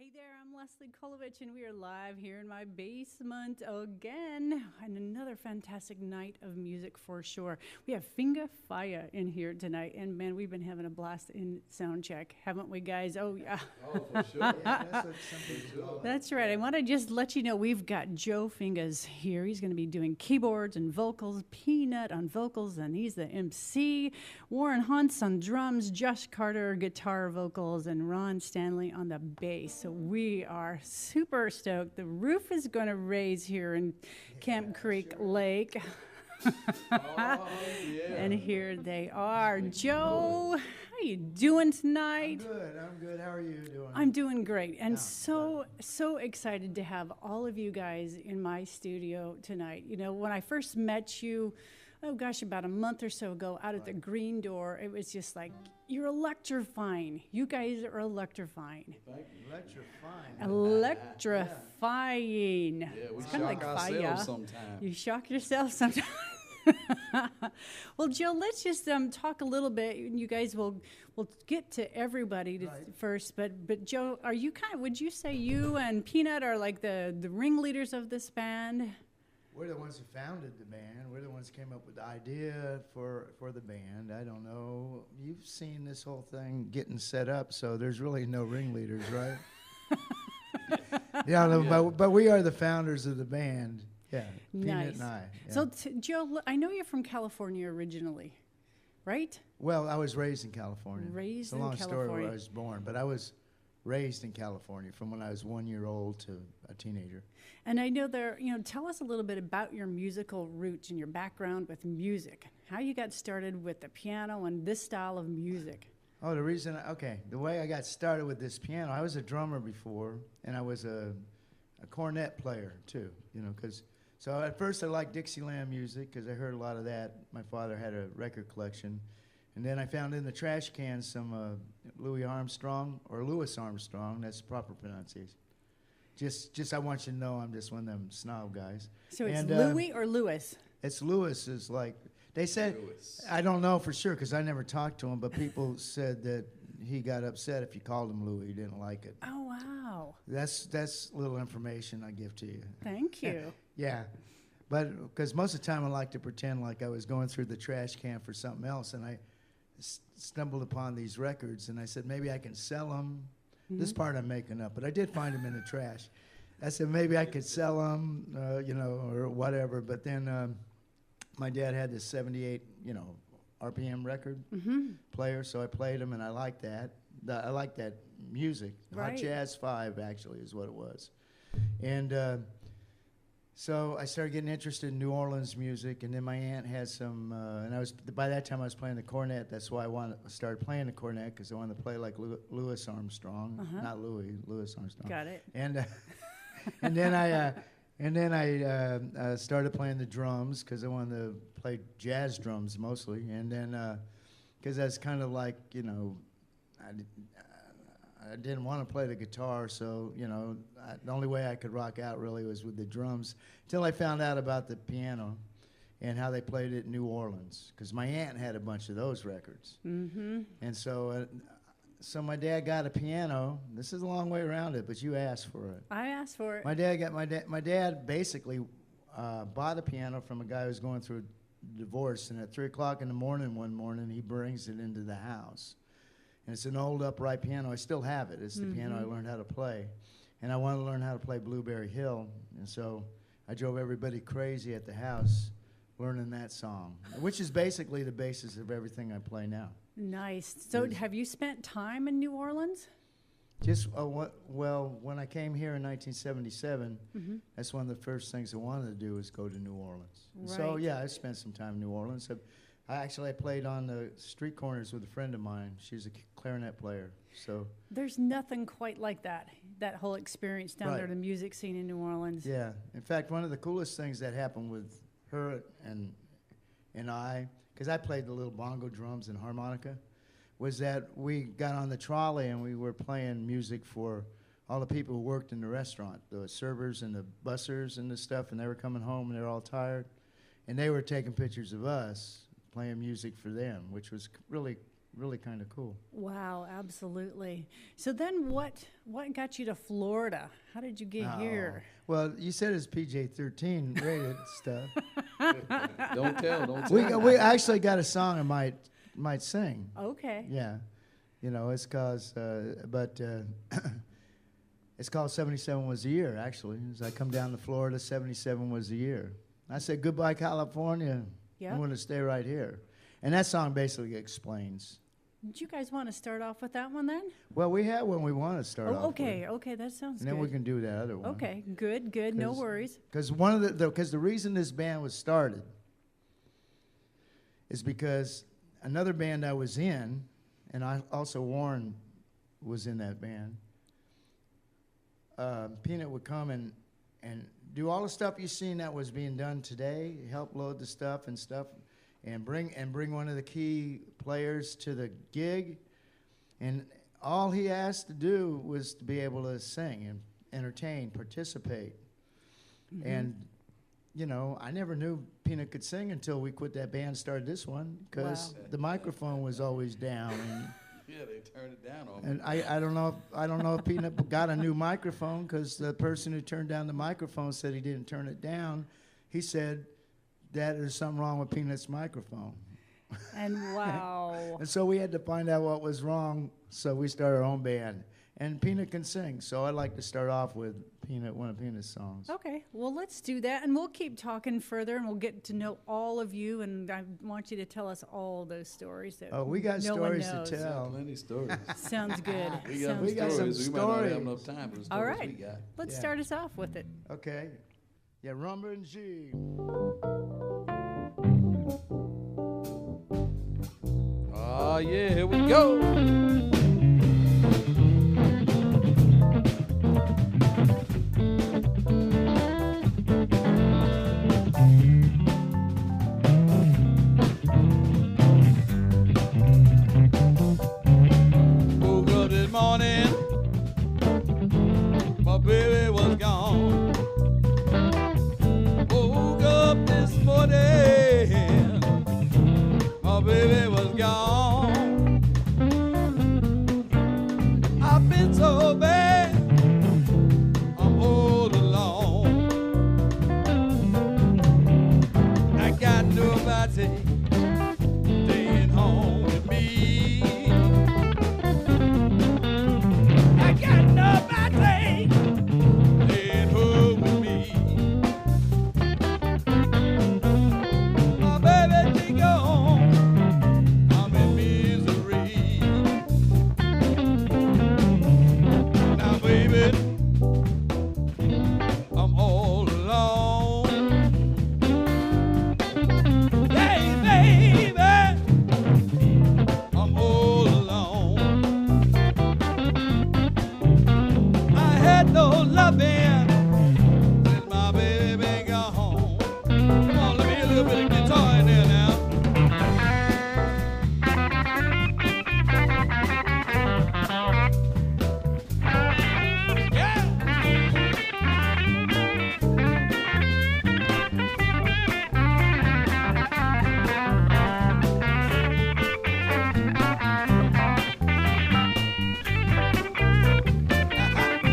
Hey there, I'm Leslie Kolovich, and we are live here in my basement again. And another fantastic night of music for sure. We have FINGA Fire in here tonight, and man, we've been having a blast in sound check, haven't we, guys? Oh, yeah. Oh, for sure. Yeah, that's what some people do. That's right. I want to just let you know we've got Joe Fingas here. He's going to be doing keyboards and vocals, Peanut on vocals, and he's the MC. Warren Hunt's on drums, Josh Carter guitar vocals, and Ron Stanley on the bass. So we are super stoked. The roof is going to raise here in Camp Creek Lake. Oh, yeah. And here they are. Joe, how you doing tonight? I'm good. How are you doing? I'm doing great, and so excited to have all of you guys in my studio tonight. You know, when I first met you, oh gosh, about a month or so ago, out at the Green Door, it was just like, you're electrifying. You guys are electrifying. Thank you. Electrifying. Electrifying. Yeah, we It's kinda shock fire. ourselves sometimes. You shock yourself sometimes. Well, Joe, let's just talk a little bit. You guys will get to everybody first, but Joe, are you would you say you and Peanut are like the ringleaders of this band? We're the ones who founded the band. We're the ones who came up with the idea for the band. I don't know. You've seen this whole thing getting set up, so there's really no ringleaders, right? But we are the founders of the band. Yeah, Peanut Nice. and I. Yeah. So, Joe, I know you're from California originally, right? Well, I was raised in California. Raised it's a in long story California. where I was born, but I was raised in California from when I was 1 year old to a teenager. And I know tell us a little bit about your musical roots and your background with music. How you got started with the piano and this style of music. Oh, the way I got started with this piano, I was a drummer before, and I was a cornet player too, So at first I liked Dixieland music because I heard a lot of that. My father had a record collection. And then I found in the trash can some Louis Armstrong, that's the proper pronunciation. Just I want you to know I'm just one of them snob guys. So it's Louis or Louis? It's Louis is like, they said, Louis. I don't know for sure because I never talked to him, but people said that he got upset if you called him Louis. He didn't like it. Oh, wow. That's little information I give to you. Thank you. Yeah, but because most of the time I like to pretend like I was going through the trash can for something else, and I stumbled upon these records, and I said maybe I can sell them. Mm-hmm. This part I'm making up, but I did find them in the trash. I said maybe I could sell them, or whatever. But then my dad had this 78, RPM record player, so I played them, and I liked that. I liked that music. Right. Hot Jazz 5 actually is what it was, and. So I started getting interested in New Orleans music, and then my aunt had some, and by that time I was playing the cornet. That's why I started playing the cornet because I wanted to play like Louis Armstrong, not Louis Armstrong. Got it. And then I started playing the drums because I wanted to play jazz drums mostly, and then because that's kind of like I didn't want to play the guitar, so the only way I could rock out really was with the drums. Until I found out about the piano and how they played it in New Orleans, because my aunt had a bunch of those records. Mm-hmm. And so my dad got a piano. This is a long way around it, but you asked for it. I asked for it. My dad basically bought a piano from a guy who was going through a divorce, and at 3 o'clock in the morning one morning he brings it into the house. And it's an old upright piano. I still have it. It's the piano I learned how to play. And I wanted to learn how to play Blueberry Hill. And so I drove everybody crazy at the house learning that song, which is basically the basis of everything I play now. Nice. So have you spent time in New Orleans? When I came here in 1977, that's one of the first things I wanted to do was go to New Orleans. Right. So, yeah, I spent some time in New Orleans. I played on the street corners with a friend of mine. She's a clarinet player. So there's nothing quite like that whole experience down there, the music scene in New Orleans. Yeah. In fact, one of the coolest things that happened with her and I, because I played the little bongo drums and harmonica, was that we got on the trolley and we were playing music for all the people who worked in the restaurant, the servers and the bussers and the stuff, and they were coming home and they were all tired. And they were taking pictures of us playing music for them, which was really really kind of cool. Wow, absolutely. So then what got you to Florida? How did you get here? Well, you said it's PJ-13 rated stuff. Don't tell. We actually got a song I might sing. Okay. Yeah. You know, it's cause, it's called 77 Was the Year, actually. As I come down to Florida, 77 was the year. I said, goodbye, California. Yep. I'm going to stay right here. And that song basically explains. Did you guys want to start off with that one then? Well, we have one we want to start off okay. with. Okay, that sounds And good. then we can do that other one. Okay, good. No worries. Because the reason this band was started is because another band I was in, and Warren was in that band. Peanut would come and do all the stuff you seen that was being done today, help load the stuff, and bring one of the key players to the gig, and all he asked to do was to be able to sing and entertain, participate. Mm-hmm. And you know, I never knew Peanut could sing until we quit that band and started this one, because the microphone was always down. And yeah, they turned it down on me. And I don't know if Peanut got a new microphone, because the person who turned down the microphone said he didn't turn it down. He said that there's something wrong with Peanut's microphone. And wow. And so we had to find out what was wrong, so we started our own band. And Peanut can sing, so I'd like to start off with one of Peanut's songs. Okay, well, let's do that, and we'll keep talking further, and we'll get to know all of you, and I want you to tell us all those stories that we got no stories one knows. to tell. Plenty of stories. Sounds good. We got some stories. We might not have enough time for the stories all right, we got. let's start us off with it. Okay. Yeah, Rumba and G. Oh, yeah, here we go. Woke up this morning, my baby was gone. Woke up this morning, my baby was gone. I've been so bad, I'm all alone. I got nobody staying home with me. I got nobody staying home with me. My baby, she gone. I'm in misery. Now, baby, I'm all alone. Hey, baby, I'm all alone. I had no loving since my baby been gone. Come on, let me hear a little bit of guitar in there now. Yeah.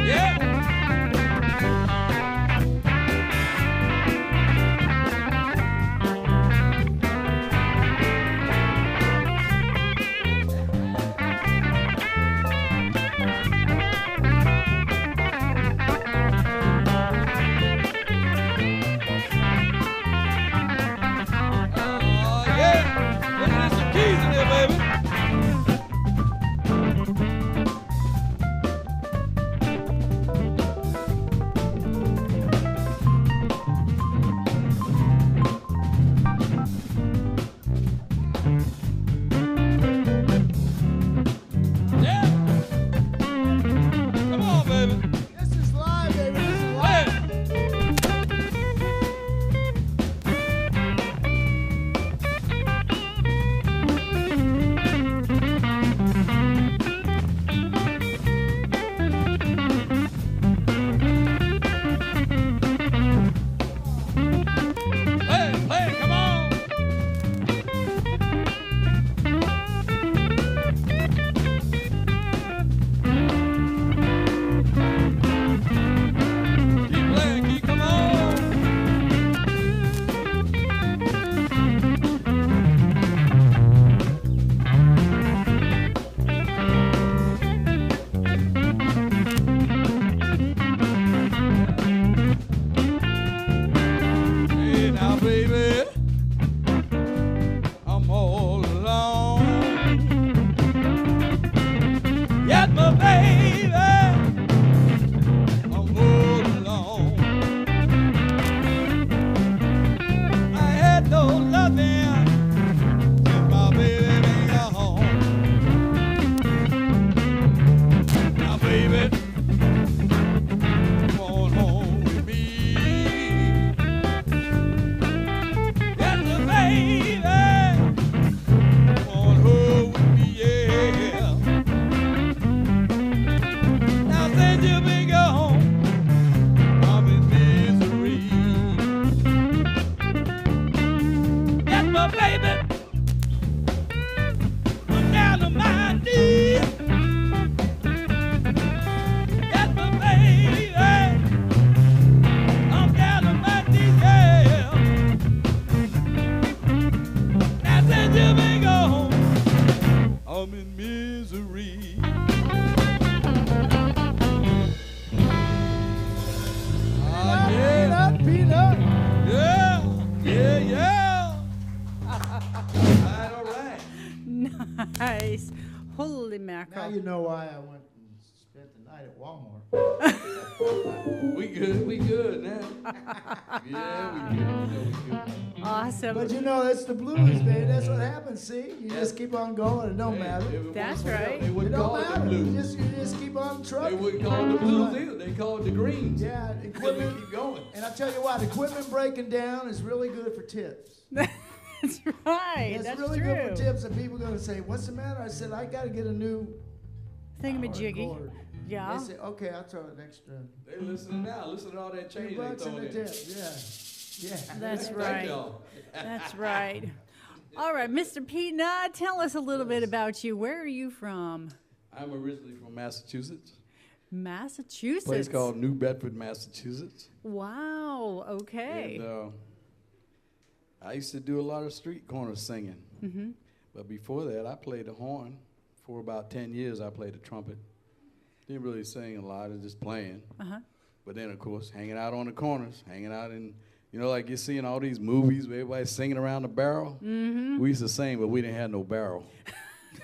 Yeah. mackerel. Now you know why I went and spent the night at Walmart. We good now. Yeah, we good. You know we good. Awesome. But you know, that's the blues, baby. That's what happens, see? You just keep on going. It don't matter. That's right. They It wouldn't don't call it the matter. You blues. just keep on They trucking. wouldn't call it the blues either. They called it the greens. Yeah, Because they equipment. keep going. And I tell you what, equipment breaking down is really good for tips. That's right. It's That's really true. good for tips, and people are going to say, "What's the matter?" I said, "I got to get a new Thingamajiggy. cord." Yeah. They say, "Okay, I'll throw an extra They listening now. Listen to all that change they $2 in throwing the in. tip." Yeah, yeah. That's Thank right. y'all. That's right. All right, Mr. Peanut, tell us a little bit about you. Where are you from? I'm originally from Massachusetts. Massachusetts. A place called New Bedford, Massachusetts. Wow. Okay. And I used to do a lot of street corner singing. Mm-hmm. But before that, I played the horn. For about 10 years, I played the trumpet. Didn't really sing a lot, I was just playing. Uh-huh. But then, of course, hanging out on the corners, hanging out in, you know, like you see in all these movies where everybody's singing around the barrel. Mm-hmm. We used to sing, but we didn't have no barrel.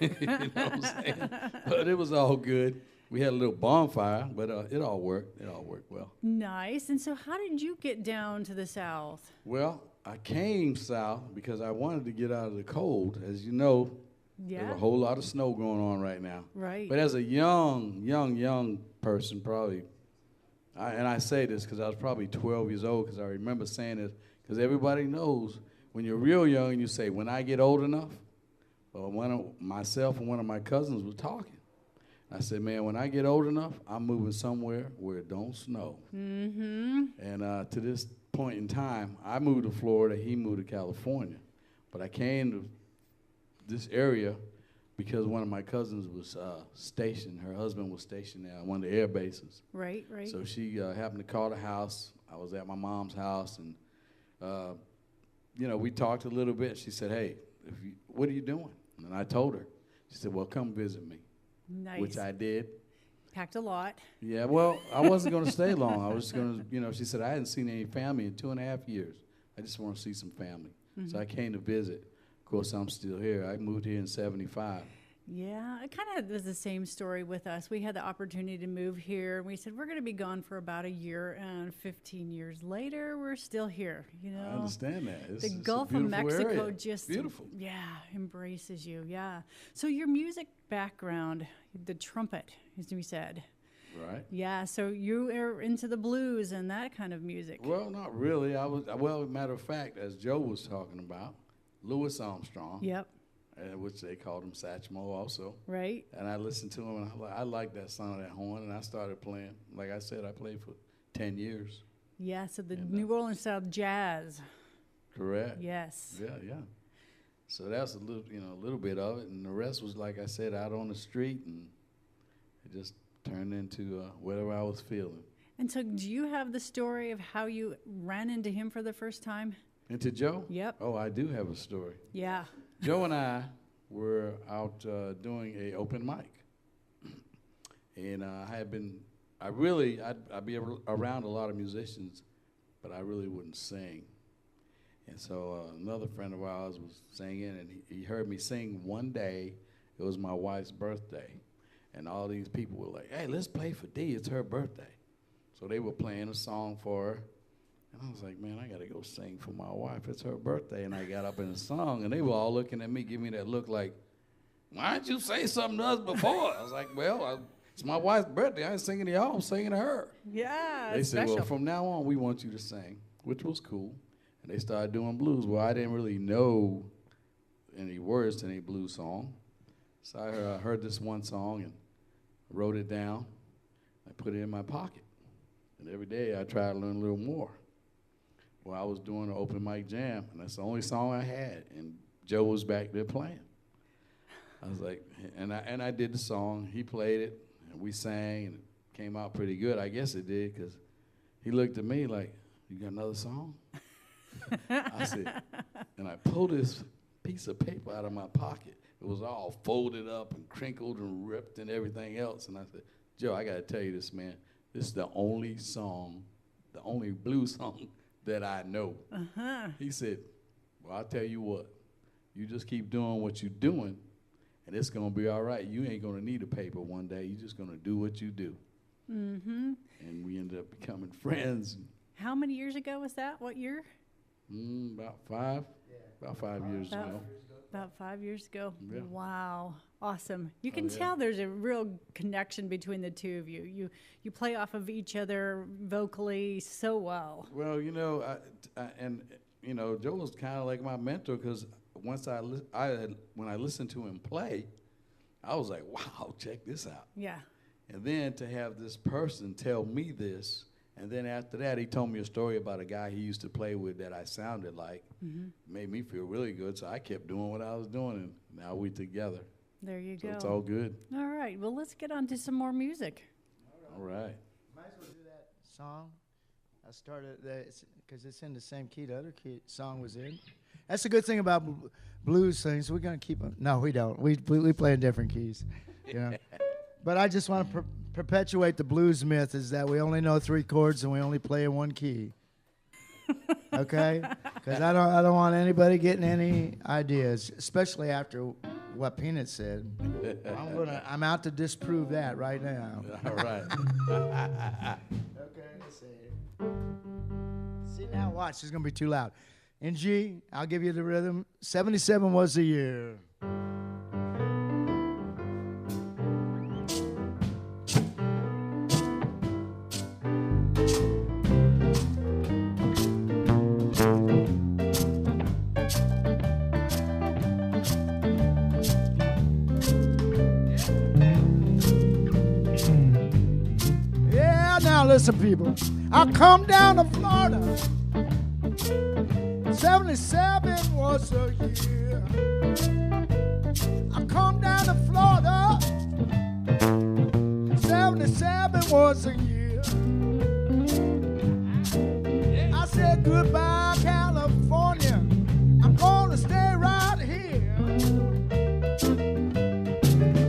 You know what I'm saying? But it was all good. We had a little bonfire, but it all worked. It all worked well. Nice. And so how did you get down to the South? Well, I came south because I wanted to get out of the cold. As you know, Yeah. there's a whole lot of snow going on right now. Right. But as a young person, probably, and I say this because I was probably 12 years old, because I remember saying this, because everybody knows when you're real young and you say, when I get old enough, well, myself and one of my cousins were talking. I said, man, when I get old enough, I'm moving somewhere where it don't snow. Mm-hmm. And to this point in time, I moved to Florida, he moved to California. But I came to this area because one of my cousins was stationed, her husband was stationed there on one of the air bases. Right, right. So she happened to call the house. I was at my mom's house, and, you know, we talked a little bit. She said, hey, what are you doing? And I told her. She said, well, come visit me. Nice. Which I did. Packed a lot. Yeah, well, I wasn't going to stay long. I was going to, you know, she said, I hadn't seen any family in 2.5 years. I just want to see some family. Mm-hmm. So I came to visit. Of course, I'm still here. I moved here in 75. Yeah, it kind of was the same story with us. We had the opportunity to move here, and we said we're going to be gone for about a year, and 15 years later, we're still here. You know, I understand that. It's the a Gulf of beautiful Mexico area. just Beautiful. Yeah, embraces you. Yeah. So your music background, the trumpet, as we said. Right. Yeah. So you are into the blues and that kind of music. Well, not really. Well, matter of fact, as Joe was talking about, Louis Armstrong. Yep. Which they called him Satchmo also. Right. And I listened to him, and I liked that sound of that horn, and I started playing. Like I said, I played for 10 years. Yeah. So the And, New Orleans style jazz. Correct. Yes. Yeah, yeah. So that's a little bit of it, and the rest was, like I said, out on the street, and it just turned into whatever I was feeling. And so do you have the story of how you ran into him for the first time? Into Joe? Yep. Oh, I do have a story. Yeah. Joe and I were out doing a open mic, and I'd be around a lot of musicians, but I really wouldn't sing. And so another friend of ours was singing, and he heard me sing one day. It was my wife's birthday, and all these people were like, hey, let's play for Dee. It's her birthday. So they were playing a song for her. And I was like, man, I got to go sing for my wife. It's her birthday. And I got up in the song, and they were all looking at me, giving me that look like, why didn't you say something to us before? I was like, well, it's my wife's birthday. I ain't singing to y'all. I'm singing to her. Yeah. They said, special. well, from now on, we want you to sing, which was cool. And they started doing blues. Well, I didn't really know any words to any blues song. So I heard this one song and wrote it down. I put it in my pocket. And every day I tried to learn a little more. Well, I was doing an open mic jam, and that's the only song I had, and Joe was back there playing. I was like, and I did the song. He played it, and we sang, and it came out pretty good. I guess it did, because he looked at me like, you got another song? I said, and I pulled this piece of paper out of my pocket. It was all folded up and crinkled and ripped and everything else. And I said, Joe, I got to tell you this, man. This is the only song, the only blues song that I know. Uh-huh. He said, well, I'll tell you what. You just keep doing what you're doing, and it's going to be all right. You ain't going to need a paper one day. You're just going to do what you do. Mm-hmm. And we ended up becoming friends. How many years ago was that? What year? About 5. Yeah. About 5 years ago. About 5 years ago. Yeah. Wow. Awesome. You can tell there's a real connection between the two of you. You play off of each other vocally so well. Well, you know, Joe was kind of like my mentor, because once when I listened to him play, I was like, wow, check this out. Yeah. And then to have this person tell me this, and then after that, he told me a story about a guy he used to play with that I sounded like. Mm-hmm. Made me feel really good, so I kept doing what I was doing, and now we're together. There you go. It's all good. All right. Well, let's get on to some more music. All right. Might as well do that song. I started because it's in the same key the other song was in. That's the good thing about blues things. We're gonna keep them. No, we don't. We play in different keys. You know. But I just want to perpetuate the blues myth, is that we only know 3 chords and we only play in one key. Okay? Because I don't want anybody getting any ideas, especially after what Peanut said. I'm out to disprove that right now. All right. Okay, let's see. See, now watch. It's gonna be too loud. In G, I'll give you the rhythm. 77 was the year. Listen, people, I come down to Florida. 77 was the year. I come down to Florida. 77 was the year. I said goodbye, California. I'm gonna stay right here.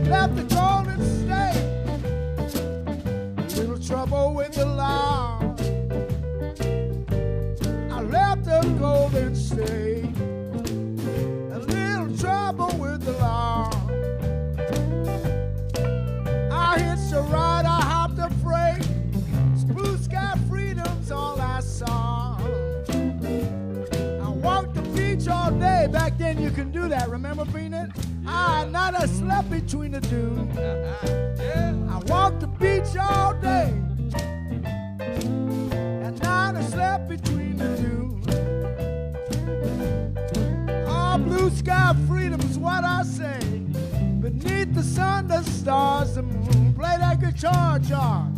Left the Golden State. Little trouble with the law. I left the Golden State. A little trouble with the law. I hitched a ride, I hopped a freight. Blue sky freedom's all I saw. I walked the beach all day. Back then you can do that, remember, Peanut? Not I slept between the dunes. I walked the beach all day. And night I slept between the dunes. Oh, blue sky freedom is what I say. Beneath the sun, the stars, the moon. Play that guitar, George.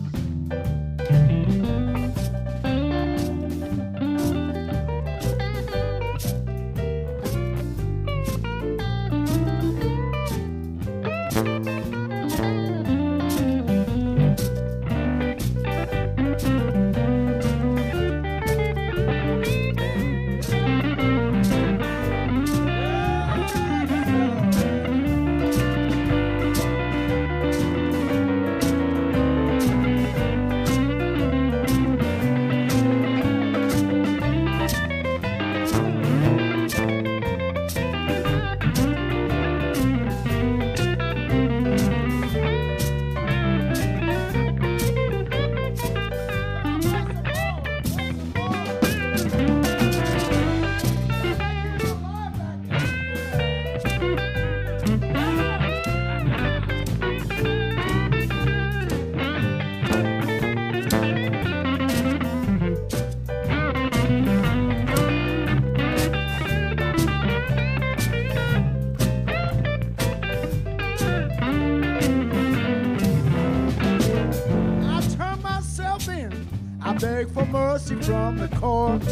Beg for mercy from the court.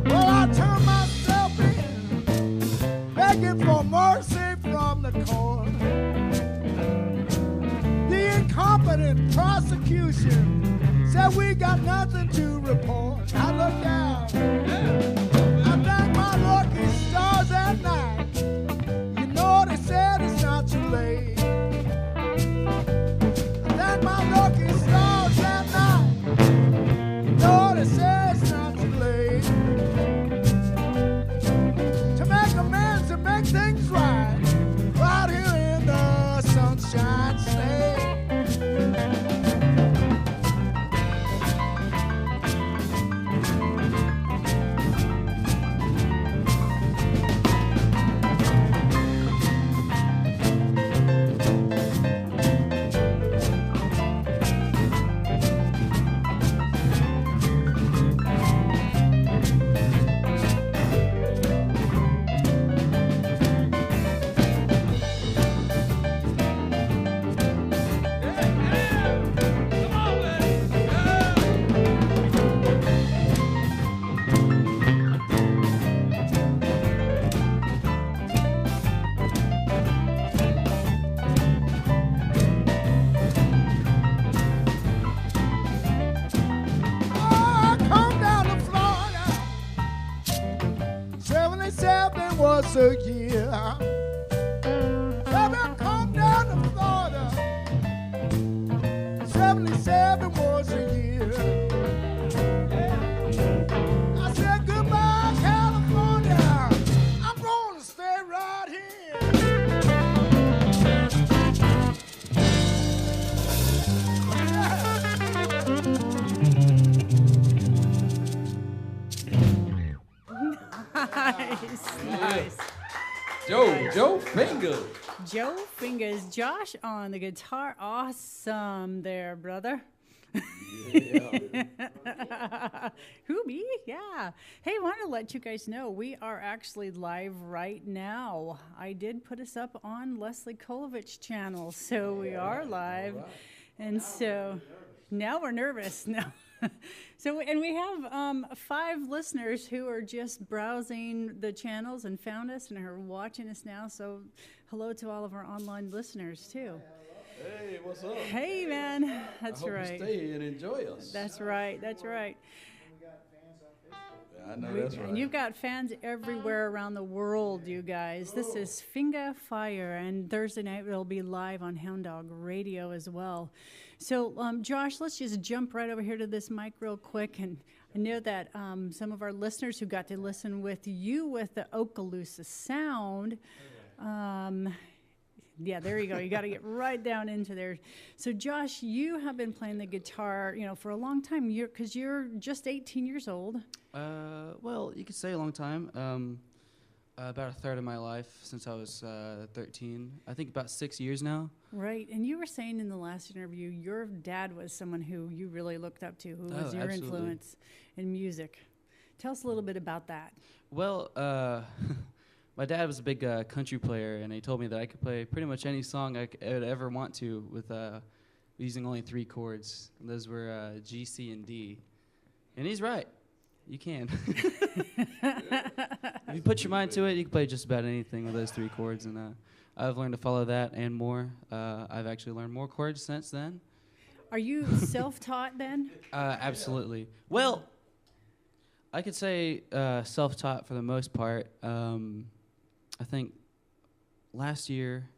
Well, I turn myself in, begging for mercy from the court. The incompetent prosecution said we got nothing to report. I look out, I thank my lucky stars at night. You know they said it's not too late. I thank my lucky stars at night. You know they said it's not too late to make amends and make things right. was a year. Baby, come down to Florida. 77 was a year. I said goodbye, California. I'm gonna stay right here. Nice. Joe Finger. Joe Fingers, Josh on the guitar. Awesome there, brother. Who, me? Yeah. Hey, I want to let you guys know we are actually live right now. I did put us up on Leslie Kolovich channel, so we are live. And so now we're nervous. No. So, and we have 5 listeners who are just browsing the channels and found us and are watching us now. So hello to all of our online listeners, too. Hey, what's up? Hey, man. That's I hope right. you stay and enjoy us. That's right. That's right. I know that's right. And you've got fans everywhere around the world, you guys. This is FINGA Fire, and Thursday night it'll be live on Hound Dog Radio as well. So, Josh, let's just jump right over here to this mic real quick. And I know that some of our listeners who got to listen with you with the Okaloosa sound, yeah, there you go. You got to get right down into there. So, Josh, you have been playing the guitar, for a long time. Because you're just 18 years old. Well, you could say a long time. About a third of my life since I was 13. I think about 6 years now. Right. And you were saying in the last interview, your dad was someone who you really looked up to, who was your influence in music. Tell us a little bit about that. Well, my dad was a big country player, and he told me that I could play pretty much any song I would ever want to with using only 3 chords. And those were G, C, and D. And he's right. You can. If you put your mind to it, you can play just about anything with those 3 chords. And I've learned to follow that and more. I've actually learned more chords since then. Are you self-taught then? Absolutely. Well, I could say self-taught for the most part. I think last year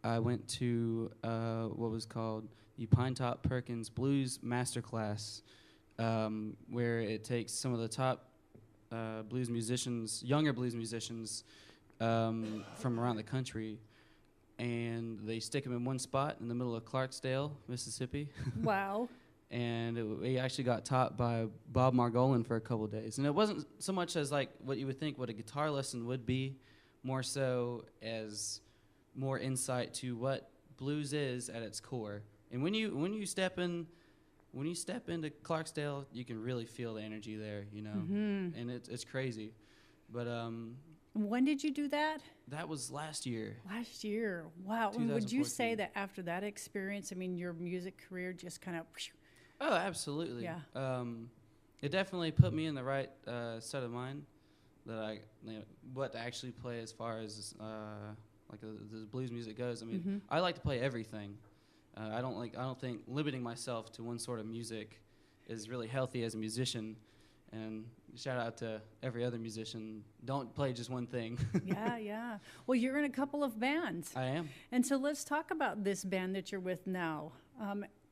I went to what was called the Pinetop Perkins Blues Masterclass, where it takes some of the top blues musicians, younger blues musicians from around the country, and they stick them in one spot in the middle of Clarksdale, Mississippi. Wow. And we actually got taught by Bob Margolin for a couple of days. And it wasn't so much as like what you would think what a guitar lesson would be, more so as more insight to what blues is at its core. And when you step into Clarksdale, you can really feel the energy there, Mm-hmm. and it's crazy. But when did you do that? that was last year. Last year. Wow. And would you say 2014. that after that experience, your music career just kind of... Oh, absolutely. Yeah. It definitely put me in the right set of mind that what to actually play as far as the blues music goes. I like to play everything. I don't think limiting myself to one sort of music is really healthy as a musician. And shout out to every other musician. Don't play just one thing. Yeah. Well, you're in a couple of bands. I am. And so let's talk about this band that you're with now.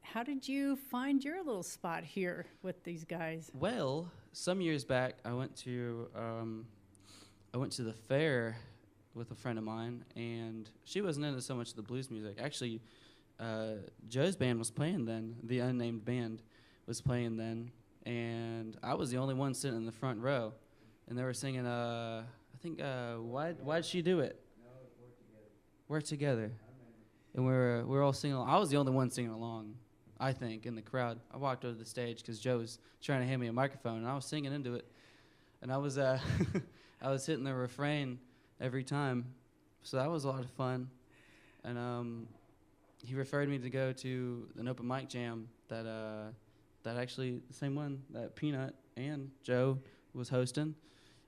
How did you find your little spot here with these guys? Well, some years back, I went to the fair with a friend of mine, and she wasn't into so much of the blues music. Actually, Joe's band was playing then. The Unnamed Band was playing then, and I was the only one sitting in the front row, and they were singing. I think Why'd She Do It? No, Work Together. And we were all singing. I was the only one singing along, I think, in the crowd. I walked over to the stage because Joe was trying to hand me a microphone, and I was singing into it, and I was I was hitting the refrain every time, so that was a lot of fun. And he referred me to go to an open mic jam that actually the same one that Peanut and Joe was hosting,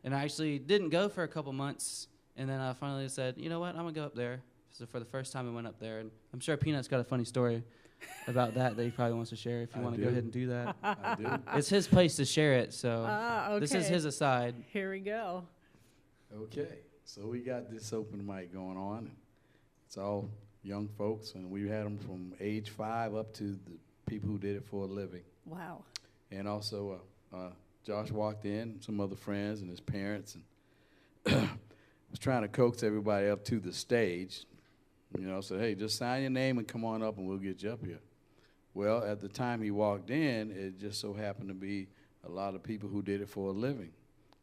and I actually didn't go for a couple months, and then I finally said, you know what, I'm gonna go up there. So for the first time I went up there, and I'm sure Peanut's got a funny story about that he probably wants to share if you want to go ahead and do that. I do. It's his place to share it, so Okay. this is his aside. Here we go. Okay. So we got this open mic going on. And it's all young folks, and we had them from age 5 up to the people who did it for a living. Wow. And also, Josh walked in, some other friends and his parents, and was trying to coax everybody up to the stage. You know, said, hey, just sign your name and come on up and we'll get you up here. Well, at the time he walked in, it just so happened to be a lot of people who did it for a living.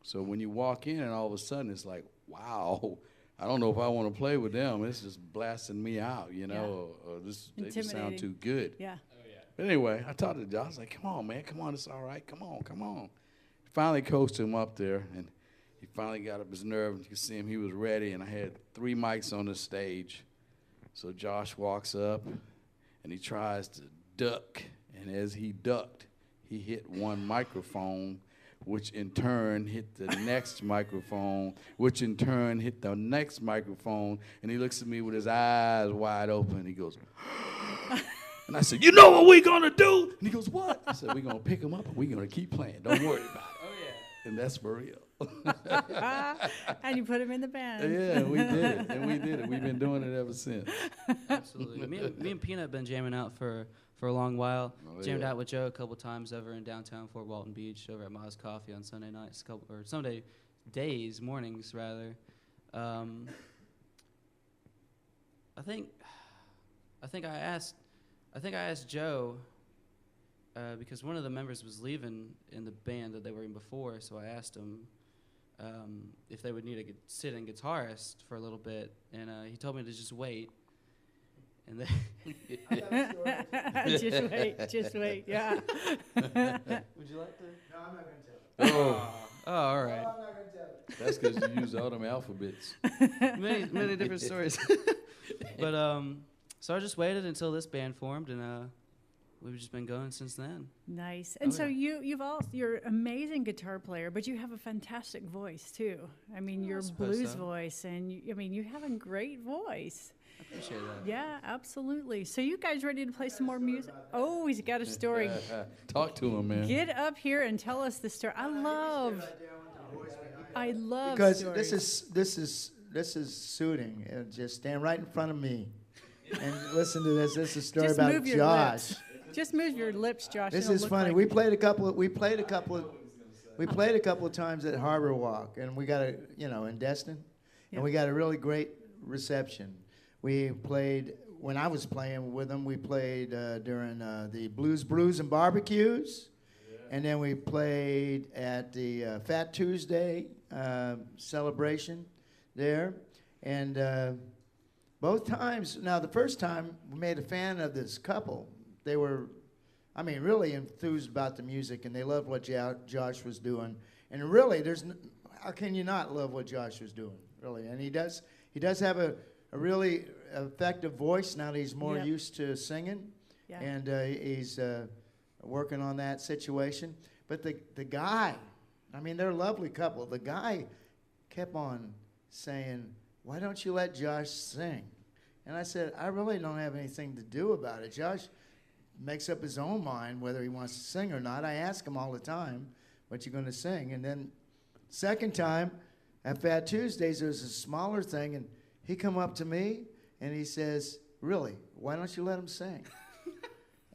So when you walk in and all of a sudden it's like, wow, I don't know if I want to play with them. It's just blasting me out, you know, or they just sound too good. Yeah. But anyway, I talked to Josh, I was like, come on, man, come on, it's all right, come on. Finally coached him up there, and he finally got up his nerve, and you could see him, he was ready, and I had 3 mics on the stage. So Josh walks up, and he tries to duck, and as he ducked, he hit one microphone, which in turn hit the next microphone, which in turn hit the next microphone, and he looks at me with his eyes wide open, and he goes, and I said, you know what we're going to do? And he goes, what? I said, we're going to pick him up, and we're going to keep playing. Don't worry about it. Oh, yeah. And that's for real. And you put him in the band. Yeah, we did it. We've been doing it ever since. Absolutely. Me and Peanut been jamming out for a long while. Oh, Jammed yeah. out with Joe a couple times over in downtown Fort Walton Beach, over at Ma's Coffee on Sunday nights, or Sunday mornings rather. I think I asked Joe because one of the members was leaving in the band that they were in before, so I asked him if they would need a sit-in guitarist for a little bit, and he told me to just wait. And then just wait, yeah. Would you like to? No, I'm not going to tell you. Oh, all right. No, I'm not going to tell you. That's because you use all them alphabets. many different stories. But so I just waited until this band formed, and we've just been going since then. Nice. And Oh, so yeah. you're an amazing guitar player, but you have a fantastic voice too. I mean, your suppose blues so. voice, and you have a great voice. I appreciate that. Yeah, absolutely. So you guys ready to play some more music? Oh, he's got a story. Talk to him, man. Get up here and tell us the story. I love Because stories. this is suiting. Just stand right in front of me and listen to this. This is a story Just about move your Josh. lips. Just move your lips, Josh. This It'll is look funny. like- We played a couple of times at Harbor Walk, and we got in Destin, Yeah. and we got a really great reception. We played when I was playing with them. We played during the Blues, Brews, and Barbecues, and then we played at the Fat Tuesday celebration there, and both times. Now, the first time we made a fan of this couple. They were, really enthused about the music, and they loved what Josh was doing. And really, how can you not love what Josh was doing, really? And he does have a really effective voice now that he's more Yep. used to singing, Yeah. and he's working on that situation. But the guy, they're a lovely couple. The guy kept on saying, why don't you let Josh sing? And I said, I really don't have anything to do about it. Josh makes up his own mind whether he wants to sing or not. I ask him all the time, what you going to sing? And then second time, at Fat Tuesdays, there was a smaller thing, and he come up to me, and he says, really, why don't you let him sing?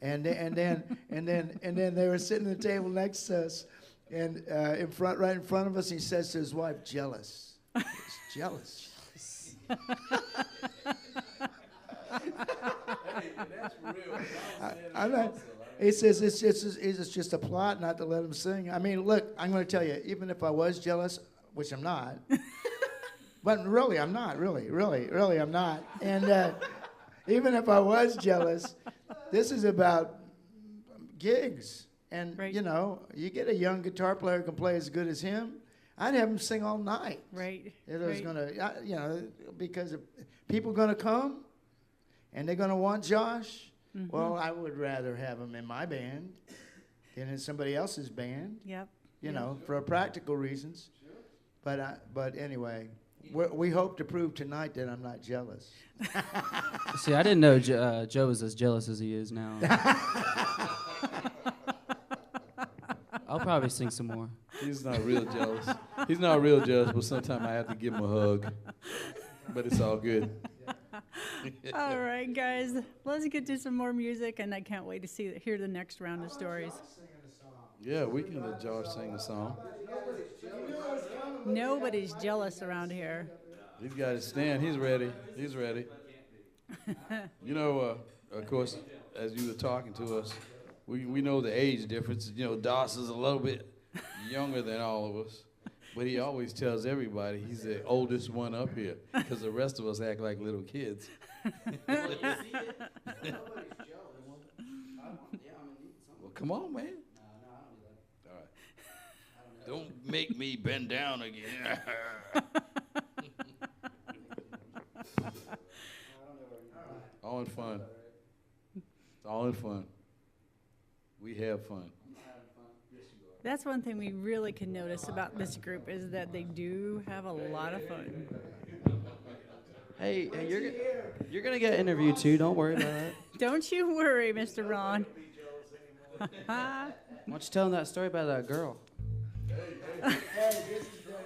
and then they were sitting at the table next to us, and right in front of us, he says to his wife, jealous. He's jealous. He says it's just a plot not to let him sing. Look, I'm going to tell you, even if I was jealous, which I'm not, but really I'm not, really I'm not. And even if I was jealous, this is about gigs. And, Right. You get a young guitar player who can play as good as him, I'd have him sing all night. Right. It was right. going to, because if people going to come and they're going to want Josh, well, I would rather have him in my band than in somebody else's band, Yep. for practical reasons. But anyway, we hope to prove tonight that I'm not jealous. See, I didn't know Joe was as jealous as he is now. I'll probably sing some more. He's not real jealous. He's not real jealous, but sometimes I have to give him a hug. But it's all good. All right, guys, let's get to some more music, and I can't wait to hear the next round of stories. Yeah, we can let Josh sing a song. Nobody's jealous around here. He's got his stand. He's ready. He's ready. You know, of course, as you were talking to us, we know the age difference. You know, Doss is a little bit younger than all of us. But he always tells everybody he's the oldest one up here because the rest of us act like little kids. Well, come on, man. All right. Don't make me bend down again. All in fun. It's all in fun. We have fun. That's one thing we really can notice about this group is that they do have a lot of fun. Hey, you're gonna get interviewed too. Don't worry about that. Don't you worry, Mr. Ron. Why don't you tell them that story about that girl? Hey,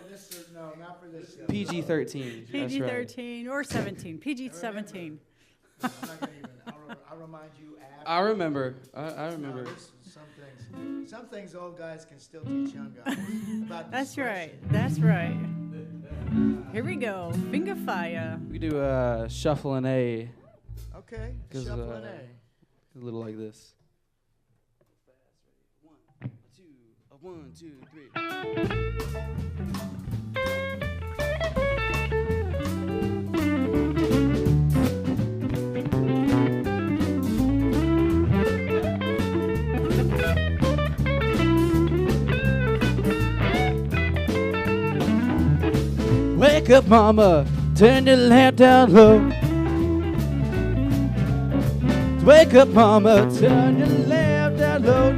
this is no, not for this show. PG-13. PG-13 or 17. PG-17. I'm not gonna even. I'll remind you after. I remember. I remember. No, some things old guys can still teach young guys about. That's right. That's right. Here we go. Finger fire. We do shuffle an A. Okay. 'Cause, Shuffle an A. A little like this. 1, 2, 3. Wake up, mama, turn your lamp down low. Wake up, mama, turn your lamp down low.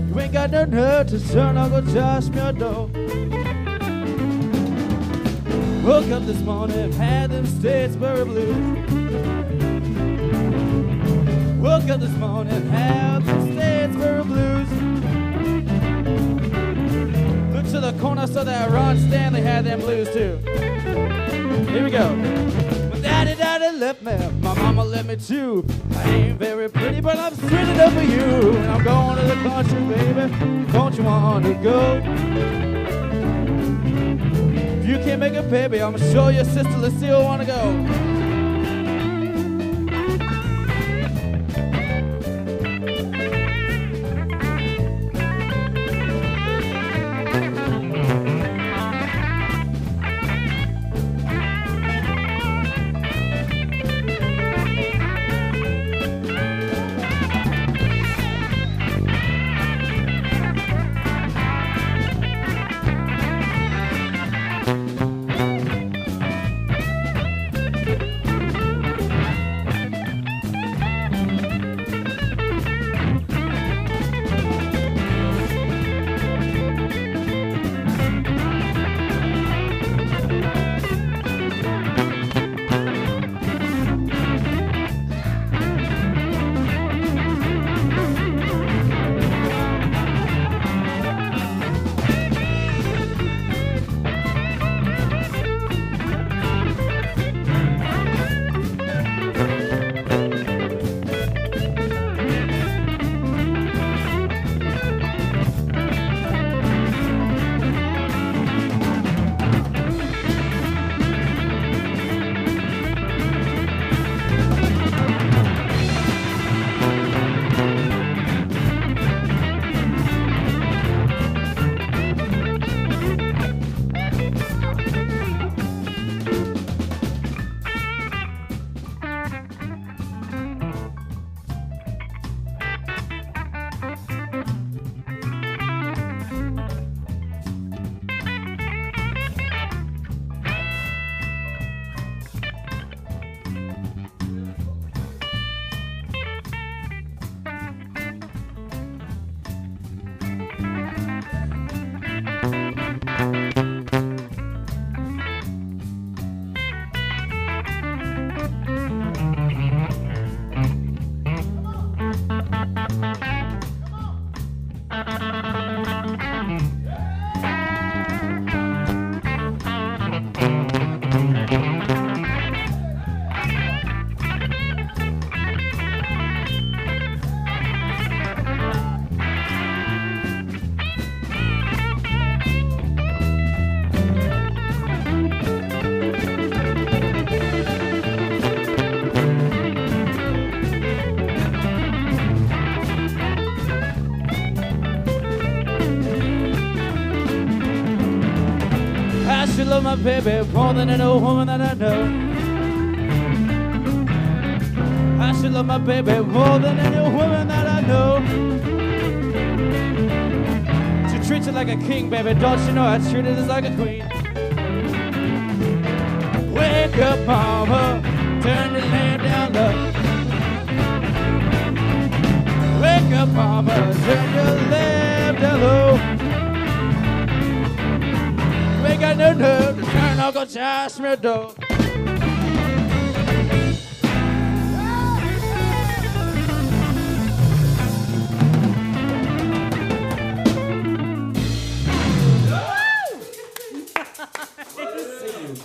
You ain't got no nerve to turn Uncle Josh your door. Woke up this morning, had them Statesboro blues. Woke up this morning, had them Statesboro blues. To the corner so that Ron Stanley had them blues too. Here we go. When daddy left me, my mama left me too. I ain't very pretty, but I'm sweet enough for you. And I'm going to the country, baby. Don't you want to go? If you can't make a baby, I'm sure your sister Lucille want to go. should love my baby more than any woman that I know. I should love my baby more than any woman that I know. She treats you like a king, baby, don't you know I treat her just like a queen. Wake up, mama, turn the lamp down low. Wake up, mama, turn your lamp down low. You ain't got no nerve to turn Uncle Josh my door.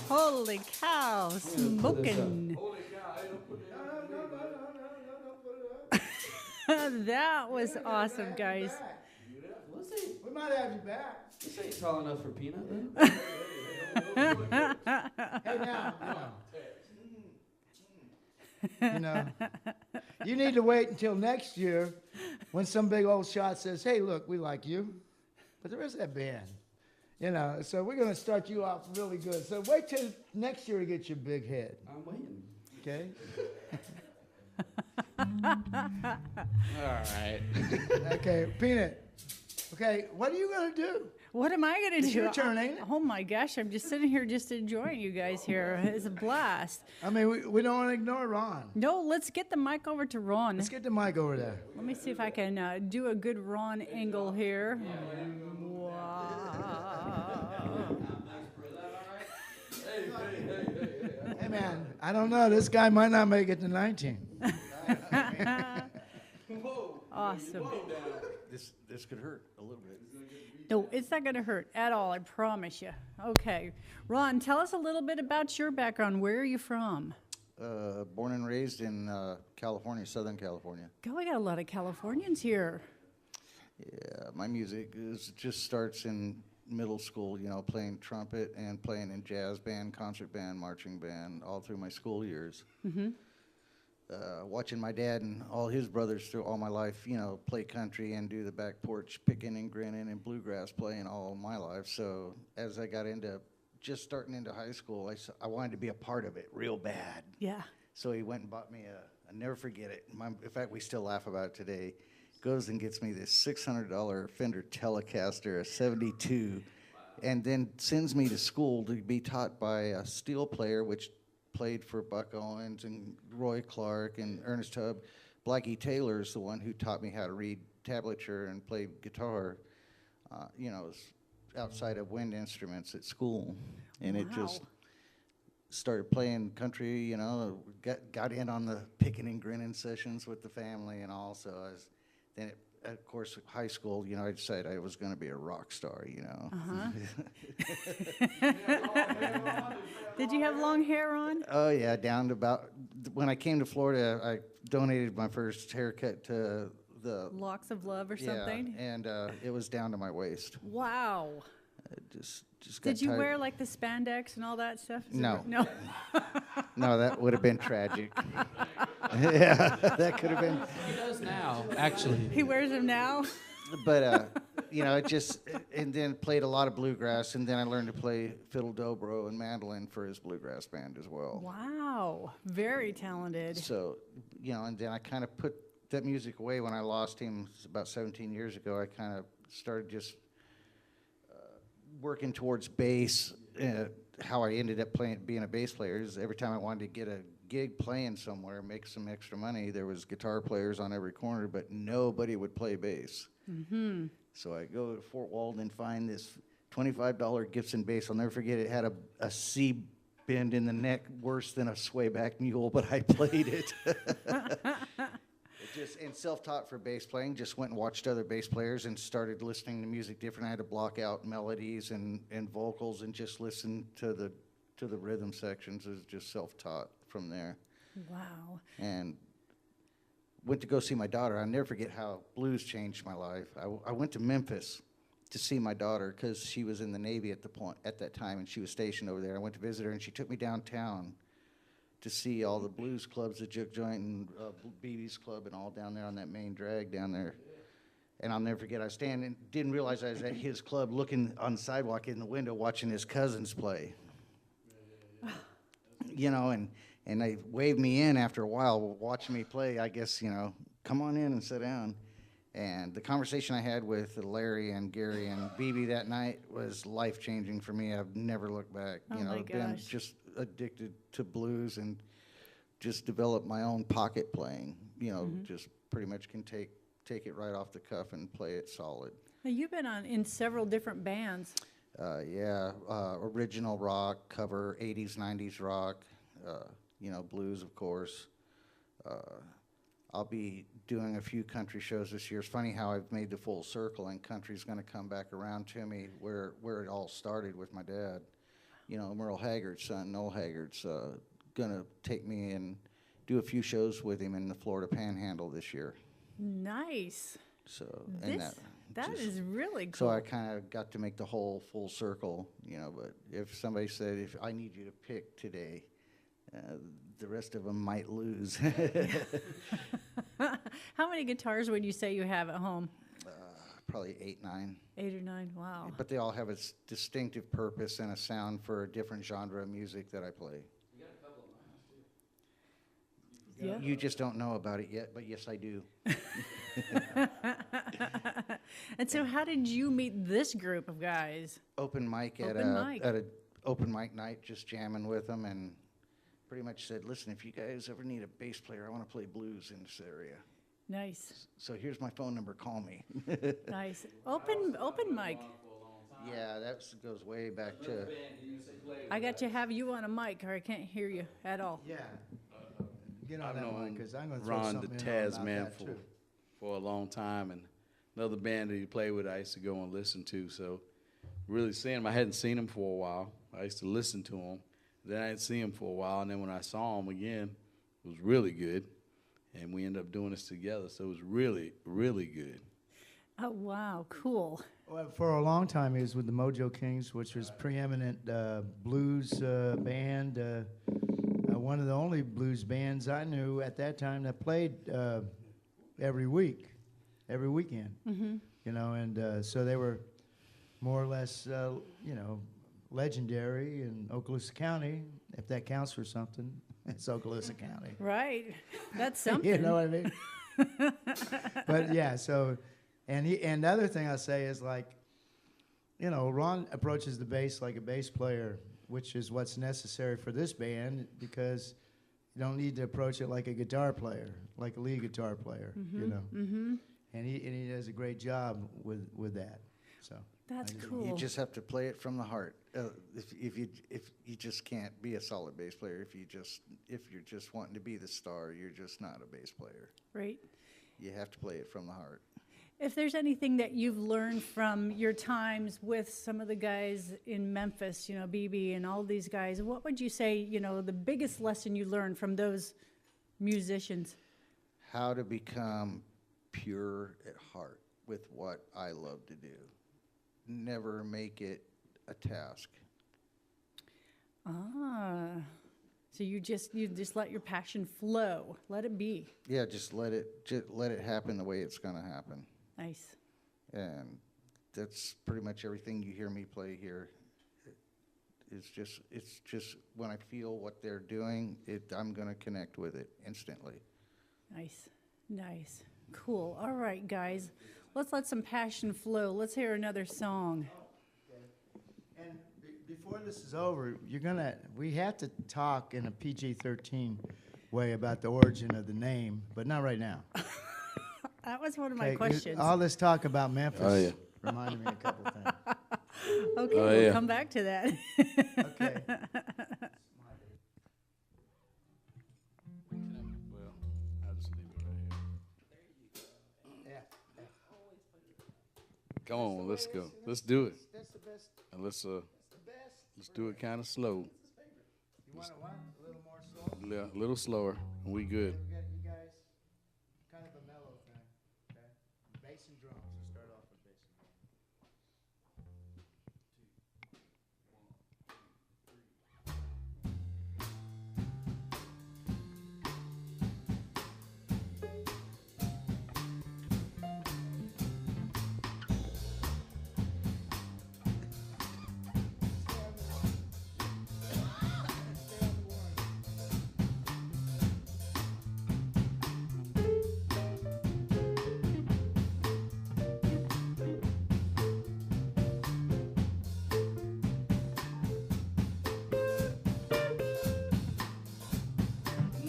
Holy cow, smoking. That was awesome, guys. We might have you back. This ain't tall enough for Peanut, then. Hey, now. You need to wait until next year when some big old shot says, hey, look, we like you, but the rest of that band. So we're going to start you off really good. So wait till next year to get your big head. I'm waiting. Okay? All right. Okay, Peanut. Okay, what are you going to do? What am I going to do? It's your turn, ain't it? Oh, my gosh. I'm just sitting here just enjoying you guys here. It's a blast. I mean, we don't want to ignore Ron. No, let's get the mic over to Ron. Let's get the mic over there. Let me see if I can do a good Ron angle here. Wow. Hey, man, I don't know. This guy might not make it to 19. Awesome. This could hurt a little bit. No, it's not going to hurt at all, I promise you. Okay. Ron, tell us a little bit about your background. Where are you from? Born and raised in California, Southern California. God, we got a lot of Californians here. Yeah, my music just starts in middle school, playing trumpet and playing in jazz band, concert band, marching band, all through my school years. Mm-hmm. Watching my dad and all his brothers through all my life, play country and do the back porch picking and grinning and bluegrass playing all my life. So as I got just starting into high school, I wanted to be a part of it real bad. Yeah. So he went and bought me I'll never forget it. In fact, we still laugh about it today. Goes and gets me this $600 Fender Telecaster, a 72, and then sends me to school to be taught by a steel player, which played for Buck Owens and Roy Clark and Ernest Tubb. Blackie Taylor's the one who taught me how to read tablature and play guitar, outside of wind instruments at school. And it just started playing country, got in on the picking and grinning sessions with the family and all. So then, of course, high school, I decided I was going to be a rock star, Uh-huh. Did you have long hair on? Oh, yeah, down to about, when I came to Florida, I donated my first haircut to the... Locks of Love or something? Yeah, and it was down to my waist. Wow. Just got Did you tired. wear like the spandex and all that stuff? No. No. No, that would have been tragic. Yeah, that could have been. He does now, actually. He wears them now? But, and then played a lot of bluegrass, and then I learned to play fiddle, dobro, and mandolin for his bluegrass band as well. Wow. Very talented. So, and then I kind of put that music away when I lost him about 17 years ago. I kind of started just working towards bass. How I ended up being a bass player is every time I wanted to get a gig playing somewhere, make some extra money, there was guitar players on every corner, but nobody would play bass. Mm-hmm. So I go to Fort Walton and find this $25 Gibson bass. I'll never forget it. It had a C bend in the neck worse than a swayback mule, but I played it. And self-taught for bass playing, just went and watched other bass players and started listening to music different. I had to block out melodies and vocals and just listen to the rhythm sections. It was just self-taught from there. Wow. And went to go see my daughter. I'll never forget how blues changed my life. I went to Memphis to see my daughter because she was in the Navy at that time, and she was stationed over there. I went to visit her, and she took me downtown to see all the blues clubs, the Juke Joint and BB's Club and all down there on that main drag down there. And I'll never forget, I was standing, didn't realize I was at his club looking on the sidewalk in the window watching his cousins play. You know, and they waved me in after a while, watching me play. I guess, you know, come on in and sit down. And the conversation I had with Larry and Gary and BB that night was life-changing for me. I've never looked back. Oh You know, my I've been gosh. just addicted to blues and just developed my own pocket playing. You know, just pretty much can take it right off the cuff and play it solid. Now, you've been in several different bands. Original rock, cover 80s, 90s rock, you know, blues, of course. I'll be doing a few country shows this year. It's funny how I've made the full circle, and country's going to come back around to me where it all started with my dad. You know, Merle Haggard's son, Noel Haggard's going to take me and do a few shows with him in the Florida Panhandle this year. Nice. So, and That just- is really cool. So I kind of got to make the whole full circle, you know. But if somebody said, if I need you to pick today, the rest of them might lose. How many guitars would you say you have at home? Probably 8, 9. 8 or 9. Wow. But they all have a distinctive purpose and a sound for a different genre of music that I play. Yeah. You just don't know about it yet, but yes, I do. And so, how did you meet this group of guys? Open mic at Open mic. a open mic night, just jamming with them, and pretty much said, listen, if you guys ever need a bass player, I want to play blues in this area. Nice, So here's my phone number, call me. nice. Open mic. Yeah, that goes way back to, I got to have you on a mic, or I can't hear you at all. Yeah. Get on I've that one, known because I'm going to throw Ron the something in on about Tasman that, for too. a long time, and another band that he played with I used to go and listen to. So really seeing him, I hadn't seen him for a while. I used to listen to him. Then I didn't see him for a while, and then when I saw him again, it was really good. And we ended up doing this together, so it was really, really good. Oh wow, cool. Well, for a long time, he was with the Mojo Kings, which was preeminent blues band. One of the only blues bands I knew at that time that played every weekend. Mm-hmm. You know, and so they were more or less, you know, legendary in Okaloosa County, if that counts for something. It's Okaloosa County. Right, that's something. You know what I mean? But yeah, so, and the other thing I say is, like, you know, Ron approaches the bass like a bass player, which is what's necessary for this band, because you don't need to approach it like a guitar player, like a lead guitar player, you know. Mm-hmm. And he does a great job with that. So That's I just- cool. you just have to play it from the heart. If you just can't be a solid bass player, if you're just wanting to be the star, you're just not a bass player. Right. You have to play it from the heart. If there's anything that you've learned from your times with some of the guys in Memphis, you know, BB and all these guys, what would you say, you know, the biggest lesson you learned from those musicians? How to become pure at heart with what I love to do. Never make it a task. Ah, so you just let your passion flow, let it be. Yeah, just let it happen the way it's going to happen. Nice. And that's pretty much everything you hear me play here. It's just when I feel what they're doing, I'm going to connect with it instantly. Nice, nice, cool. All right, guys, let's let some passion flow. Let's hear another song. And before this is over, we have to talk in a PG-13 way about the origin of the name, but not right now. That was one of my Okay, questions. all this talk about Memphis Oh, yeah. reminded me of a couple of things. Okay, Oh, we'll yeah. come back to that. Okay. Well, I'll just leave it right here. Yeah. Come on, let's go. Let's do it. That's the best. And let's The best. let's do it kind of slow, You want what? A little more slow? a little slower, and we good. Okay, we got you guys. Kind of a mellow thing. Okay. Bass and drums. We'll start off with bass and drums.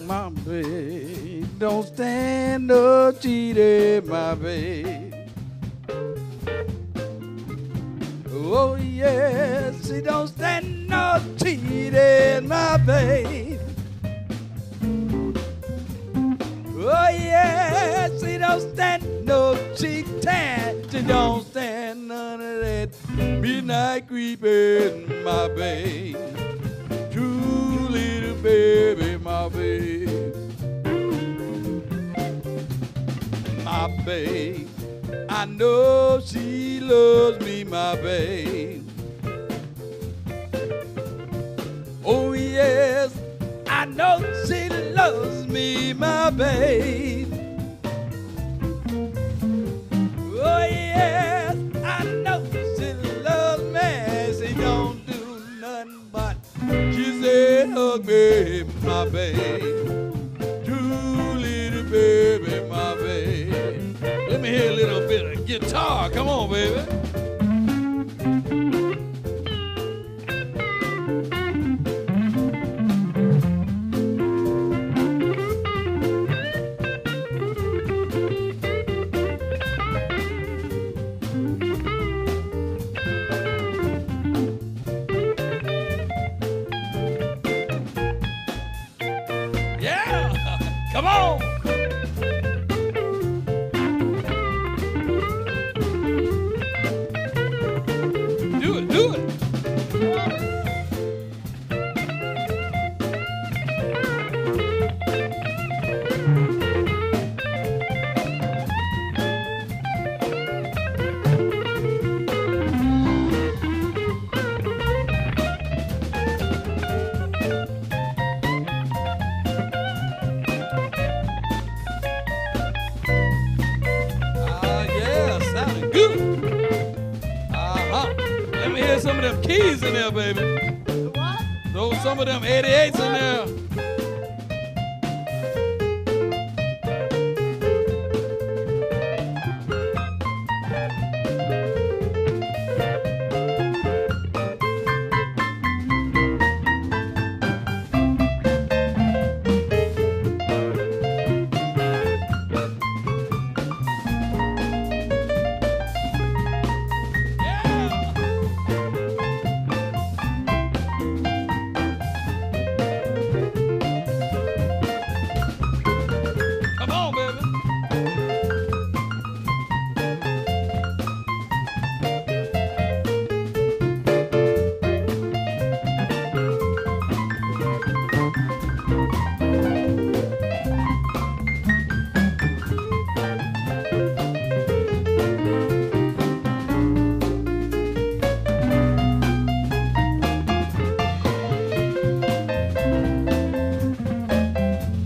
my babe. Don't stand no cheating, my babe. Oh yes, she don't stand no cheating, my babe. Oh yes, she don't stand no cheating. She don't stand none of that midnight creeping, my babe. True little baby, my babe. My babe, I know she loves me, my babe. Oh yes, I know she loves me, my babe. Oh yes, I know she loves me. She don't do nothing but kiss and hug me, my babe. True little baby, my babe. Let me hear a little bit of guitar. Come on, baby. Yeah, come on. Do it, do it. Yeah, sounding good. Let me hear some of them keys in there, baby. What? Throw some of them 88s in there. Come on, baby.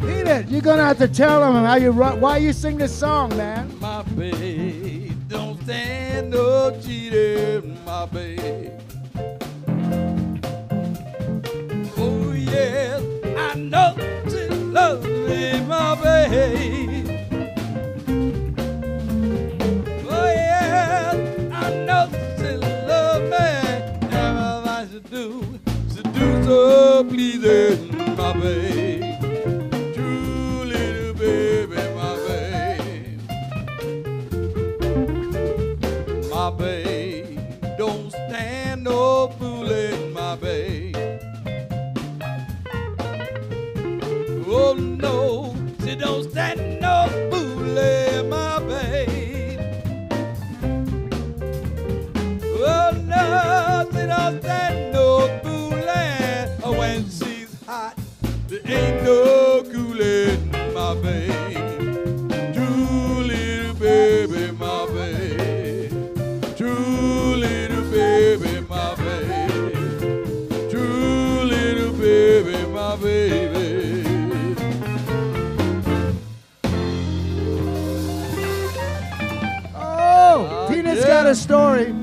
Peanut, you're gonna have to tell them how you why you sing this song, man. My babe, don't stand no cheating, my babe. Oh yes, I know she loves me, my babe. Oh yes, I know she loves me. Everything she do so pleasing, my babe. True little baby, my babe. My babe, don't stand no fooling, my babe. Oh no, she don't stand no fooling, my babe. Oh no, she don't stand no fooling. When she's hot, there ain't no cooling, my babe. True little baby, my babe. True little baby, my babe. True little baby, my baby. Oh, Peanut's got yeah. a story.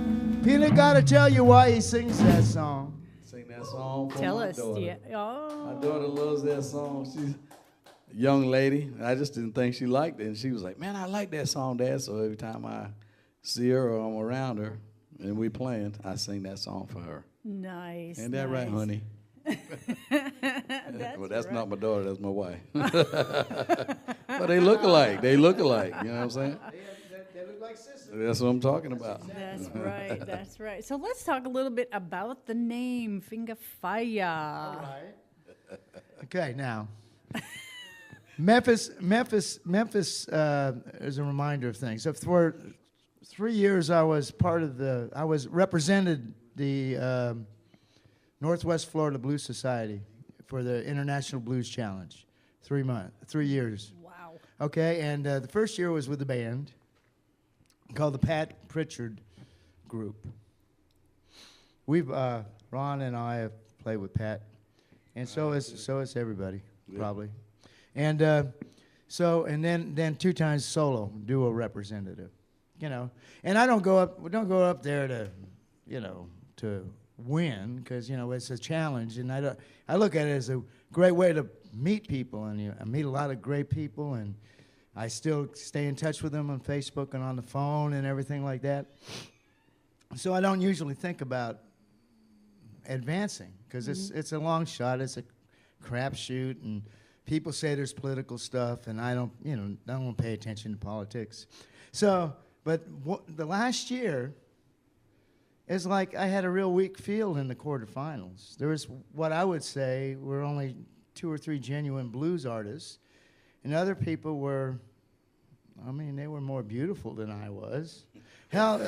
Peanut got to tell you why he sings that song. Sing that song for Tell my us. daughter. Yeah. Oh. My daughter loves that song. She's a young lady. I just didn't think she liked it. And she was like, man, I like that song, Dad. So every time I see her or I'm around her and we playing, I sing that song for her. Nice. Ain't that right, nice. honey? Well, that's not my daughter. That's my wife. But they look alike. They look alike. You know what I'm saying? They look like sisters. That's what I'm talking about. That's right. That's right. So let's talk a little bit about the name FINGA Fire. All right. Okay, now. Memphis is a reminder of things. So for 3 years, I was represented the Northwest Florida Blues Society for the International Blues Challenge. 3 years. Wow. Okay, and the first year was with the band called the Pat Pritchard Group. We've Ron and I have played with Pat, and so is everybody probably. And then 2 times solo duo representative, you know. And I don't go up there to, you know, to win, because, you know, it's a challenge, and I look at it as a great way to meet people, and I meet a lot of great people, and I still stay in touch with them on Facebook and on the phone and everything like that. So I don't usually think about advancing, because it's a long shot, it's a crapshoot, and people say there's political stuff, and I don't pay attention to politics. So, but the last year is like I had a real weak field in the quarterfinals. There was what I would say were only 2 or 3 genuine blues artists, and other people were, I mean, they were more beautiful than I was. Hell,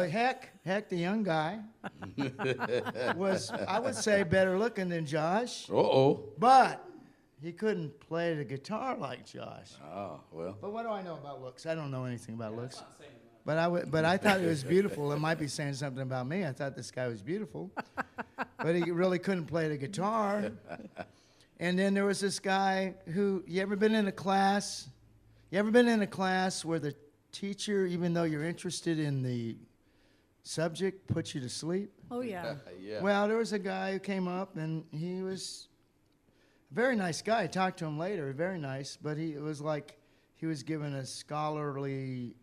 Heck, the young guy was, I would say, better looking than Josh. Uh-oh. But he couldn't play the guitar like Josh. Oh, well. But what do I know about looks? I don't know anything about looks. But I thought it was beautiful. It might be saying something about me. I thought this guy was beautiful. But he really couldn't play the guitar. And then there was this guy who, you ever been in a class where the teacher, even though you're interested in the subject, puts you to sleep? Oh, yeah. Yeah. Well, there was a guy who came up, and he was a very nice guy. I talked to him later, very nice, but it was like he was given a scholarly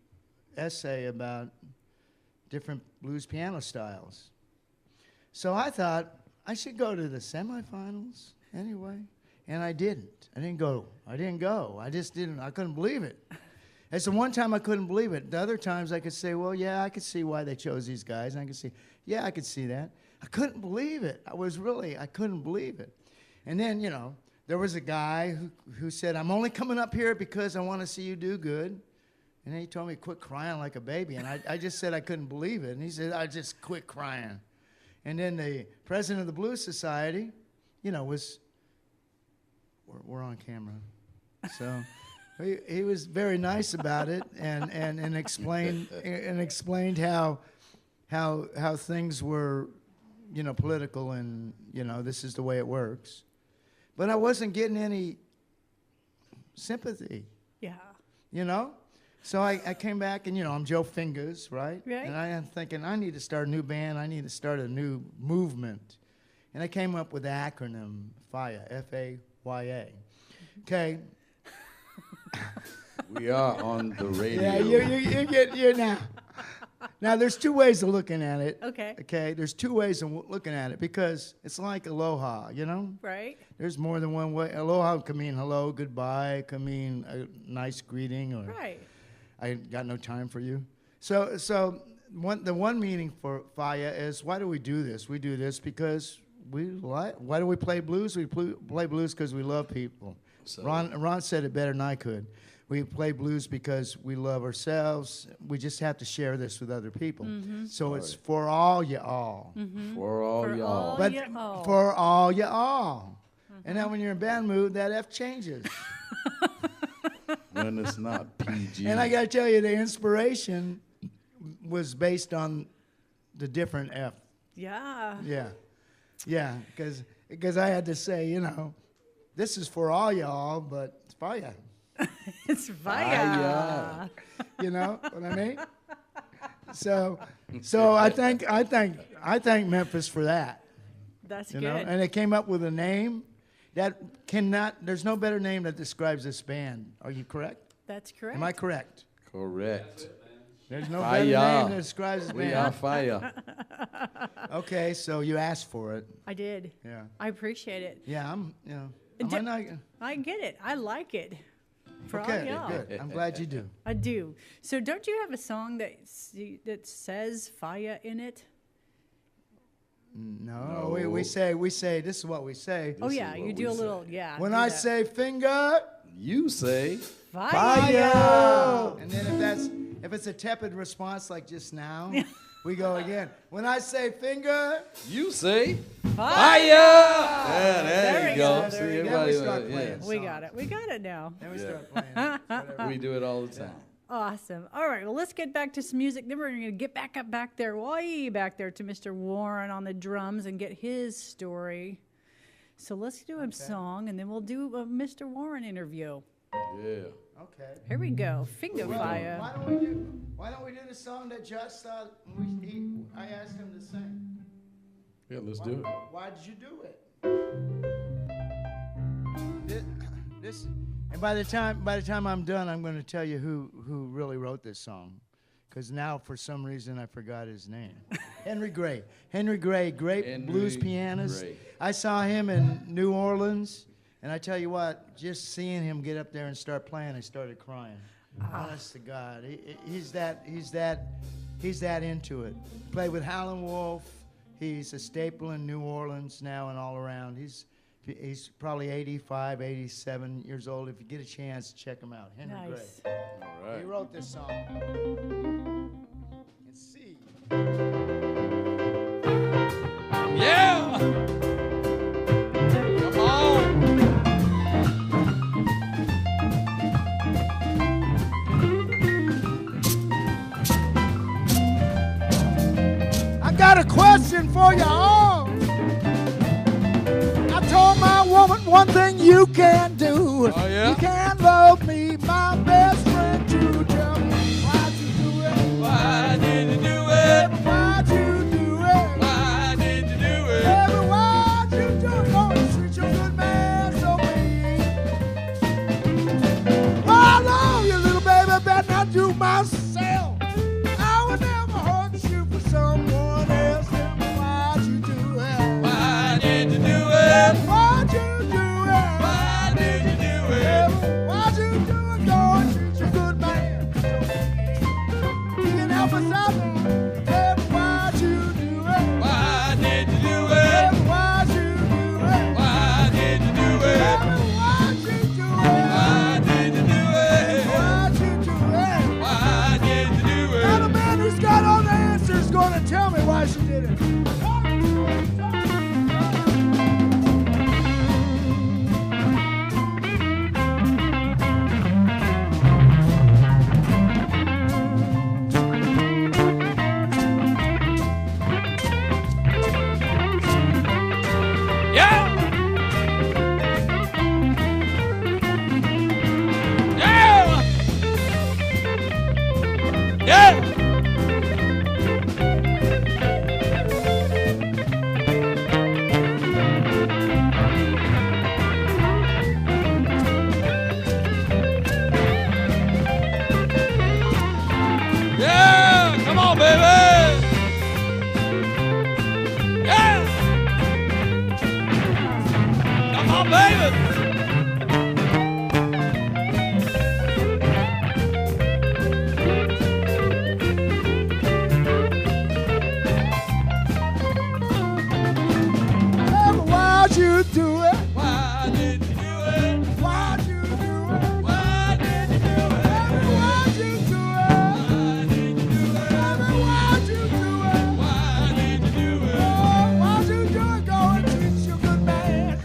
essay about different blues piano styles. So I thought I should go to the semifinals anyway, and I didn't. I didn't go. I just didn't. I couldn't believe it. It's the one time I couldn't believe it. The other times I could say, well, yeah, I could see why they chose these guys. And I could see, yeah, I could see that. I couldn't believe it. I couldn't believe it. And then, you know, there was a guy who said, I'm only coming up here because I want to see you do good. And then he told me to quit crying like a baby. And I just said I couldn't believe it. And he said, I just quit crying. And then the president of the Blues Society, you know, we're on camera. So he was very nice about it and explained how things were, you know, political, and, you know, this is the way it works. But I wasn't getting any sympathy. Yeah. You know? So I came back, and, you know, I'm Joe Fingers, right? Right. And I am thinking, I need to start a new band. I need to start a new movement. And I came up with the acronym FIA, F-A-Y-A. Okay. We are on the radio. Yeah, you're now. Now, there's 2 ways of looking at it. Okay. Okay, there's 2 ways of looking at it, because it's like aloha, you know? Right. There's more than one way. Aloha can mean hello, goodbye, can mean a nice greeting, or Right. I got no time for you. So the one meaning for FIA is, why do we do this? We do this because why do we play blues? We play blues because we love people. So- Ron said it better than I could. We play blues because we love ourselves. We just have to share this with other people. So it's for all y'all. For all For y'all. all But y'all. for all y'all. And then when you're in band mood, that F changes. When it's not PG. And I got to tell you, the inspiration was based on the different F. Yeah. Yeah, because I had to say, you know, this is for all y'all, but it's fire. It's fire. You know what I mean? So I thank Memphis for that. That's You good. know, and they came up with a name that there's no better name that describes this band. Are you correct? That's correct. Am I correct? Correct. There's no Fire. better name that describes this We band. are fire. Okay, so you asked for it. I did. Yeah. I appreciate it. Yeah, I'm, you know. And Am I di- not, I get it. I like it. For all okay, y'all. good. I'm glad you do. I do. So don't you have a song that says fire in it? No, we say, this is what we say. Oh, This yeah, is you what do we a say. little, yeah. When do I that. say finger, You say, fire. And then if it's a tepid response like just now, we go again. When I say finger, you say, Fire! Yeah, there There you we go. go, See, there we go. everybody, Then we start playing. We got it. We got it now. then we Yeah. start playing. Whatever. We do it all the time. Awesome. All right. Well, let's get back to some music. Then we're going to get back there, way back there to Mr. Warren on the drums and get his story. So let's do a song, and then we'll do a Mr. Warren interview. Yeah. Okay. Here we go. Finger Well, fire. why don't we do the song that Josh thought I asked him to sing? Yeah, let's do it. Why did you do it? This, and by the time I'm done, I'm going to tell you who really wrote this song, because now for some reason I forgot his name. Henry Gray. Henry Gray, great blues pianist. Gray. I saw him in New Orleans, and I tell you what, just seeing him get up there and start playing, I started crying. Honest to God, he's that into it. Played with Howlin' Wolf. He's a staple in New Orleans now and all around. He's probably 85, 87 years old. If you get a chance, check him out. Henry Nice. Gray. All right. He wrote this song. Let's see. Yeah! Come on! I got a question for you all. I told my woman one thing you can't do. Oh, yeah? You can't love me, my best friend, too. Tell me why'd you do it? Why did you do it? Why'd you do it? Why did you do it? Baby, why'd you do it? Gonna treat your good man so mean. Well, I love you, little baby, better not do myself. I would never hurt you for someone else. Tell me why'd you do it? Why did you do it? Why'd you do it? Why did you do it? Why'd you do it? Go and treat your good man. You can help us out there. Baby, why'd you do it? Why did you do it? Baby, why'd you do it? Why did you do it? Baby, why'd you do it? Why did you do it? Why'd you do it? Why did you do Now the it? man who's got all the answers gonna tell me why she did it. Yeah! Yeah! Yeah! Yeah! Come on, baby! Yeah! Come on, baby! Baby, why'd you do it? Why did you do it? Why'd you do it? Why did you do it? Baby, why'd you do it? Why did you do it? Baby, why'd you do it? Why did you do it? Oh, why'd you do it? Go and treat your good man.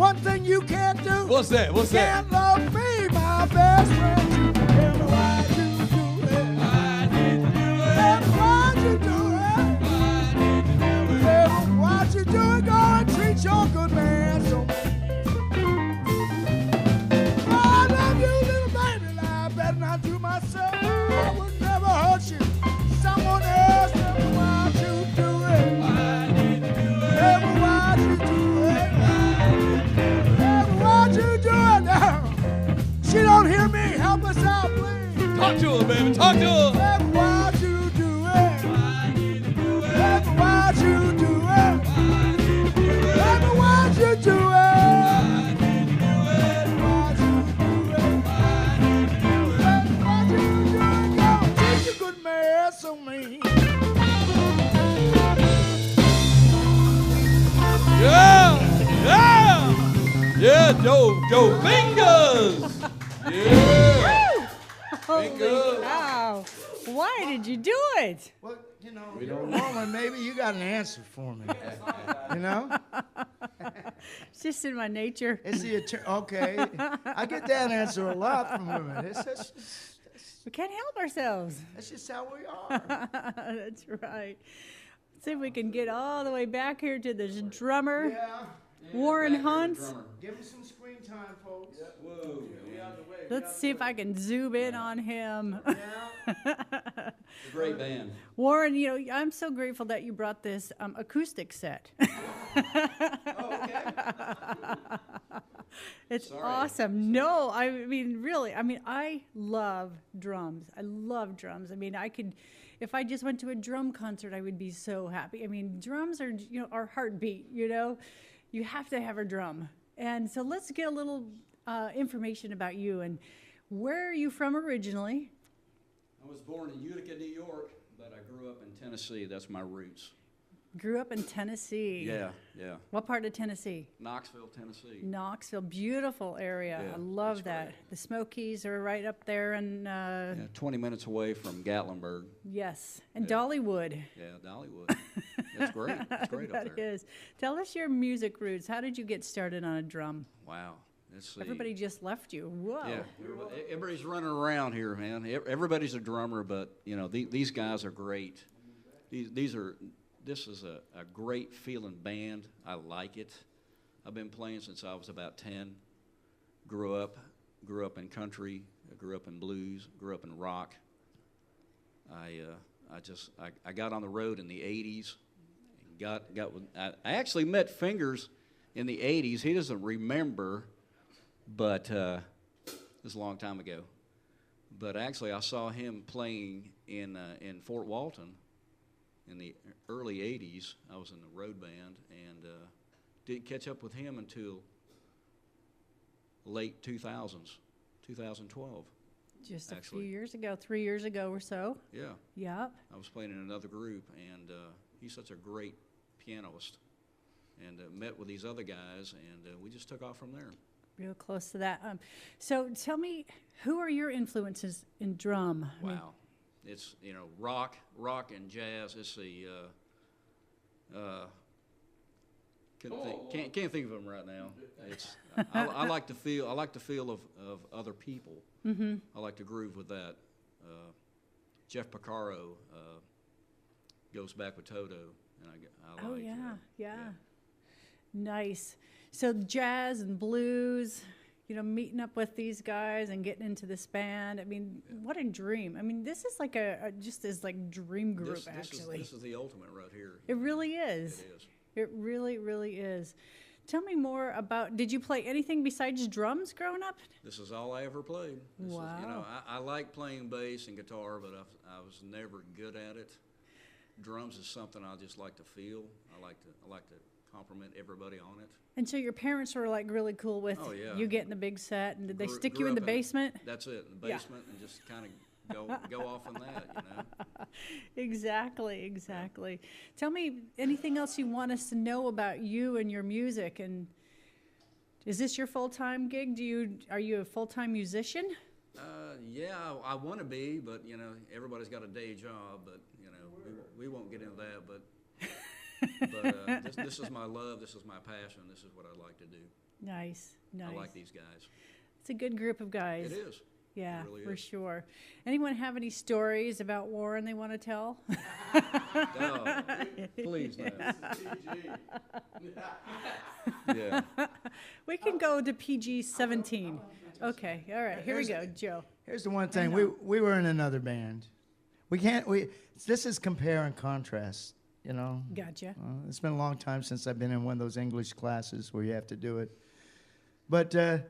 One thing you can't do. What's that? What's that? Can't love me, my best friend. You tell me why you do it. I need to do Tell me why you do it. Tell me why you do it. Go and treat your good man so much. I love you, little baby. I better not do myself. I would never hurt you. Someone else, tell me why you do it. I need to do it. Tell me why you do it. Tell me why you do it now. She don't hear me. Help us out, please. Talk to her, baby. Talk to her. Tell me why you do it. I need to do it. Tell me why you do it. I need to do it. Tell me why you do it. I need to do it. Why you do it. Tell me why you do it. Go teach a good man so mean. Yeah, yeah, yeah, Joe Fingers. Yeah, Holy Fingers. cow. Why did you do it? Well, you know, you're a woman, maybe you got an answer for me. You know? It's just in my nature. It's the okay. I get that answer a lot from women. We can't help ourselves. That's just how we are. That's right. Let's see if we can get all the way back here to this drummer, Yeah. Warren Huntz. Give him some screen time, folks. Whoa. Let's see if I can zoom in on him. Yeah. Great band. Warren, you know, I'm so grateful that you brought this acoustic set. It's awesome. No, I mean, really, I mean, I love drums. I love drums. I mean, I could, if I just went to a drum concert, I would be so happy. I mean, drums are, you know, our heartbeat, you know. You have to have a drum. And so let's get a little information about you and where are you from originally? I was born in Utica, New York, but I grew up in Tennessee. That's my roots. Grew up in Tennessee. Yeah. What part of Tennessee? Knoxville, Tennessee. Knoxville, beautiful area. Yeah, I love that's that. great. The Smokies are right up there, and Yeah, 20 minutes away from Gatlinburg. yes, and Yeah. Dollywood. Yeah, Dollywood. That's great. It's great up That there. is. Tell us your music roots. How did you get started on a drum? Wow. Let's see. Everybody just left you. Whoa. Yeah, everybody's running around here, man. Everybody's a drummer, but you know these guys are great. This is a great feeling band. I like it. I've been playing since I was about 10. Grew up in country. Grew up in blues. Grew up in rock. I got on the road in the 80s. I actually met Fingers in the 80s. He doesn't remember, but this is a long time ago. But actually, I saw him playing in Fort Walton in the early 80s. I was in the road band and didn't catch up with him until late 2000s, 2012. Just a Actually. few years ago, 3 years ago or so. Yeah, Yep. I was playing in another group, and he's such a great pianist. And met with these other guys, and we just took off from there. Real close to that. So tell me, who are your influences in drum? I mean, Wow, it's rock and jazz. It's the can't think of them right now. It's I like the feel of other people. mm-hmm. I like to groove with that. Jeff Porcaro goes back with Toto, and I Oh like. yeah. Nice. So jazz and blues, you know, meeting up with these guys and getting into this band. I mean, what a dream. I mean, this is like just this like dream group actually. This is the ultimate right here. It really is. It is. It really, really is. Tell me more about, did you play anything besides drums growing up? This is all I ever played. This Wow. Is, I like playing bass and guitar, but I was never good at it. Drums is something I just like to feel. I like to compliment everybody on it. And so your parents were like really cool with Oh, yeah. you getting the big set, and did they Grew- stick you grew in the up basement? That's it, in the Yeah. basement, and just kind of go off on that, you know. Exactly. Tell me anything else you want us to know about you and your music. And is this your full-time gig? Are you a full-time musician? Yeah, I want to be, but you know, everybody's got a day job. But you know, we won't get into that. But this is my love. This is my passion. This is what I like to do. Nice. I like these guys. It's a good group of guys. It is. Yeah, It really for is. sure. Anyone have any stories about Warren they want to tell? Oh, please no. Yeah. We can go to PG-17. Okay, all right, here we go, Joe. Here's the one thing. We were in another band. This is compare and contrast, you know. Gotcha. It's been a long time since I've been in one of those English classes where you have to do it. But so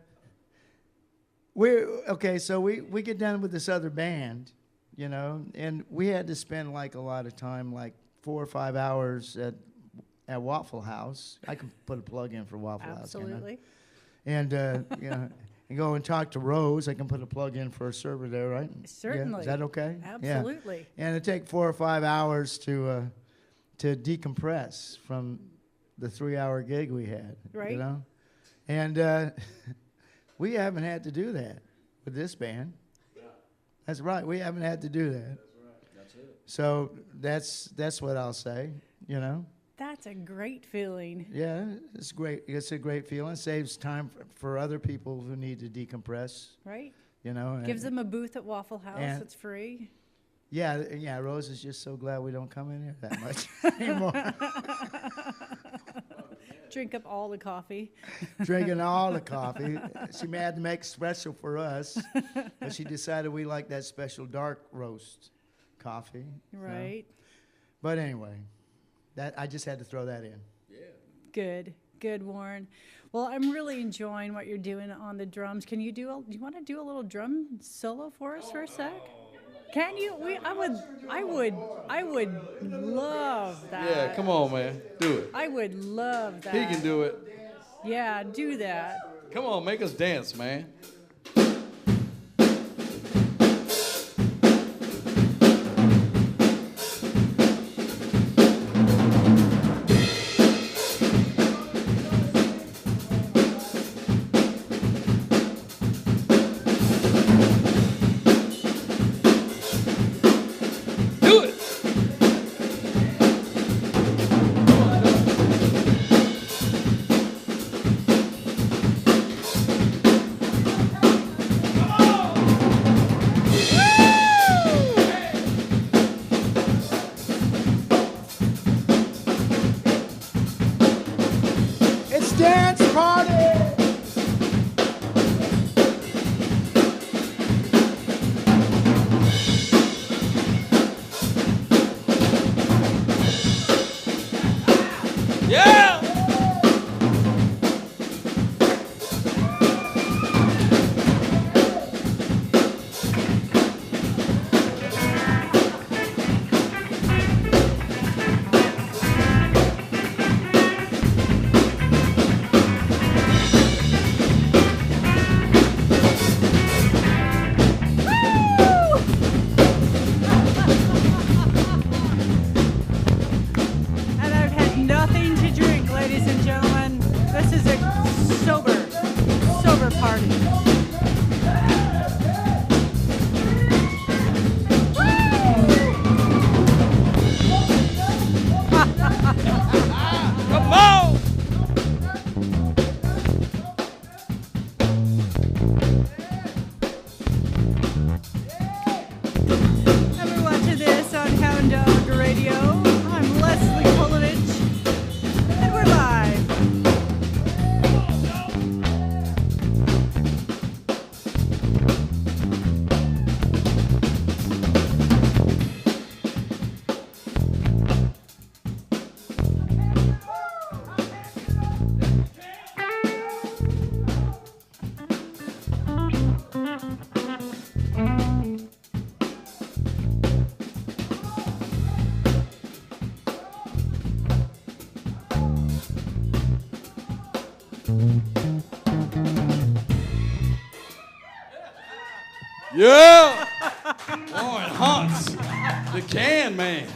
we get done with this other band, you know, and we had to spend like a lot of time, like 4 or 5 hours at Waffle House. I can put a plug in for Waffle House. Absolutely. And you know, and go and talk to Rose. I can put a plug in for a server there, right? Certainly. Yeah. Is that okay? Absolutely. Yeah. And it take 4 or 5 hours to decompress from the 3-hour gig we had. Right. You know, and we haven't had to do that with this band. Yeah. That's right. We haven't had to do that. That's right. That's it. So that's what I'll say. You know. That's a great feeling. Yeah, it's great. It's a great feeling. Saves time for other people who need to decompress. Right. You know. Gives them a booth at Waffle House. and- It's free. Yeah. Rose is just so glad we don't come in here that much anymore. Drink up all the coffee. Drinking all the coffee. She had to make special for us, but she decided we like that special dark roast coffee. Right. But anyway, that I just had to throw that in. Good, Warren. Well, I'm really enjoying what you're doing on the drums. Do you want to do a little drum solo for us for a sec? Can you? I would love that. Yeah, come on, man. Do it. I would love that. He can do it. Yeah, do that. Come on, make us dance, man. Do it. It's dance party. Yeah. And I've had nothing to drink, ladies and gentlemen. This is a sober party. Come on. And we're watching this on Hound Dog Radio. I'm Leslie Kolovich, and we're live. Yeah. Warren Hunts, the can man.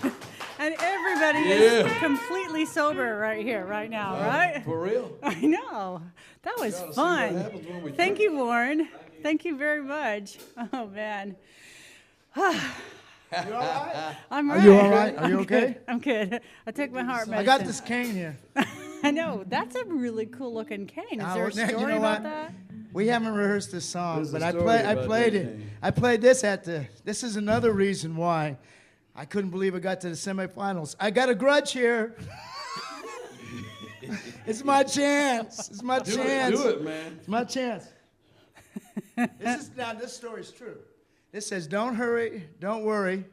And everybody Yeah. is completely sober right here, right now, right? For real? I know. That was Gotta see what fun. happens when we Thank drink. you, Warren. Thank you very much. Oh, man. I'm Are right. you all right? Are you okay? I'm good. I took my heart medicine. I got this cane here. I know. That's a really cool looking cane. Is there a You story know about what? that? We haven't rehearsed this song, There's a but I story about played that it. cane. I played this this is another reason why I couldn't believe I got to the semifinals. I got a grudge here. It's my chance. It's my chance. Do it, man. It's my chance. This story is true. This says, don't hurry, don't worry,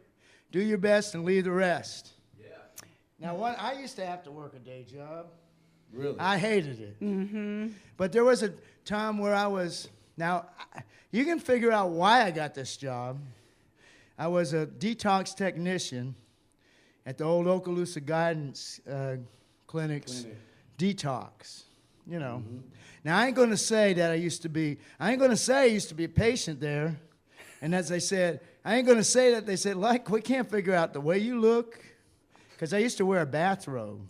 do your best and leave the rest. Yeah. Now, I used to have to work a day job. Really? I hated it. Mm-hmm. But there was a time where you can figure out why I got this job. I was a detox technician at the old Okaloosa Guidance Clinic's detox, you know. Mm-hmm. Now, I ain't going to say I used to be a patient there. And as I said, I ain't going to say that they said, like, we can't figure out the way you look. Because I used to wear a bathrobe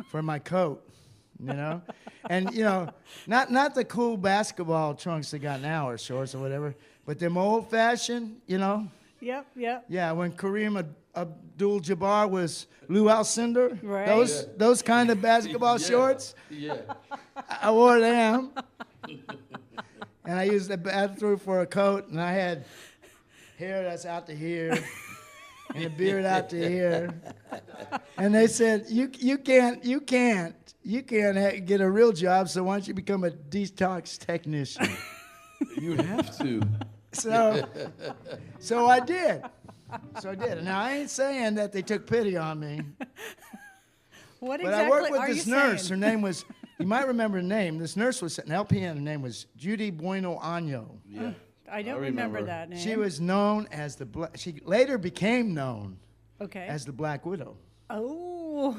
for my coat, you know. And, you know, not the cool basketball trunks they got now or shorts or whatever, but them old-fashioned, you know. Yep, yep. Yeah, when Kareem Abdul-Jabbar was Lou Alcindor, Right. those kind of basketball shorts, Yeah. I wore them. And I used the bathroom for a coat, and I had hair that's out to here and a beard out to here. And they said, you can't get a real job, so why don't you become a detox technician? You have to. So I did. Now, I ain't saying that they took pity on me. What But exactly I worked with are this you nurse. saying? Her name was, you might remember her name. This nurse was an LPN. Her name was Judy Bueno Año. Yeah. I don't remember. remember that name. She was known as she later became known okay. as the Black Widow. Oh.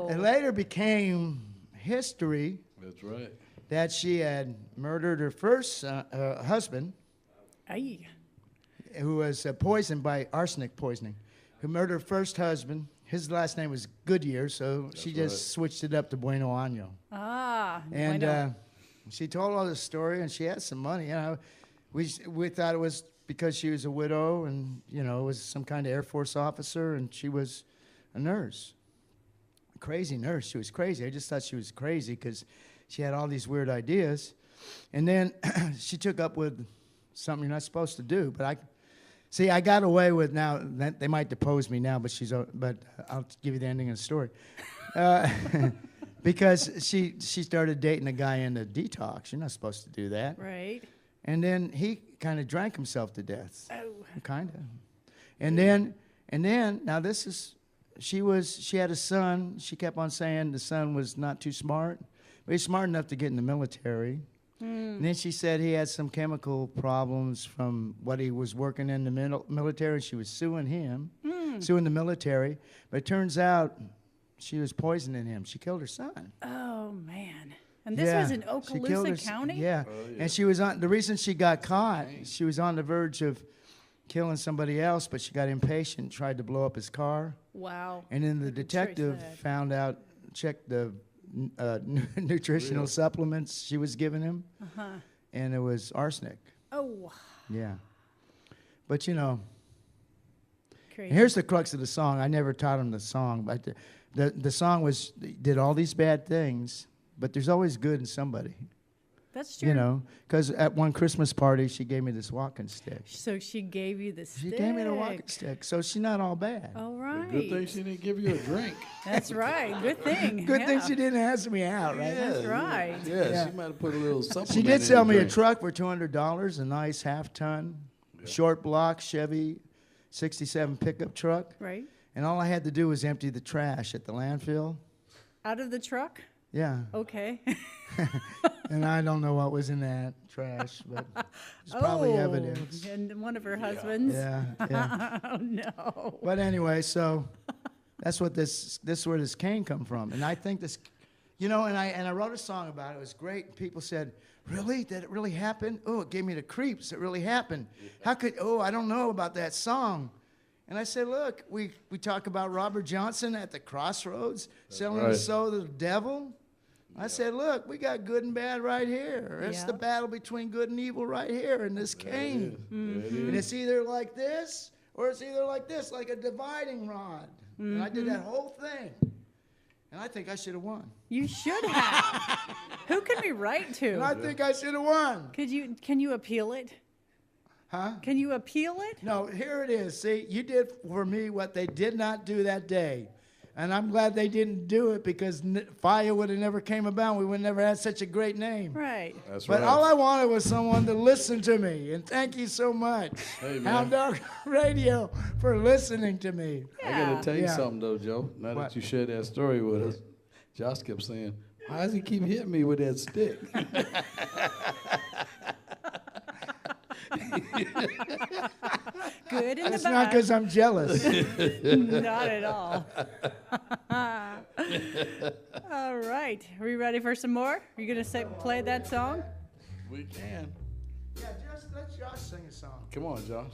It later became history That's right. that she had murdered her first husband, Aye. who was poisoned by arsenic poisoning, who murdered her first husband. His last name was Goodyear, so she just switched it up to Bueno Año. Ah. And bueno. she told all this story, and she had some money. You know, we thought it was because she was a widow, and you know, was some kind of Air Force officer, and she was a nurse, a crazy nurse. She was crazy. I just thought she was crazy because she had all these weird ideas, and then she took up with something you're not supposed to do. But I got away with now. They might depose me now, but I'll give you the ending of the story. Because she started dating a guy in the detox. You're not supposed to do that. Right. And then he kind of drank himself to death. Oh. Kind of. And then now she had a son. She kept on saying the son was not too smart, but he's smart enough to get in the military. And then she said he had some chemical problems from what he was working in the military. She was suing him, suing the military. But it turns out she was poisoning him. She killed her son. Oh, man. And this was in She killed Okaloosa County? Yeah. And she was the reason she got caught, she was on the verge of killing somebody else, but she got impatient, tried to blow up his car. Wow. And then the detective found out, checked the nutritional supplements she was giving him, and it was arsenic. Oh. Yeah. But, you know, Crazy. here's the crux of the song. I never taught him the song, but the song did all these bad things, but there's always good in somebody. That's true. You know, because at one Christmas party, she gave me this walking stick. So she gave you the stick. She gave me the walking stick, so she's not all bad. All right. Good thing she didn't give you a drink. That's right. Good thing. Good thing Yeah. she didn't ask me out, right? That's right. Yeah, she might have put a little supplement. She did in sell the me a drink. truck for $200, a nice half-ton, short block Chevy 67 pickup truck. Right. And all I had to do was empty the trash at the landfill. Out of the truck? Yeah. Okay. And I don't know what was in that trash, but it's probably Oh, evidence. and one of her husbands. Yeah. Oh no. But anyway, so that's what this where this cane come from. And I think this, you know, and I wrote a song about it. It was great. And people said, "Really? Did it really happen? Oh, it gave me the creeps. It really happened. How could? Oh, I don't know about that song." And I said, "Look, we talk about Robert Johnson at the crossroads selling right. his soul to the devil." I said, "Look, we got good and bad right here. It's the Yeah. battle between good and evil right here in this cane. And it's either like this or it's either like this, like a dividing rod." And I did that whole thing. And I think I should have won. You should have. Who can we write And to? I think I should have won. Can you appeal it? Huh? Can you appeal it? No, here it is. See, you did for me what they did not do that day. And I'm glad they didn't do it because Fire would have never came about. We would have never had such a great name. Right. That's But right. all I wanted was someone to listen to me. And thank you so much, Hey, man. Hound Dog Radio, for listening to me. I gotta tell you Yeah. something though, Joe. Now What? that you shared that story with us, Josh kept saying, "Why does he keep hitting me with that stick?" Good in the It's not back. because I'm jealous. Not at all. All right. Are we ready for some more? Are you going to play that song? We can. Yeah, just let Josh sing a song. Come on, Josh.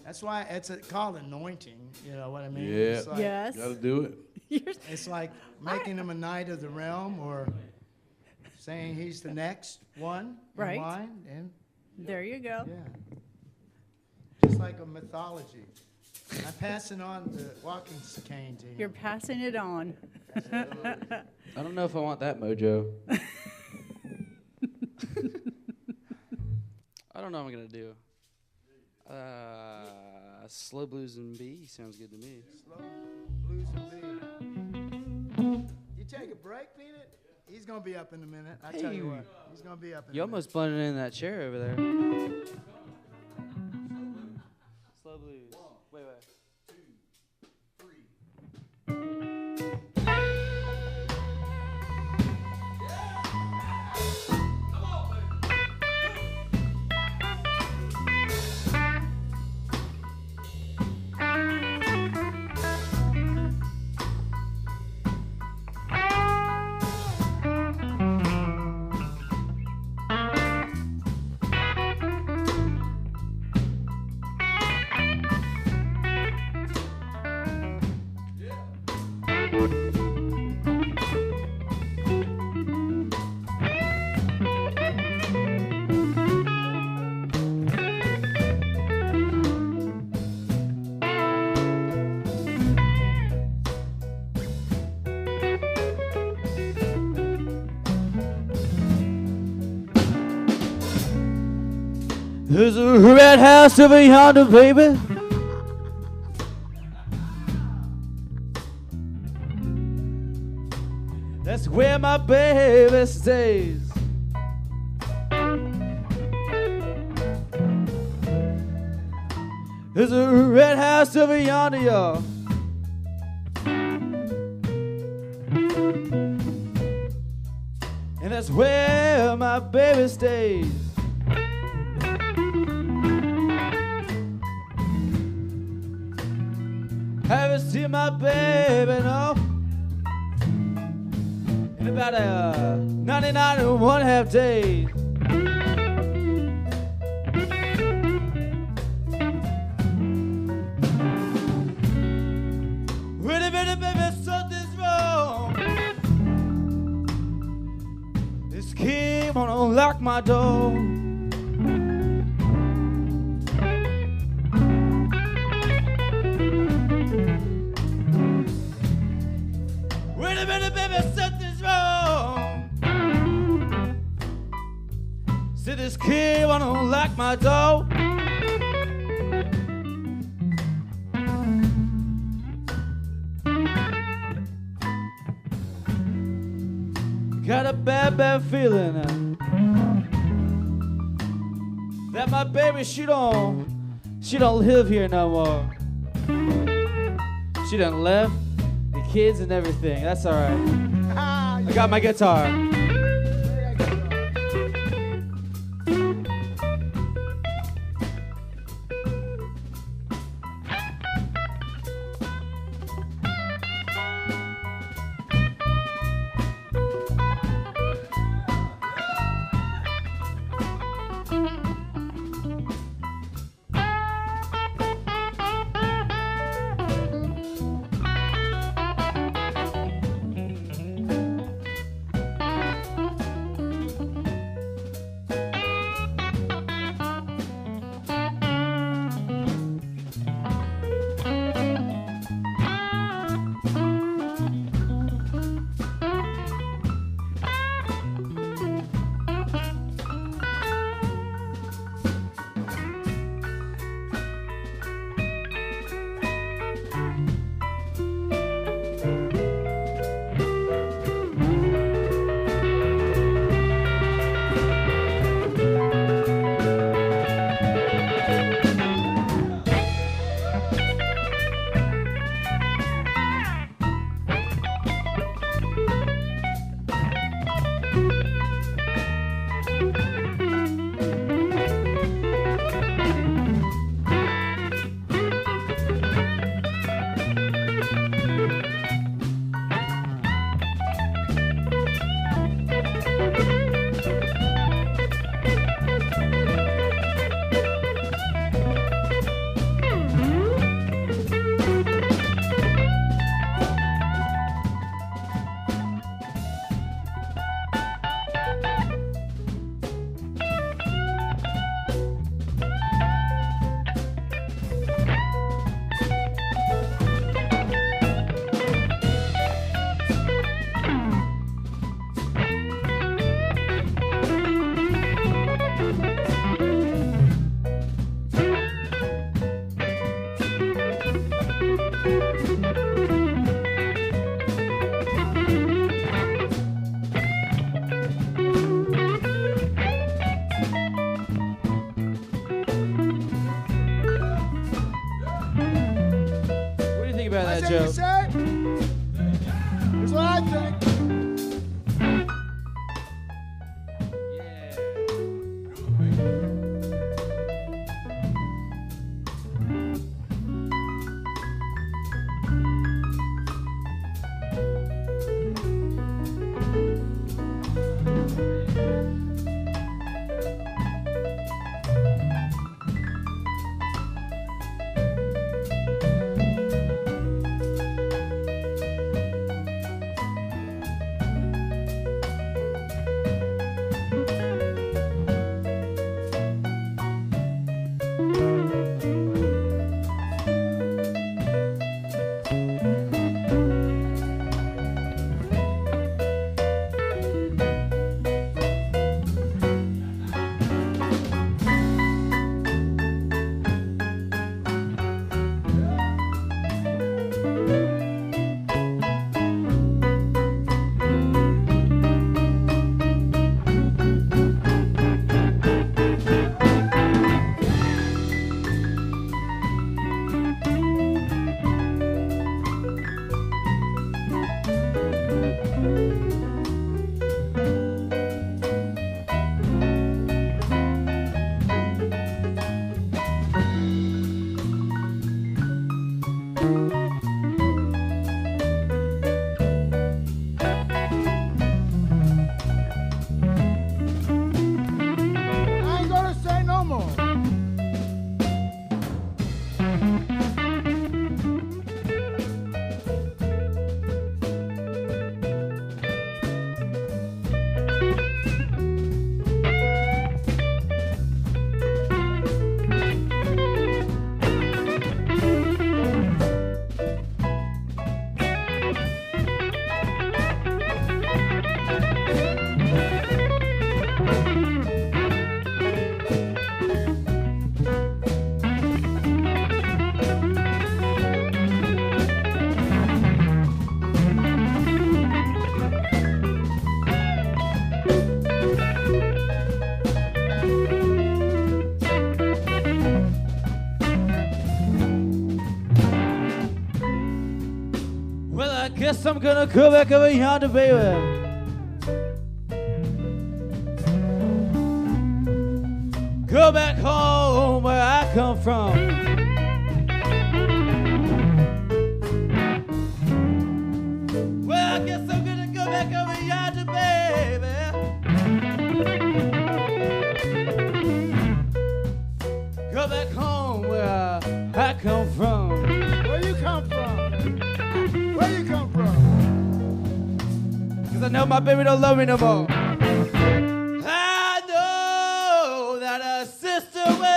That's why it's called anointing. You know what I mean? Yeah. It's like, Yes. Gotta do it. You're- It's like making him a knight of the realm or saying he's the next one Right. in line. And there you go. yeah. Just like a mythology. I'm passing on the walking cane to him. You're passing it on. I don't know if I want that mojo. I don't know what I'm going to do. Slow blues and B sounds good to me. Slow blues and beat. You take a break, Peanut? He's going to be up in a minute. I tell you what. He's going to be up in You a minute. almost blended in that chair over there. Slow blues. Wait. There's a red house over yonder, baby. That's where my baby stays. There's a red house over yonder, y'all. And that's where my baby stays. Haven't seen my baby, no. In about 99 and 1/2 days. Wait a minute, baby, something's wrong. This key won't unlock my door. Wait a minute, baby, something's wrong. Said this key won't unlock my door. Got a bad, bad feeling that my baby, she don't live here no more. She done left the kids and everything. That's all right. I got my guitar. Joe. you say? That's what I think. I ain't gonna say no more. Well, I guess I'm gonna go back over yonder, baby. Go back home where I come from. Well, I guess I'm gonna go back over yonder, baby. Go back home where I come from. Where you come from? Where you come from? 'Cause I know my baby don't love me no more. I know that a sister will.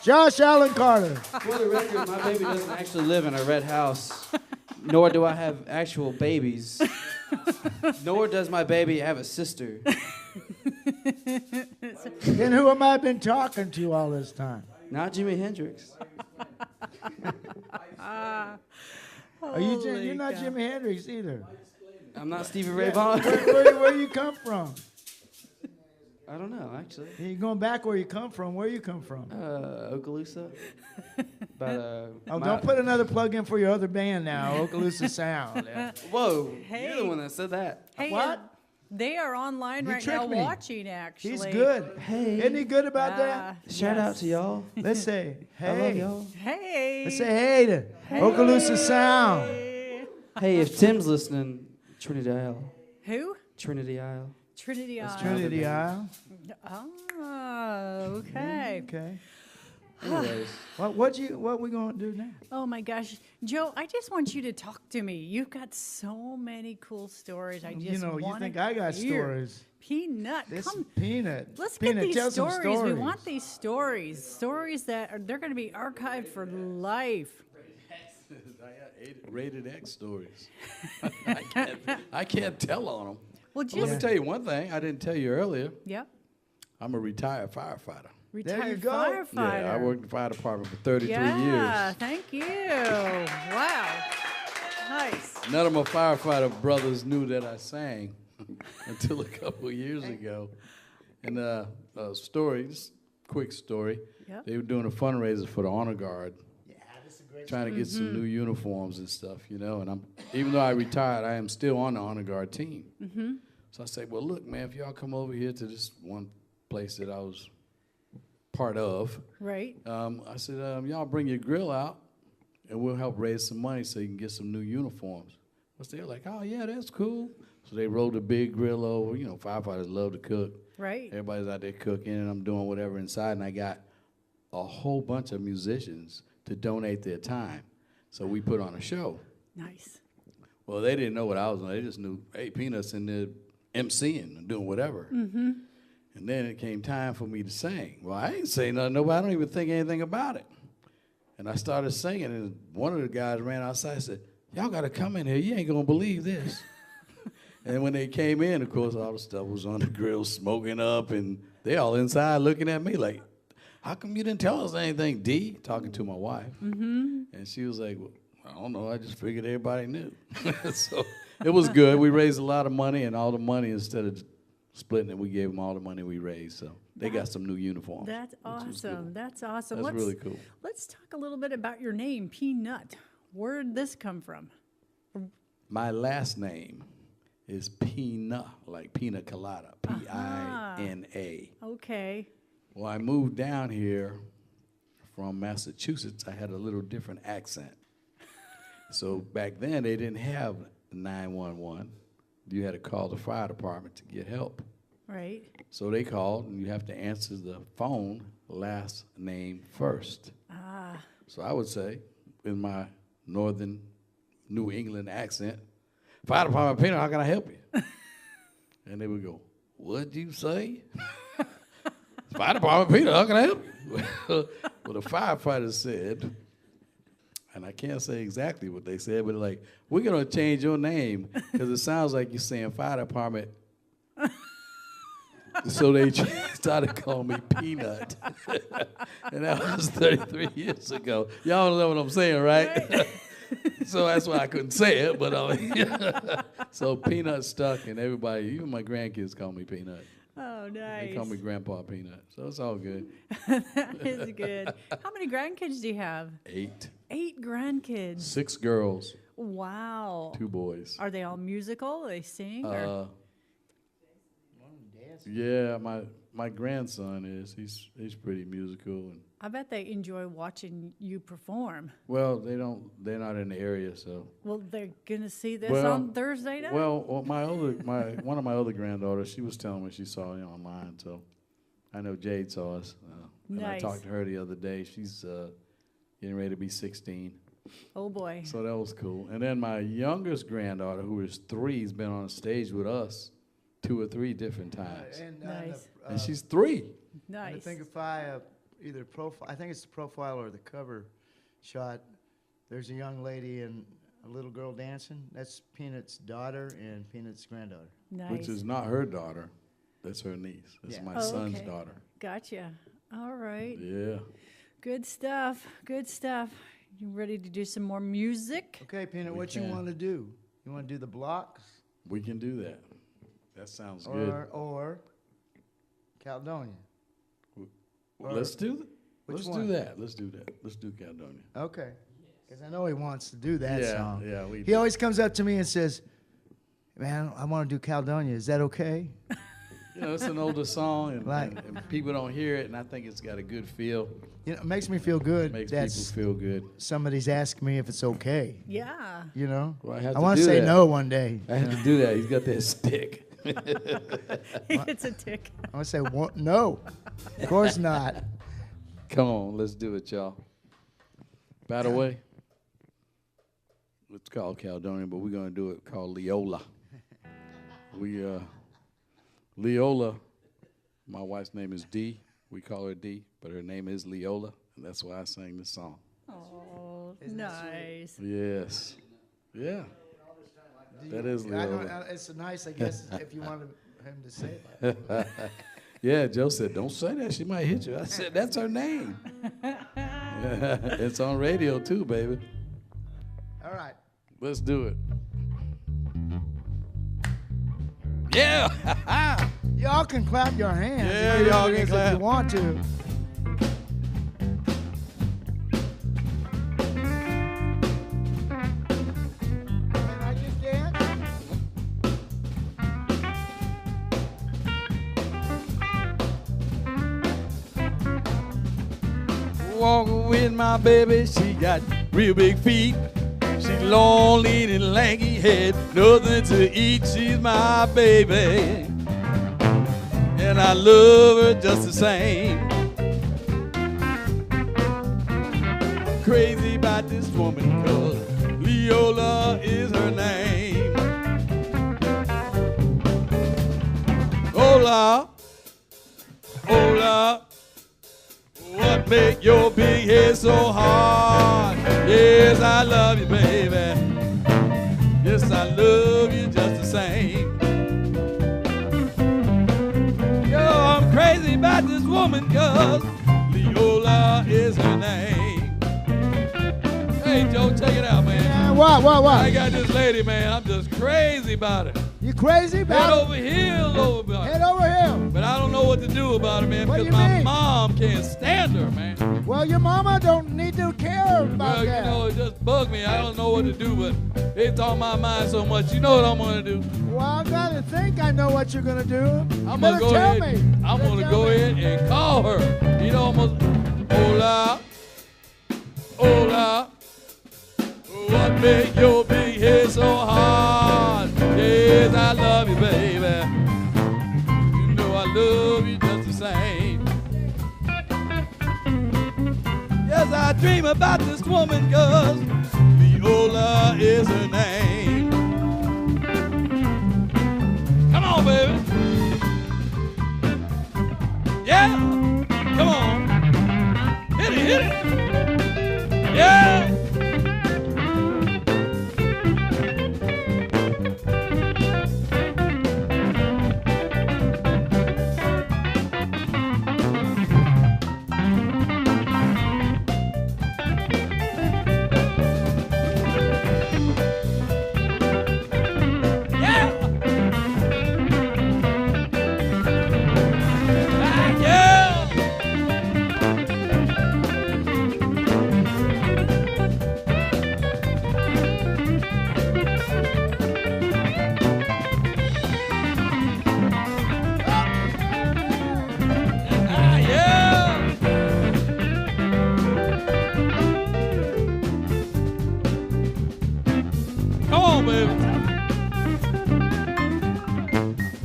Josh Allen Carter. For the record, my baby doesn't actually live in a red house, nor do I have actual babies, nor does my baby have a sister. Then who am I been talking to all this time? Not Jimi Hendrix. You're not Jimi Hendrix either. I'm not Stevie Ray Vaughan. Where you come from? I don't know, actually. You going back where you come from? Where you come from? Okaloosa. Don't put another plug in for your other band now, Okaloosa Sound. Whoa, Hey. you're the one that said that. Hey, What? They are online You right now tricked me. watching, actually. He's good. Hey. Isn't he good about that? Shout out to y'all. Let's say, hey. I love y'all. Hey. Let's say hey to Okaloosa Sound. Hey, if Tim's listening, Trinity Isle. Who? Trinity Isle. Trinity That's Isle. Trinity Isle. Oh, okay. Okay. Anyways. What we gonna do now? Oh my gosh, Joe! I just want you to talk to me. You've got so many cool stories. I just You wanna think I got hear. stories? Peanut, This come. Peanut. Let's Peanut, get tell these some stories. We want these stories. Stories that they're going to be archived for life. Rated X stories. I can't tell on them. Well, Well, let me just tell you one thing I didn't tell you earlier. yep. I'm a retired firefighter. Retired go. firefighter. Yeah, I worked in the fire department for 33 Yeah, years. thank you. Wow. Nice. None of my firefighter brothers knew that I sang until a couple of years ago. And a story, just quick story. Yep. They were doing a fundraiser for the honor guard, Yeah, this is a great. trying to get some new uniforms and stuff, you know. And even though I retired, I am still on the honor guard team. So I say, well, look, man, if y'all come over here to this one place that I was part of, Right. I said, y'all bring your grill out, and we'll help raise some money so you can get some new uniforms. But they're like, oh, yeah, that's cool. So they rolled a big grill over. You know, firefighters love to cook. Right. Everybody's out there cooking, and I'm doing whatever inside, and I got a whole bunch of musicians to donate their time. So we put on a show. Nice. Well, they didn't know what I was doing. They just knew, hey, Peanut's in there emceeing and doing whatever. And then it came time for me to sing. Well, I ain't saying nothing. Nobody, I don't even think anything about it. And I started singing, and one of the guys ran outside and said, y'all got to come in here. You ain't going to believe this. And when they came in, of course, all the stuff was on the grill smoking up, and they all inside looking at me like, how come you didn't tell us anything, D? Talking to my wife. And she was like, well, I don't know. I just figured everybody knew. So it was good. We raised a lot of money, and all the money, instead of splitting it, we gave them all the money we raised. So they got some new uniforms. That's awesome. That's awesome. That's really cool. Let's talk a little bit about your name, Peanut. Where did this come from? My last name is Pina, like pina colada, P-I-N-A. Okay. Well, I moved down here from Massachusetts. I had a little different accent. So back then, they didn't have 911. You had to call the fire department to get help. Right. So they called, and you have to answer the phone last name first. Ah. So I would say, in my northern New England accent, fire department, Peanut, how can I help you? And they would go, what'd you say? Fire department, Peanut, how can I help you? Well, the firefighters said, and I can't say exactly what they said, but like, we're going to change your name because it sounds like you're saying fire department. So they started calling me Peanut. And that was 33 years ago. Y'all know what I'm saying, right? So that's why I couldn't say it, but so Peanut stuck, and everybody, even my grandkids call me Peanut. Oh, nice. They call me Grandpa Peanut, so it's all good. That is good. How many grandkids do you have? 8. 8 grandkids. 6 girls, Wow. 2 boys. Are they all musical? They sing? Or? Yeah, my grandson is. He's pretty musical, and I bet they enjoy watching you perform. well, they're not in the area, so. Well, they're gonna see this Well, on Thursday night. Well, one of my other granddaughters, she was telling me she saw it online, so I know Jade saw us. And I Nice. talked to her the other day. She's getting ready to be 16, Oh boy. so that was cool. And then my youngest granddaughter, who is 3, has been on stage with us 2 or 3 different times, And, Nice. and she's 3. I Nice. think if I either profile, I think it's the profile or the cover shot. There's a young lady and a little girl dancing. That's Peanut's daughter and Peanut's granddaughter. Nice. Which is not her daughter. That's her niece. That's Yeah. my Oh, son's okay. daughter. Gotcha. All right. Yeah. Good stuff. Good stuff. You ready to do some more music? Okay, Peanut, We what you can. want to do? You want to do the blocks We can do that. That sounds good. or Caledonia? Well, let's do that. Which Let's one? do that. Let's do that. Let's do Caledonia. Okay. Because I know he wants to do that Yeah, song. yeah, we He do. always comes up to me and says, man, I want to do Caledonia. Is that okay? You know, it's an older song, and, Right. and people don't hear it, and I think it's got a good feel. You know, it makes me feel good. Makes That's people feel good. somebody's asking me if it's okay. Yeah. You know? Well, I have I to want to do say that. no one day. I have to do that. He's got that stick. It's a tick. I want to say no. Of course not. Come on, let's do it, y'all. By the way, it's called Caledonia, but we're going to do it called Leola. Leola, my wife's name is Dee. We call her Dee, but her name is Leola, and that's why I sang this song. Oh, Isn't that nice. Yes. Yeah. That is I don't, Leola. it's nice, I guess, if you wanted him to say it. Yeah, Joe said, don't say that. She might hit you. I said, that's her name. It's on radio too, baby. All right. Let's do it. Yeah. Y'all can clap your hands. Yeah, if y'all it can is clap. if you want to. Can I just dance? Walking with my baby, she got real big feet. She's long, lean, and lanky head, nothing to eat. She's my baby, and I love her just the same. Crazy about this woman, 'cause Leola is her name. Hola, hola. What make your big head so hard? Yes, I love you, baby. Yes, I love you just the same. Yo, I'm crazy about this woman, 'cause Leola is her name. Hey, Joe, check it out, man. Yeah, what? I got this lady, man. I'm just crazy about it. You crazy Head about over heels over about it. Head over here. But I don't know what to do about it, man, What do because you my mean? mom can't stand her, man. Well, your mama don't need to care about Well, that. you know, it just bugged me. I don't know what to do, but it's on my mind so much. You know what I'm gonna do? Well, I gotta think I know what you're gonna do. You I'm better gonna go tell ahead. me. I'm Better gonna tell go me. ahead and call her. You know, almost. Hola, hola. What make your big head so hard? Yes, I love you, baby. You know I love you just the same. Yes, I dream about this woman, 'cause Viola is her name. Come on, baby. Yeah. Come on. Hit it, hit it. Yeah.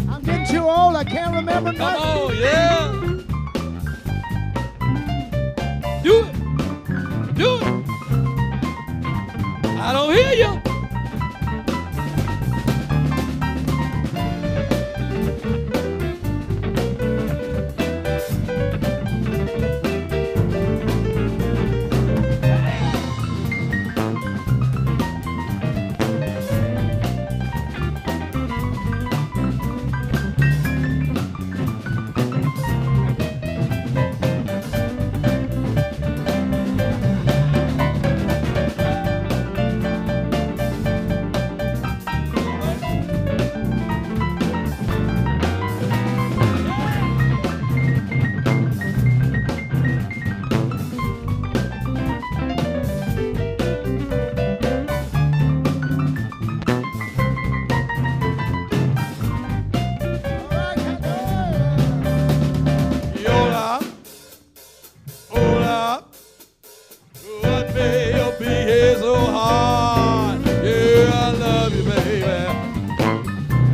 I'm getting too old. I can't remember Come nothing. on, yeah. Do it. Do it. I don't hear you. Hola, hola. What made your big head so hard? Yeah, I love you, baby.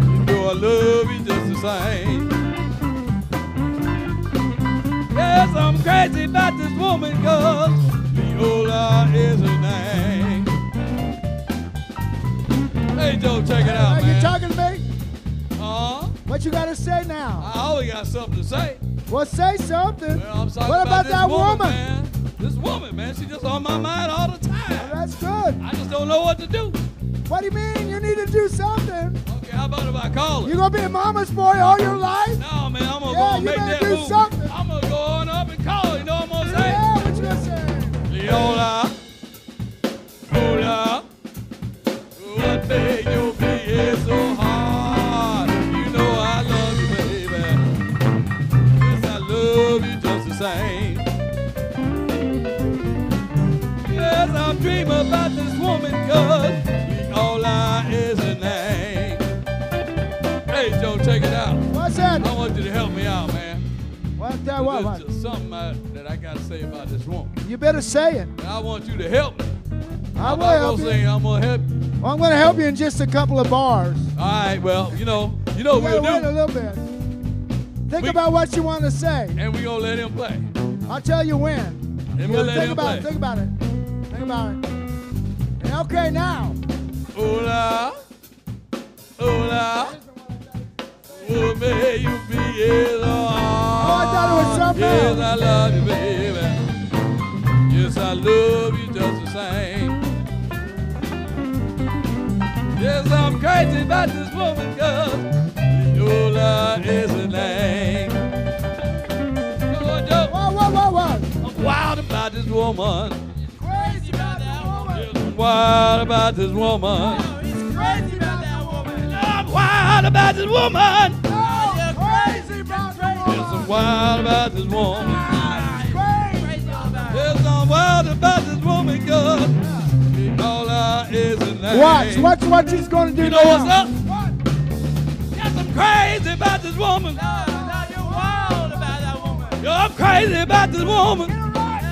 You know I love you just the same. Yes, I'm crazy about this woman, 'cause Viola is her name. Hey, Joe, check it out, Are you man. talking to me? What you gotta say now? I always got something to say. Well, say something. Well, I'm talking What about this that woman? man. This woman, man, she just on my mind all the time. Well, that's good. I just don't know what to do. What do you mean? You need to do something. Okay, how about if I call her? You gonna be a mama's boy all your life? No, man, I'm gonna go Yeah, and you make better that do move. something. I'm gonna go on up and call her. You know what I'm gonna say? Yeah, what you gonna say? Leola, hola, same. Yes, I'm dreaming about this woman, cause Leola is her name. Hey, Joe, check it out. What's that? I want you to help me out, man. What's that? What? There's just something that I got to say about this woman. You better say it. And I want you to help me. I I'm will not help gonna you. say I'm gonna help you. Well, I'm going to help you in just a couple of bars. All right, well, you know what You we'll gotta wait a do, little bit. Think We- about what you want to say. and we gonna let him play. I'll tell you when. And You we'll gotta let think him about play. it. Think about it. Think about it. And okay, now. Hola, hola, oh, may you be as Oh, I thought it was something Yes, else. I love you, baby. Yes, I love you just the same. Yes, I'm crazy about this woman, cause Leola is her name. Come on, Joe. What? I'm wild about this woman. Crazy about that woman. Yes, I'm wild about this woman. He's crazy about that woman. I'm wild about this woman. Oh, you're crazy about that Yes, woman. I'm wild about this woman. Crazy about that. Yes, I'm wild about this woman, cause Leola is her name. Watch what she's going to do You know what's now. up? Yes, I'm crazy about this woman. No, you're wild about that woman. Yo, I'm crazy about this woman. Get it right.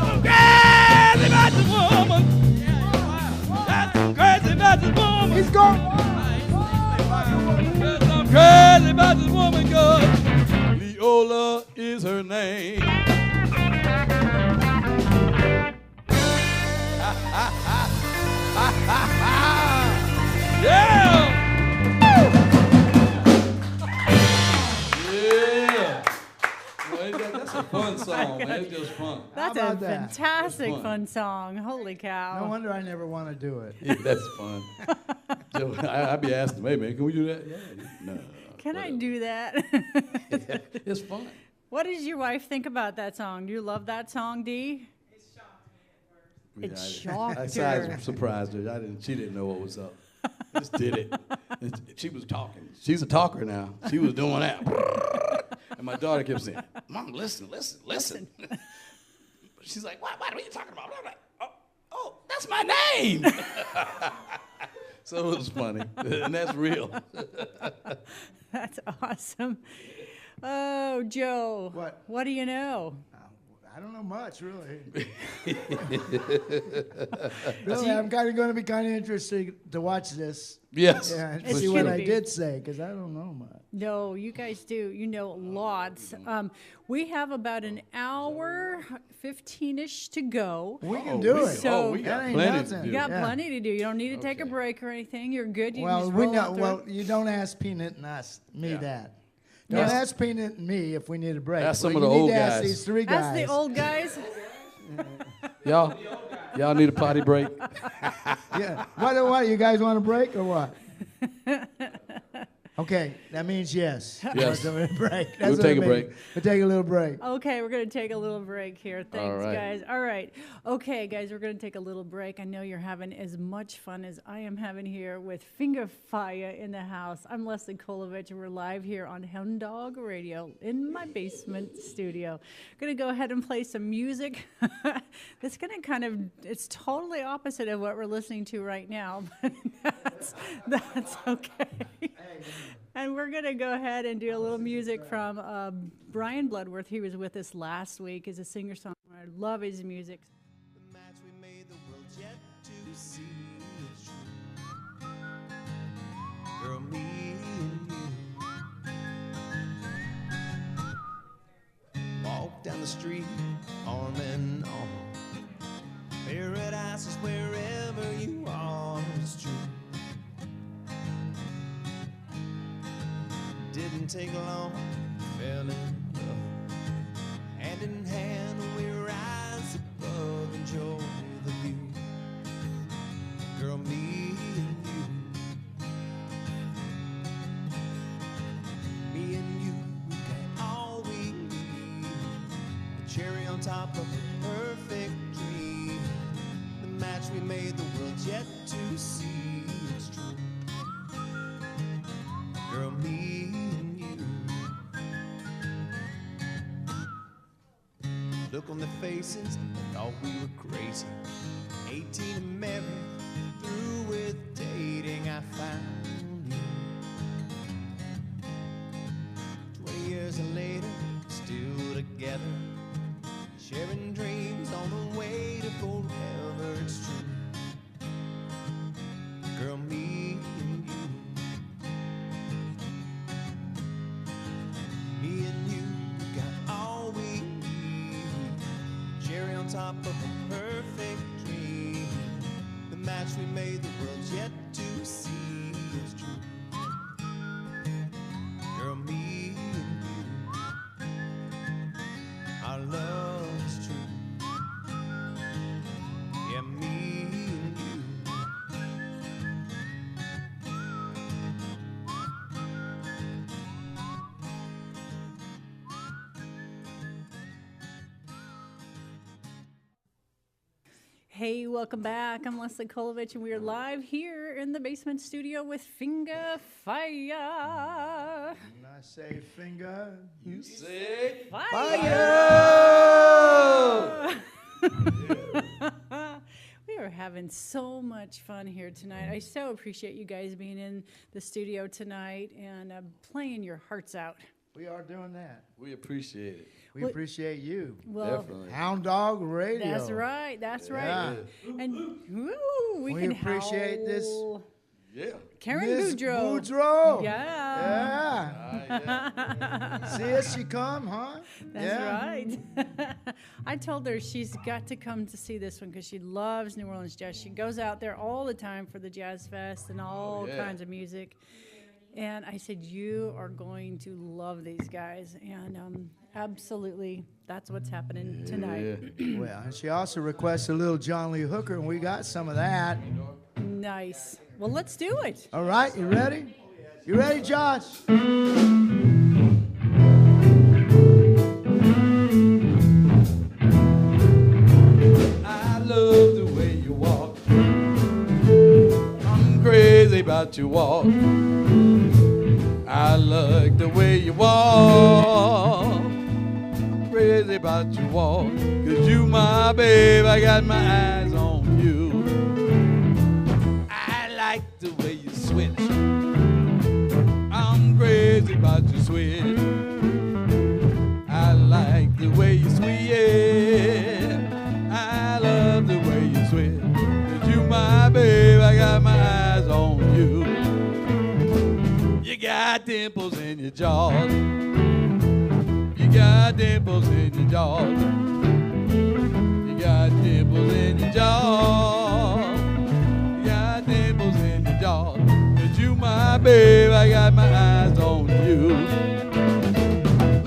I'm crazy about this woman. Yes, I'm crazy about this woman. He's going. Yes, I'm crazy about this woman, cause Leola is her name. Yeah! Yeah! Well, that's a fun song, man. It's just fun. That's How a about that? fantastic That's fun. fun song. Holy cow. No wonder I never want to do it. Yeah, that's fun. Joe, I'd be asking, hey, man, can we do that? Yeah. No. Can I whatever. do that? It's fun. What does your wife think about that song? Do you love that song, Dee? It shocked I her. surprised her. She didn't know what was up. Just did it. And she was talking. She's a talker now. She was doing that. And my daughter kept saying, Mom, listen. She's like, what are you talking about? I'm like, oh, that's my name. So it was funny. And that's real. That's awesome. Oh, Joe. What? What do you know? I don't know much, really. Really, I'm kind of going to be kind of interested to watch this. Yes. Yeah, and It's see what gonna I be. did say, because I don't know much. No, you guys do. You know lots. We have about an hour, 15-ish to go. We can do it. So- we got That ain't plenty to nothing. do. You got Yeah. plenty to do. You don't need to take a Okay. break or anything. You're good. You can Well, just we roll know. on through. Well, you don't ask Peanut and me Yeah. that. No. Don't ask Peanut and me if we need a break. Ask some Well, of the you old need to ask guys. these three guys. As the old guys. Y'all need a potty break? Yeah. What? You guys want a break or what? Okay, that means yes. Yes. We'll take a break. That's We'll what take it a break. means. We'll take a little break. Okay, we're going to take a little break here. Thanks, right. guys. All right. Okay, guys, we're going to take a little break. I know you're having as much fun as I am having here with FINGA Fire in the house. I'm Leslie Kolovich, and we're live here on Hound Dog Radio in my basement studio. Going to go ahead and play some music. That's going to it's totally opposite of what we're listening to right now, but that's okay. And we're going to go ahead and do a little music from Brian Bloodworth. He was with us last week as a singer-songwriter. I love his music. The match we made, the world yet to see is true. Girl, me and you walk down the street, arm in arm. Paradise is wherever you are, it's true. Didn't take long, fell in love. Hand in hand, we rise above, enjoy the view. Girl, me and you. Me and you, we got all we need. The cherry on top of a perfect dream. The match we made, the world's yet to see. It's true. Girl, me and you. Look on their faces, they thought we were crazy. 18 and married, through with dating, I found you. 20 years later, still together, sharing dreams on the way to forever. It's true, girl, me and you. Me and you got all we need. Cherry on top of a perfect dream. The match we made, the world's yet to see. It's true, girl, me and you. Our love's true. Yeah, me and you. Hey, welcome back. I'm Leslie Kolovich, and we are live here in the basement studio with FINGA Fire. When I say finger, You say We are having so much fun here tonight. I so appreciate you guys being in the studio tonight and playing your hearts out. we are doing that. we appreciate it. We Well- appreciate you. Well, Definitely. Hound Dog Radio. that's right. That's Yeah. right. And woo, we We can appreciate this. howl. Yeah. Karen Miss Boudreaux. Boudreaux. Yeah. Yeah. See us, she come, huh? That's yeah. right. I told her she's got to come to see this one because she loves New Orleans jazz. She goes out there all the time for the Jazz Fest and all yeah. kinds of music. And I said, you are going to love these guys. And absolutely, that's what's happening tonight. Yeah. Well, and she also requests a little John Lee Hooker, and we got some of that. Nice. Well, let's do it. All right, you ready? You ready, Josh? I love the way you walk. I'm crazy about your walk. I like the way you walk. Crazy about your walk. 'Cause you my babe, I got my eyes on you. I like the way you switch. I'm crazy about your switch. I like the way you switch. I love the way you switch. 'Cause you my babe, I got my eyes on you. You got dimples in your jaws. You got dimples in your jaws. You got dimples in your jaws. You got dimples in your jaws. 'Cause you my babe, I got my eyes on you.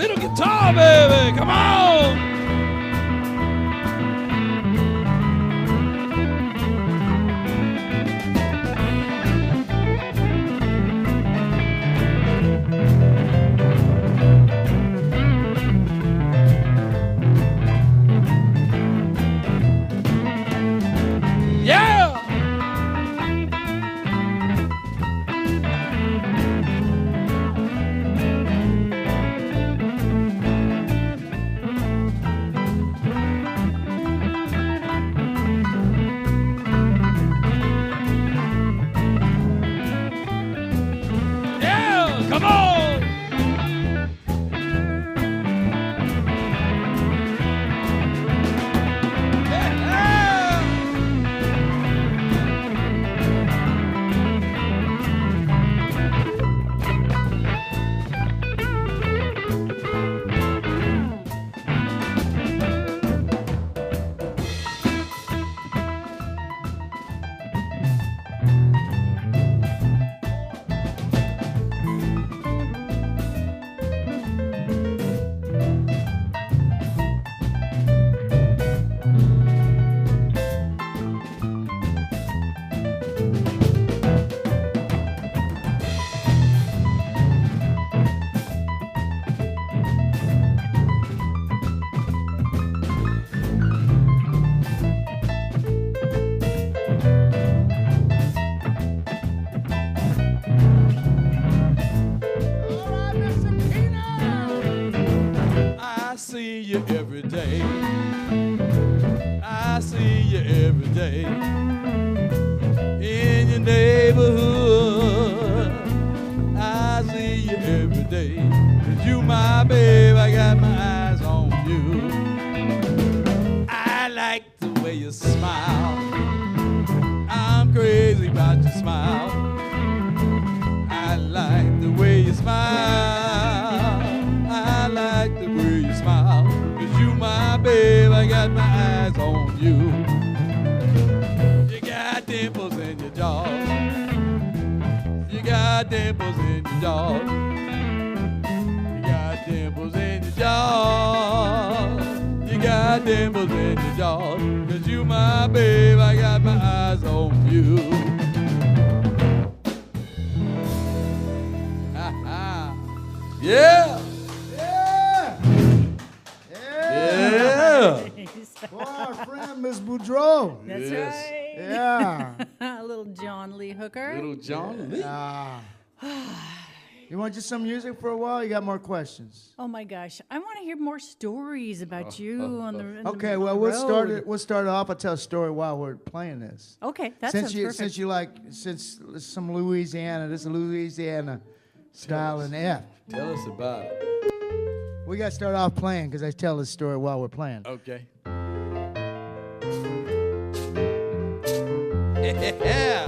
Little guitar, baby, come on! Yeah! Yeah! Come on! Yeah! I see you every day. day. In your neighborhood, I see you every day. 'Cause you my babe, I got my eyes on you. I like the way you smile. I'm crazy about your smile. I like the way you smile. I like the way you smile. 'Cause you my babe, I got my eyes on you. You got dimples in your jaw. You got dimples in your jaw. You got dimples in your jaw. You got dimples in your jaw. 'Cause you my babe, I got my eyes on you. Yeah. Yeah. Yeah. Boy, our friend Miss Boudreau. That's Yes. right. Yeah. Little John Lee Hooker. Little John Lee. You want just some music for a while? You got more questions? Oh my gosh, I want to hear more stories about you on the. Okay, on well the we'll start road. it. We'll start off. I'll tell a story while we're playing this. Okay, that since sounds you perfect. since you like since some Louisiana, this is Louisiana style in F. Tell us about it. We got to start off playing because I tell this story while we're playing. Okay. Yeah.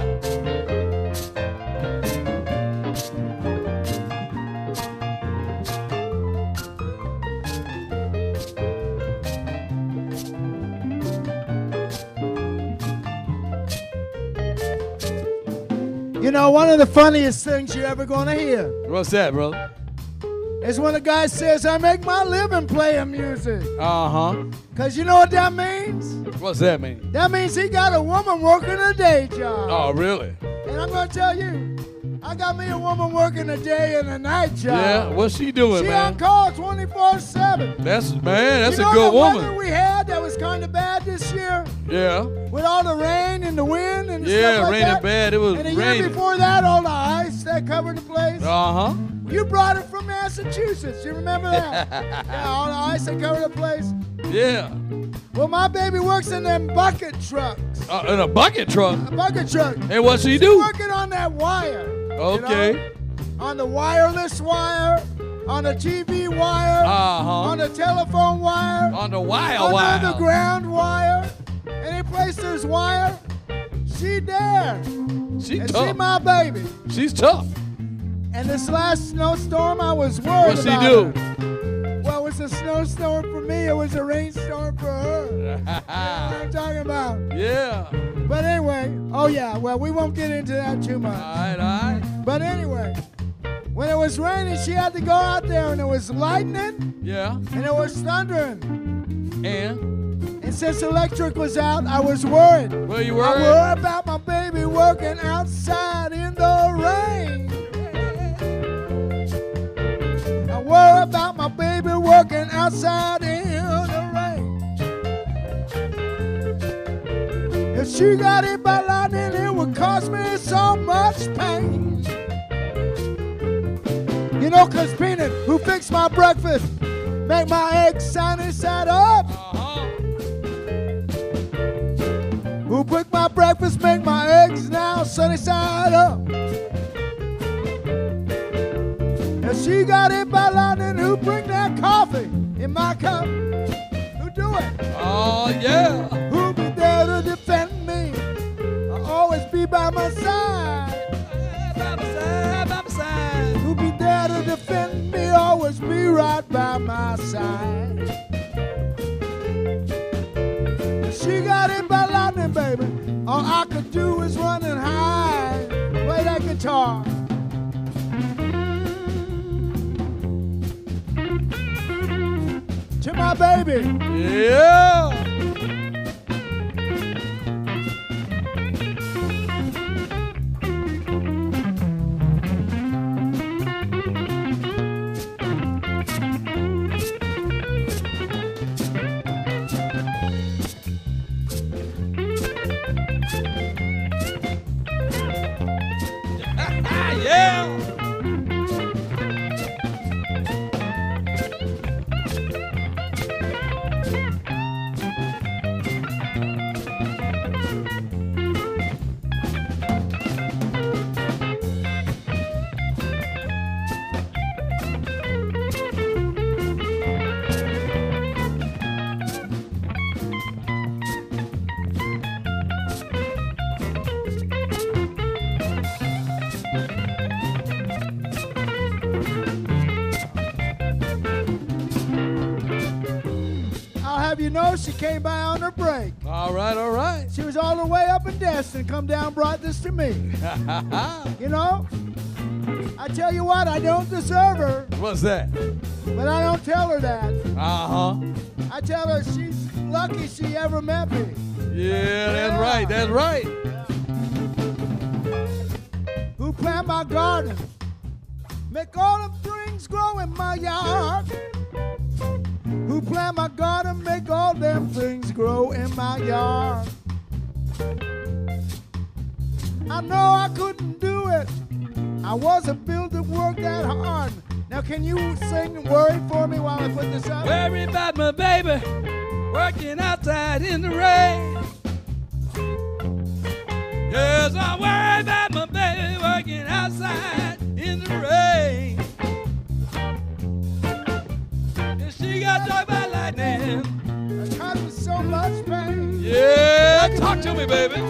You know, one of the funniest things you're ever going to hear What's that, brother? is when a guy says, I make my living playing music. Uh-huh. Because you know what that means? What's that mean? That means he got a woman working a day job. Oh, really? And I'm going to tell you, I got me a woman working a day and a night job. Yeah. What's she doing, She man? on call 24/7. That's You a know good the weather woman. we had that was kind of bad this year? Yeah. With all the rain and the wind and Yeah, stuff like raining that? bad. It was And the year raining. before that, all the ice that covered the place. Uh-huh. You brought it from Massachusetts. You remember that? Yeah, all the ice that covered the place. Yeah. Well, my baby works in them bucket trucks. In a bucket truck. A bucket truck. And what she She's do? working on that wire. Okay. You know? On the wireless wire, on the TV wire, Uh-huh. on the telephone wire, On the wire, under wire. the ground wire. Any place there's wire, she there. She And she tough. my baby. She's tough. And this last snowstorm, I was worried What she about do? her. Well, it was a snowstorm for me. It was a rainstorm for her. You know what I'm talking about. Yeah. But anyway, oh yeah, well, we won't get into that too much. All right. But anyway, when it was raining, she had to go out there, and it was lightning, Yeah. and it was thundering. And And since electric was out, I was worried. where you I worried? worried about my baby working outside in the rain. I worry about my baby working outside in the rain. If she got hit by lightning, it would cause me so much pain. You know, 'cause Peanut, who fixed my breakfast, make my eggs sunny side up. Uh-huh. Who picked my breakfast, make my eggs now sunny side up. If she got hit by lightning, who bring that coffee in my cup? Who do it? Oh, yeah. Who be there to defend me? I'll always be by my side. By my side, by my side. Who be there to defend me? Always be right by my side. If she got hit by lightning, baby, all I could do is run and hide. Play that guitar. To my baby. Yeah. Yeah. have you know she came by on her break. All right, all right. She was all the way up in Destin, come down, brought this to me. You know, I tell you what, I don't deserve her, What's that? but I don't tell her that. Uh-huh. I tell her she's lucky she ever met me. Yeah, that's right, that's right. Who plant my garden, make all the things grow in my yard. Who plant my garden, make all them things grow in my yard. I know I couldn't do it. I wasn't built to work that hard. Now can you sing Worry for me while I put this up? Worry about my baby working outside in the rain. Yes, I worry about my baby working outside in the rain. And she got struck by lightning. I caused me so much pain. Yeah, talk to me, baby.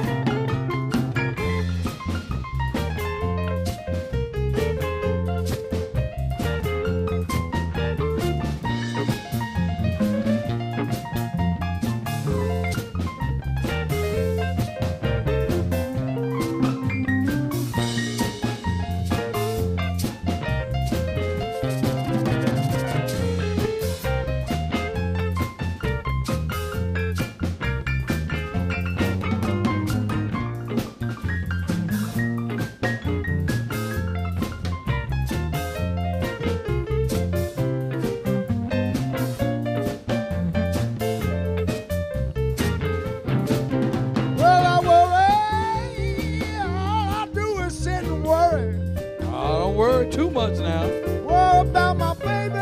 Well, I worry, all I do is sit and worry. Oh, don't worry too much now. Worry about my baby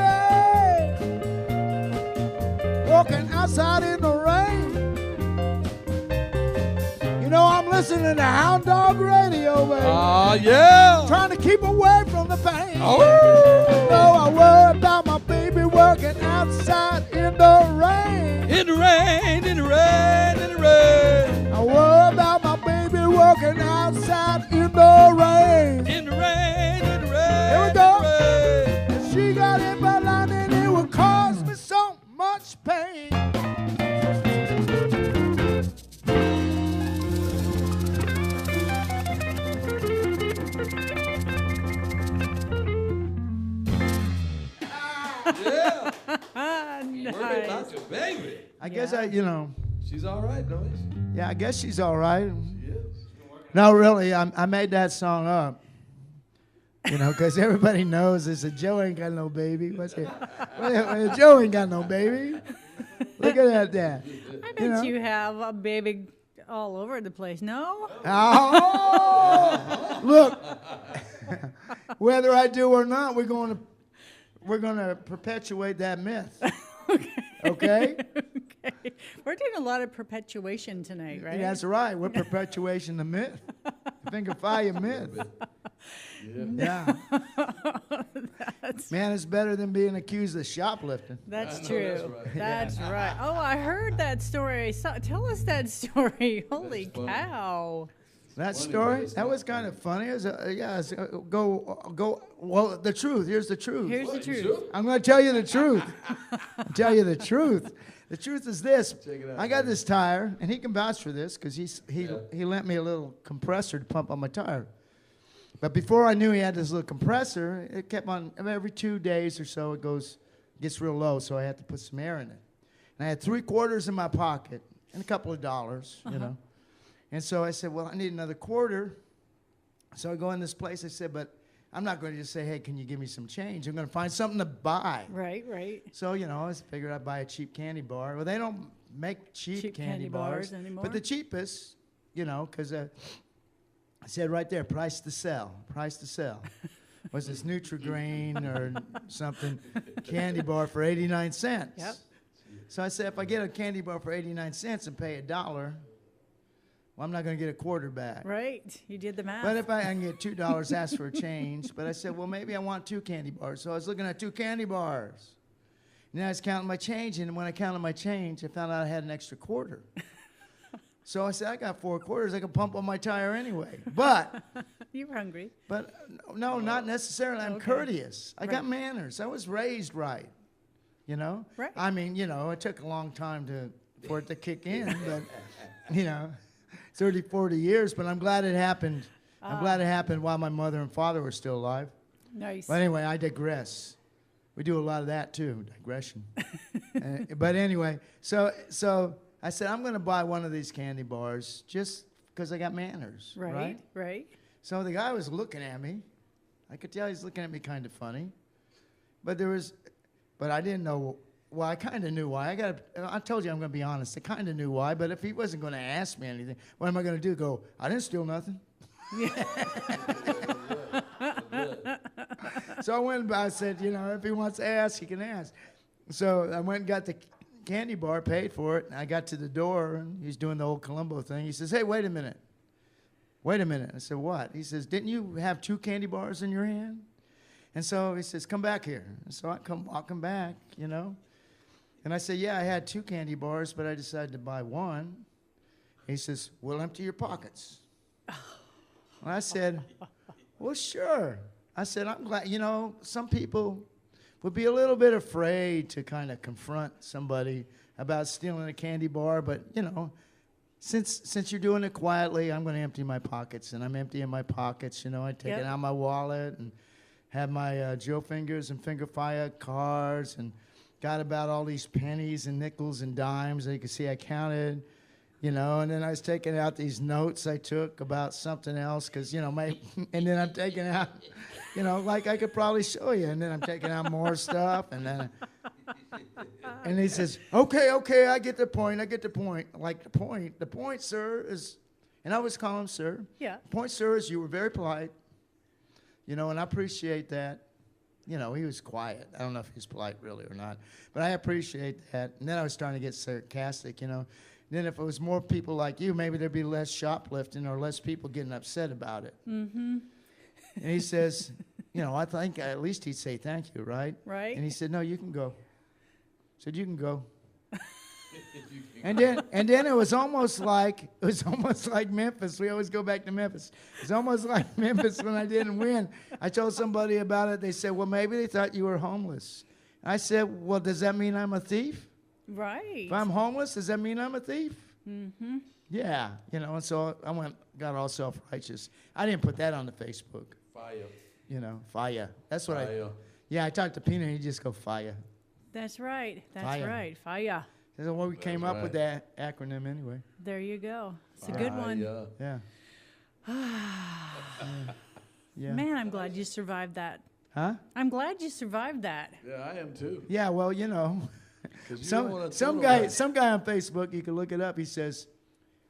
walking outside in the rain. You know, I'm listening to Hound Dog Radio, baby. Yeah. Trying to keep away from the pain. Oh. No, I worry about my baby working outside in the rain. In the rain, in the rain, in the rain. I worry about my baby working outside in the rain. In the rain, in the rain. Here we go. In the rain. If she got hit by lightning, it would cause me so much pain. Yeah. Nice. Worry about your baby. I guess you know, She's all right, though, isn't she? yeah, I guess she's all right. She is. No, really, I made that song up. You know, because everybody knows it's a Joe ain't got no baby. What's it? Well, Joe ain't got no baby. Look at that. I bet you have a baby all over the place. No? Oh, look. Whether I do or not, we're going to perpetuate that myth. Okay? Okay. We're doing a lot of perpetuation tonight, right? That's right. We're perpetuation the myth. Finger myth. Yeah. Man, it's better than being accused of shoplifting. That's I know, true. that's right. That's right. Oh, I heard that story. Tell us that story. Holy funny. cow. That Funny, story, but it's that not. was kind of funny. Go. Well, the truth. Here's the truth. Here's the truth. I'm going to tell you the truth. I'll tell you the truth. The truth is this. Check it out, I got man. this tire, and he can vouch for this because he lent me a little compressor to pump on my tire. But before I knew he had this little compressor, it kept on every 2 days or so. It gets real low, so I had to put some air in it. And I had 3 quarters in my pocket and a couple of dollars, you know. And so I said, well, I need another quarter. So I go in this place. I said, but I'm not going to just say, hey, can you give me some change? I'm going to find something to buy. Right, right. So, you know, I figured I'd buy a cheap candy bar. Well, they don't make cheap candy bars anymore. But the cheapest, you know, because I said right there, price to sell. Price to sell. Was this Nutri-Grain or something candy bar for 89 cents? Yep. So I said, if I get a candy bar for 89 cents and pay $1, well, I'm not going to get a quarter back. Right. You did the math. But if I can get $2, ask for a change. But I said, well, maybe I want 2 candy bars. So I was looking at 2 candy bars. And then I was counting my change. And when I counted my change, I found out I had an extra quarter. So I said, I got 4 quarters. I can pump on my tire anyway. But you were hungry. no, not necessarily. I'm Okay. courteous. I got Right. manners. I was raised right. you know? Right. I mean, you know, it took a long time for it to kick in, but, you know, 30, 40 years, but I'm glad it happened. I'm glad it happened while my mother and father were still alive. Nice. But anyway, I digress. We do a lot of that too, digression. But anyway, so I said, I'm going to buy one of these candy bars just because I got manners, right? Right. So the guy was looking at me. I could tell he's looking at me kind of funny. But I didn't know. Well, I kind of knew why. I told you I'm going to be honest. I kind of knew why. But if he wasn't going to ask me anything, what am I going to do? Go, I didn't steal nothing. So I went and I said, you know, if he wants to ask, he can ask. So I went and got the candy bar, paid for it, and I got to the door, and he's doing the old Columbo thing. He says, hey, wait a minute. I said, what? He says, didn't you have 2 candy bars in your hand? And so he says, come back here. And so I come walking back, you know. And I said, yeah, I had 2 candy bars, but I decided to buy one. He says, well, empty your pockets. And I said, well, sure. I said, I'm glad, you know, some people would be a little bit afraid to kind of confront somebody about stealing a candy bar, but, you know, since you're doing it quietly, I'm going to empty my pockets, and I'm emptying my pockets, you know. I take it out of my wallet and have my Joe Fingers and Finger Fire cards and got about all these pennies and nickels and dimes. And you can see I counted, you know, and then I was taking out these notes I took about something else because, you know, and then I'm taking out, you know, like I could probably show you, and then I'm taking out more stuff, and then, and he says, okay, I get the point. Like the point, sir, is, and I always call him sir. Yeah. The point, sir, is you were very polite, you know, and I appreciate that. You know, he was quiet. I don't know if he's polite really or not, but I appreciate that. And then I was starting to get sarcastic, you know. Then if it was more people like you, maybe there'd be less shoplifting or less people getting upset about it. Mm-hmm. And he says, you know, I think at least he'd say thank you, right? Right. And he said, no, you can go. I said, you can go. And then it was almost like Memphis. We always go back to Memphis. It's almost like Memphis when I didn't win. I told somebody about it. They said, well, maybe they thought you were homeless. I said, well, does that mean I'm a thief? Right. If I'm homeless, does that mean I'm a thief? Mm-hmm. Yeah, you know, and so I got all self-righteous. I didn't put that on the Facebook. Fire. You know, fire. That's what Fire. I talked to Peanut, and he just go fire. That's right. Fire. Right. Fire. That's why we came up with that acronym anyway. There you go. It's a good one. Yeah. Yeah. Man, I'm glad you survived that. Huh? I'm glad you survived that. Yeah, I am too. Yeah, well, you know, 'Cause you don't some wanna some tell guy nobody. some guy on Facebook, you can look it up. He says,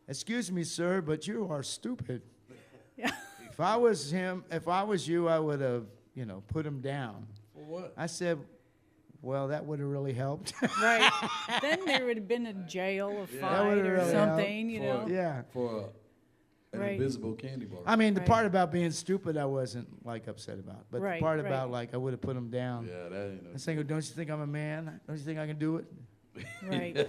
"Excuse me, sir, but you are stupid." Yeah. If I was you, I would have, you know, put him down. For what? I said, well, that would have really helped. Right. Then there would have been a jail, a Yeah. fight, That would've or really something, you know. Yeah. For an Right. invisible candy bar. I mean, the Right. part about being stupid, I wasn't like upset about, but Right, the part right. about like I would have put him down. Yeah, that ain't no. I was thinking, don't you think I'm a man? Don't you think I can do it? Right.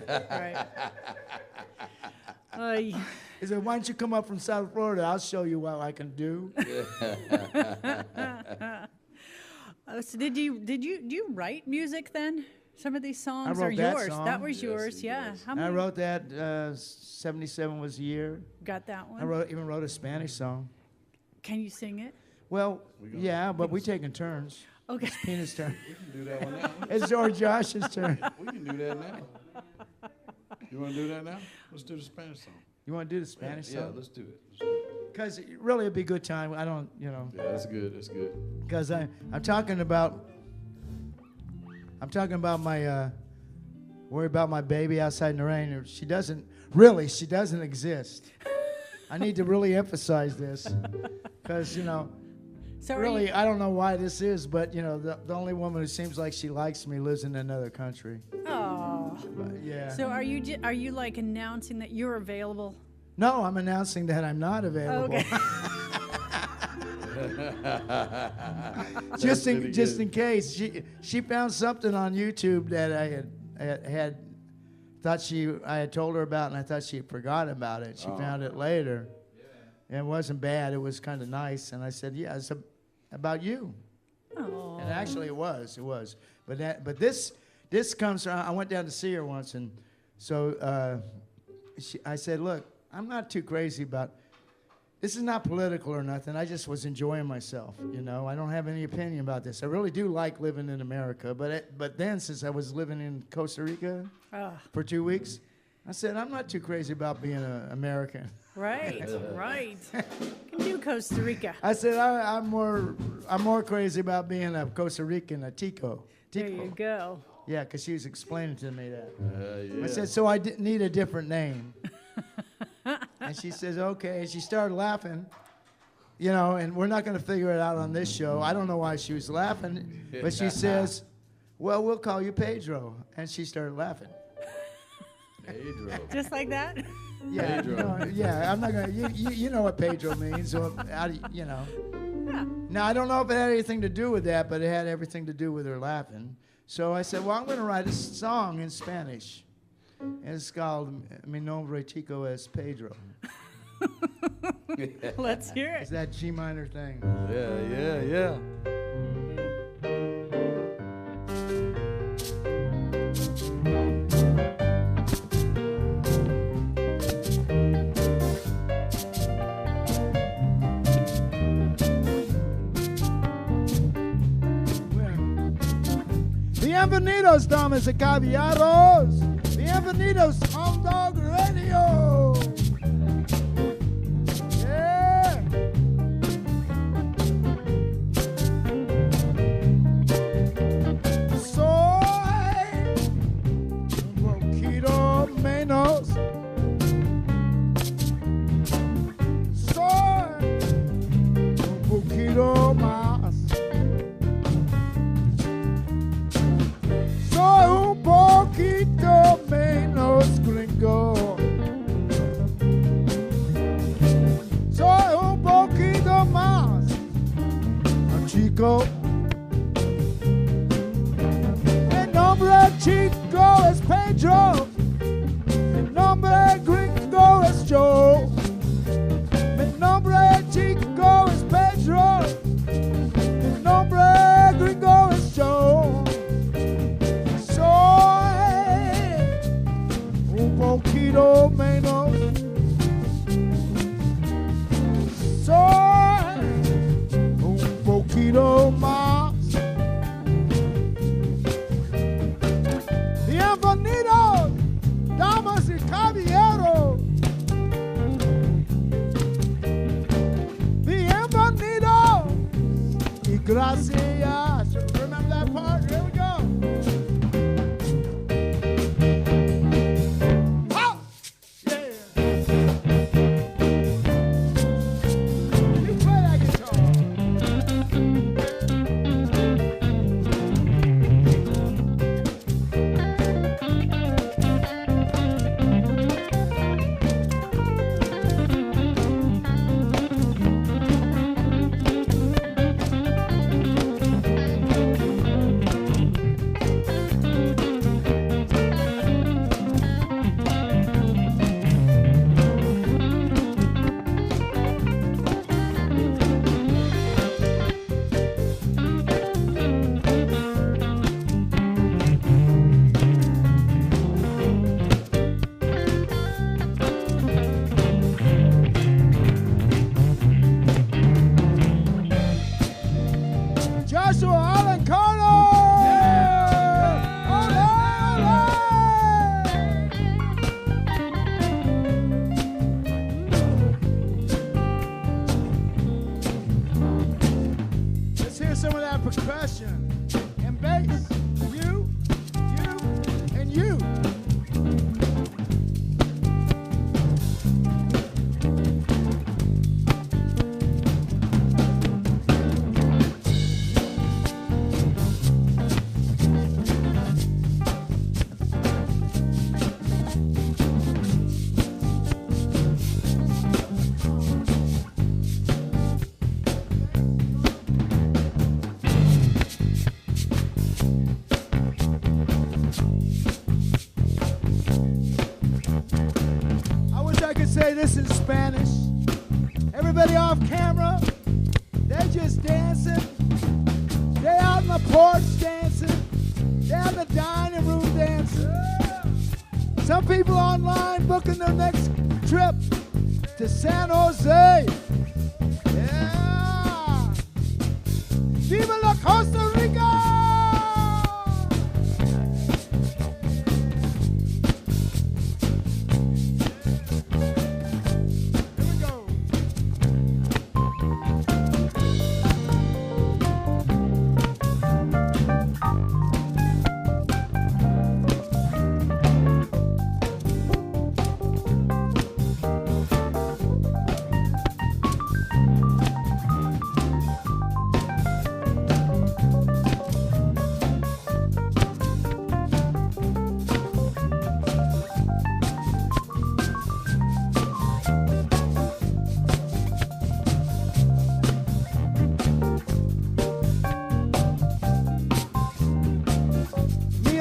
Right. He said, why don't you come up from South Florida? I'll show you what I can do. So do you write music then? Some of these songs I wrote are that yours. song. That was Yes, yours, he yeah. does. How I many? wrote that, 77 was the year. Got that one. I even wrote a Spanish song. Can you sing it? Well, We gonna- yeah, but we taking turns. Okay. It's Peanut's turn. We can do that one now. It's George Josh's turn. We can do that now. You want to do that now? Let's do the Spanish song. You want to do the Spanish Yeah, song? let's do it. Let's do it. Because really it'd be a good time. I don't, you know, Yeah, that's good. That's good. because I'm talking about my, worry about my baby outside in the rain. She doesn't exist. I need to really emphasize this because, you know, So are really, you, I don't know why this is, but, you know, the only woman who seems like she likes me lives in another country. oh. But, yeah. So are you like announcing that you're available? No, I'm announcing that I'm not available. Okay. just pretty in case. She found something on YouTube that I had told her about, and I thought she had forgotten about it. She found it later. And it wasn't bad. It was kind of nice. And I said, yeah, it's about you. Oh. And actually it was. But this this comes from, I went down to see her once, and so I said, look, I'm not too crazy about, this is not political or nothing. I just was enjoying myself, you know. I don't have any opinion about this. I really do like living in America, but then since I was living in Costa Rica for 2 weeks, I said, I'm not too crazy about being an American. Right, right. Can do Costa Rica. I said, I'm more crazy about being a Costa Rican, a Tico. There you go. Yeah, because she was explaining to me that. Yeah. I said, so I need a different name. And she says, okay. And she started laughing, you know, and we're not going to figure it out on this show. I don't know why she was laughing, but she says, well, we'll call you Pedro. And she started laughing. Pedro. Just like that? Yeah, Pedro. no, yeah. I'm not going to, you know what Pedro means, so, you know. Yeah. Now, I don't know if it had anything to do with that, but it had everything to do with her laughing. So I said, well, I'm going to write a song in Spanish. And it's called Mi Nombre Chico es Pedro. Let's hear It's it. that G minor thing. Yeah. Bienvenidos, damas y caballeros. Bienvenidos on Dog Radio. Yeah. Soy un poquito menos. Soy un poquito más. Soy un poquito menos gringo. Soy un poquito más chico. Mi nombre chico es Pedro. Mi nombre gringo es Joe. Mi nombre chico es Pedro. Mi nombre gringo es Joe. Un poquito menos. Soy un poquito más. Bienvenidos, damas y caballeros. Bienvenidos y gracias. Remember that part? Here we go. Say this in Spanish. Everybody off camera, they just dancing. They out on the porch dancing. They on the dining Some people online booking their next trip to San Jose. Yeah. Viva la Costa Rica!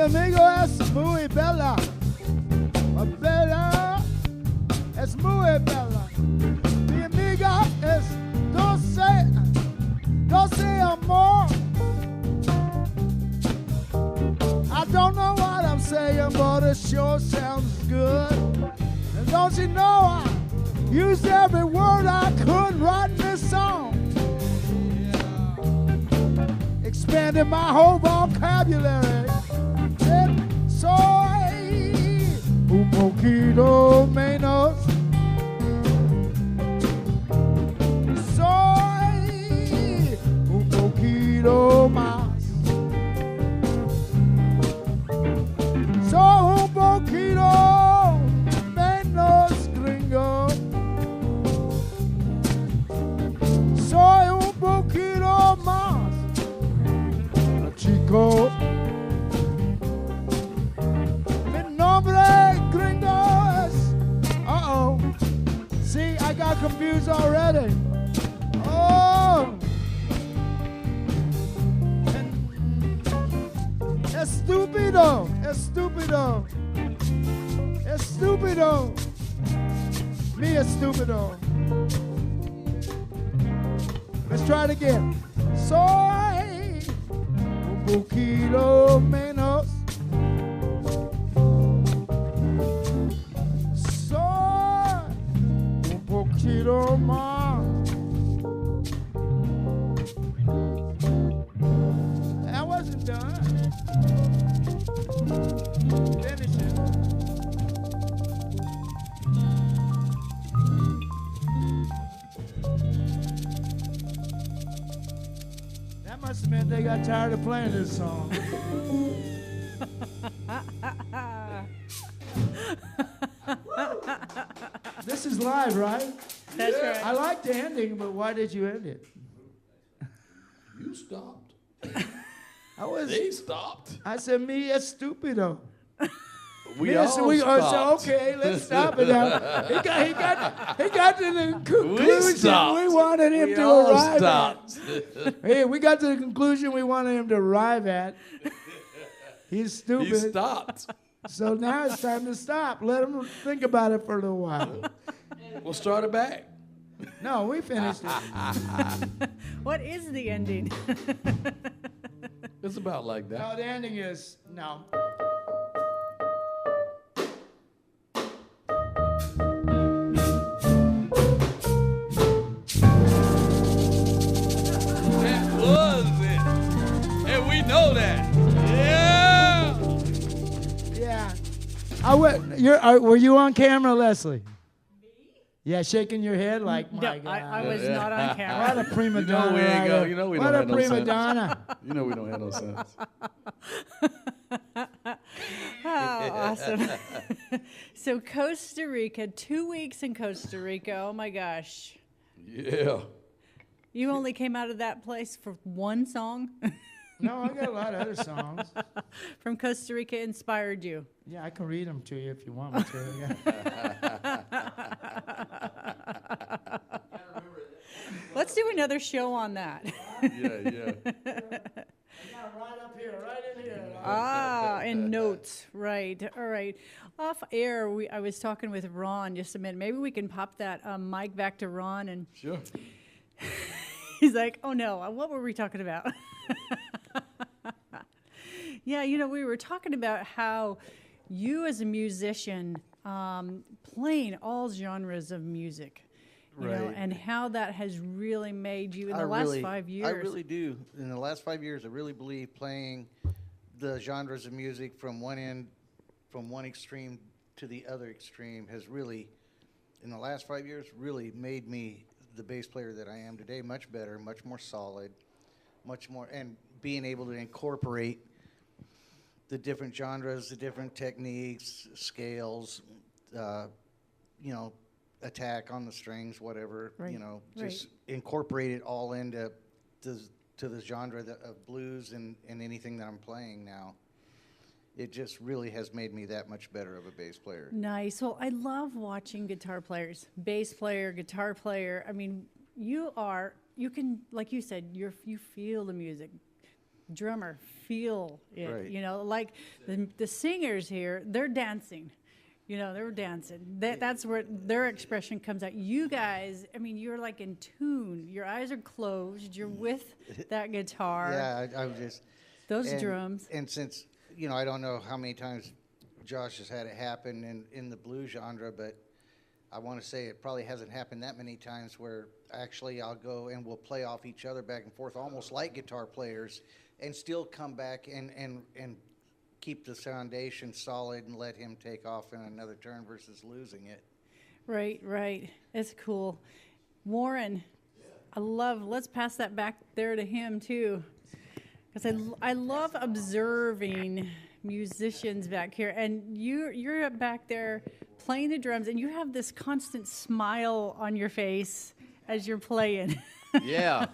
Amigo es muy bella, bella es muy bella. Mi amiga es dulce, dulce amor. I don't know what I'm saying, but it sure sounds good. And don't you know I used every word I could write in this song. Expanded my whole vocabulary. Soy un poquito menos. Soy un poquito más. Soy un poquito menos gringo. Soy un poquito más chico. See, I got confused already. Oh! Estúpido! Estúpido! Estúpido! Me estúpido. Let's try it again. Soy un poquito menos. Poquito más. That wasn't done. Finish it. That must have meant they got tired of playing this song. This is live, right? That's right. I like the ending, but why did you end it? You stopped. They stopped. I said, me estúpido. We all stopped. So, okay, let's stop it now. He got to the conclusion we wanted him to arrive at. Hey, we got to the conclusion we wanted him to arrive at. He's stupid. He stopped. So now it's time to stop. Let him think about it for a little while. We'll start it back. No, we finished it. What is the ending? It's about like that. No, the ending is no. That was it. And we know that. Yeah. Yeah. Were you on camera, Leslie? Yeah, shaking your head like, my No, God. I was not on camera. What a prima You know donna. we ain't right go. there. You know we what don't a have no prima sense. donna. You know we don't have no sense. Oh, awesome. So Costa Rica, 2 weeks in Costa Rica. Oh my gosh. Yeah. You only came out of that place for one song? No, I got a lot of other songs. From Costa Rica inspired you? Yeah, I can read them to you if you want me to. Let's do another show on that. Yeah. Right up here, right in here. And notes, right. All right. Off air, I was talking with Ron just a minute. Maybe we can pop that mic back to Ron. And Sure. he's like, oh no, what were we talking about? Yeah, we were talking about how you as a musician playing all genres of music, you know, Right. and how that has really made you in the last 5 years. I really do. In the last 5 years, I really believe playing the genres of music from one end, from one extreme to the other extreme has really, in the last 5 years, really made me the bass player that I am today. Much better, much more solid, much more, and being able to incorporate the different genres, the different techniques, scales, you know, attack on the strings, whatever, Right, you know, right. just incorporate it all into to the genre of blues and anything that I'm playing now. It just really has made me that much better of a bass player. Nice. Well, I love watching guitar players, bass player, guitar player. I mean, you can, like you said, you feel the music. Drummer, feel it. Right. You know, like the singers here, they're dancing. You know, they're dancing. That's where their expression comes out. You guys, I mean, you're like in tune. Your eyes are closed. You're with that guitar. Yeah, I was just Those and- drums. And since, you know, I don't know how many times Josh has had it happen in the blues genre, but I want to say it probably hasn't happened that many times where actually I'll go and we'll play off each other back and forth, almost like guitar players, and still come back and keep the foundation solid and let him take off in another turn versus losing it. Right, right. It's cool. Warren, let's pass that back there to him too. Because I love observing musicians back here. And you're back there playing the drums, and you have this constant smile on your face as you're playing. Yeah,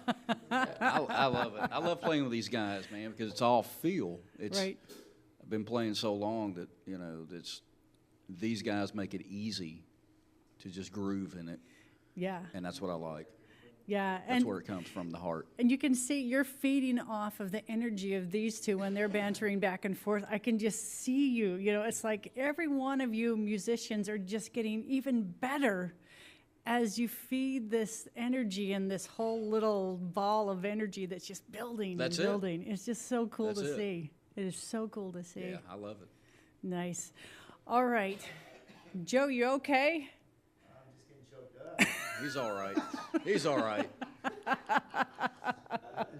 I love it. I love playing with these guys, man, because it's all feel. It's Right. I've been playing so long that these guys make it easy to just groove in it, Yeah, and that's what I like. yeah. That's where it comes from, the heart. And you can see you're feeding off of the energy of these two when they're bantering back and forth. I can just see you. You know, it's like every one of you musicians are just getting even better as you feed this energy and this whole little ball of energy that's just building That's and it. building. It's just so cool That's to it. see. It is so cool to see. Yeah, I love it. Nice. All right. Joe, you okay? He's all right. He's all right.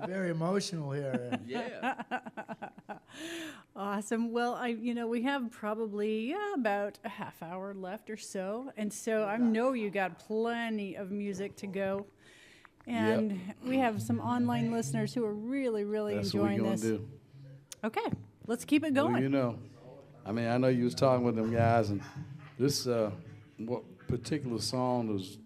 Very emotional here. Yeah. Awesome. Well, we have probably about a half hour left or so, and so I know you got plenty of music to go, and we have some online listeners who are really, really That's what we're enjoying gonna this. do. Okay, let's keep it Well, going. you know, I mean, I know you was talking with them guys, and this what particular songs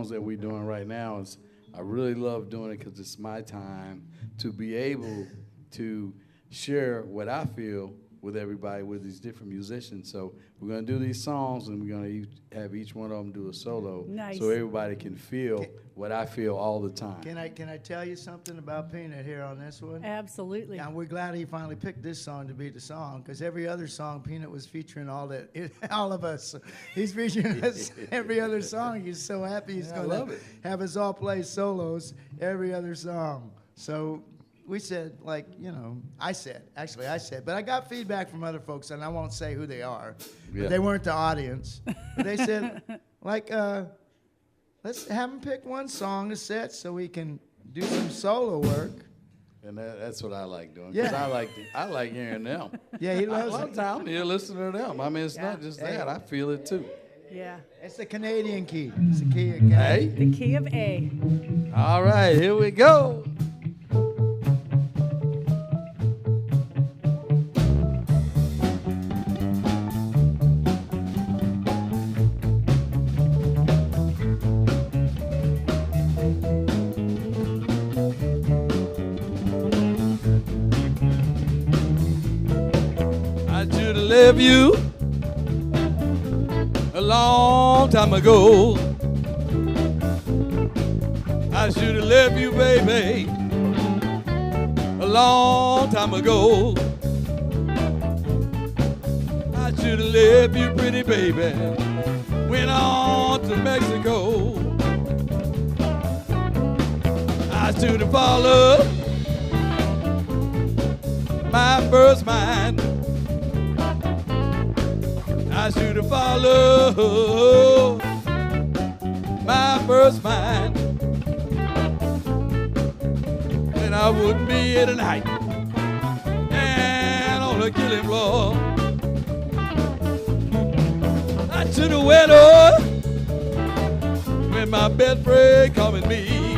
that we're doing right now is I really love doing it because it's my time to be able to share what I feel with everybody, with these different musicians. So we're going to do these songs, and we're going to have each one of them do a solo, Nice. so everybody can feel what I feel all the time. Can I tell you something about Peanut here on this one? Absolutely. Yeah, we're glad he finally picked this song to be the song, because every other song Peanut was featuring all of us. He's featuring us every other song. He's so happy he's Yeah, I going love to it. have us all play solos every other song. So we said, I said, but I got feedback from other folks, and I won't say who they are. Yeah. But they weren't the audience. But they said, let's have him pick one song to set so we can do some solo work. And that's what I like doing. 'Cause Yeah. I like hearing them. Yeah, he A loves lot of it. time you listen to them. I mean, it's not just that. I feel it too. Yeah. It's the Canadian key. It's the key again. Hey, The key of A. all right, here we go. I should have left you a long time ago. I should have left you, baby, a long time ago. I should have left you, pretty baby, went on to Mexico. I should have followed my first mind. I should have followed my first mind, then I wouldn't be here tonight and on the killing floor. I should have went on when my best friend come and me.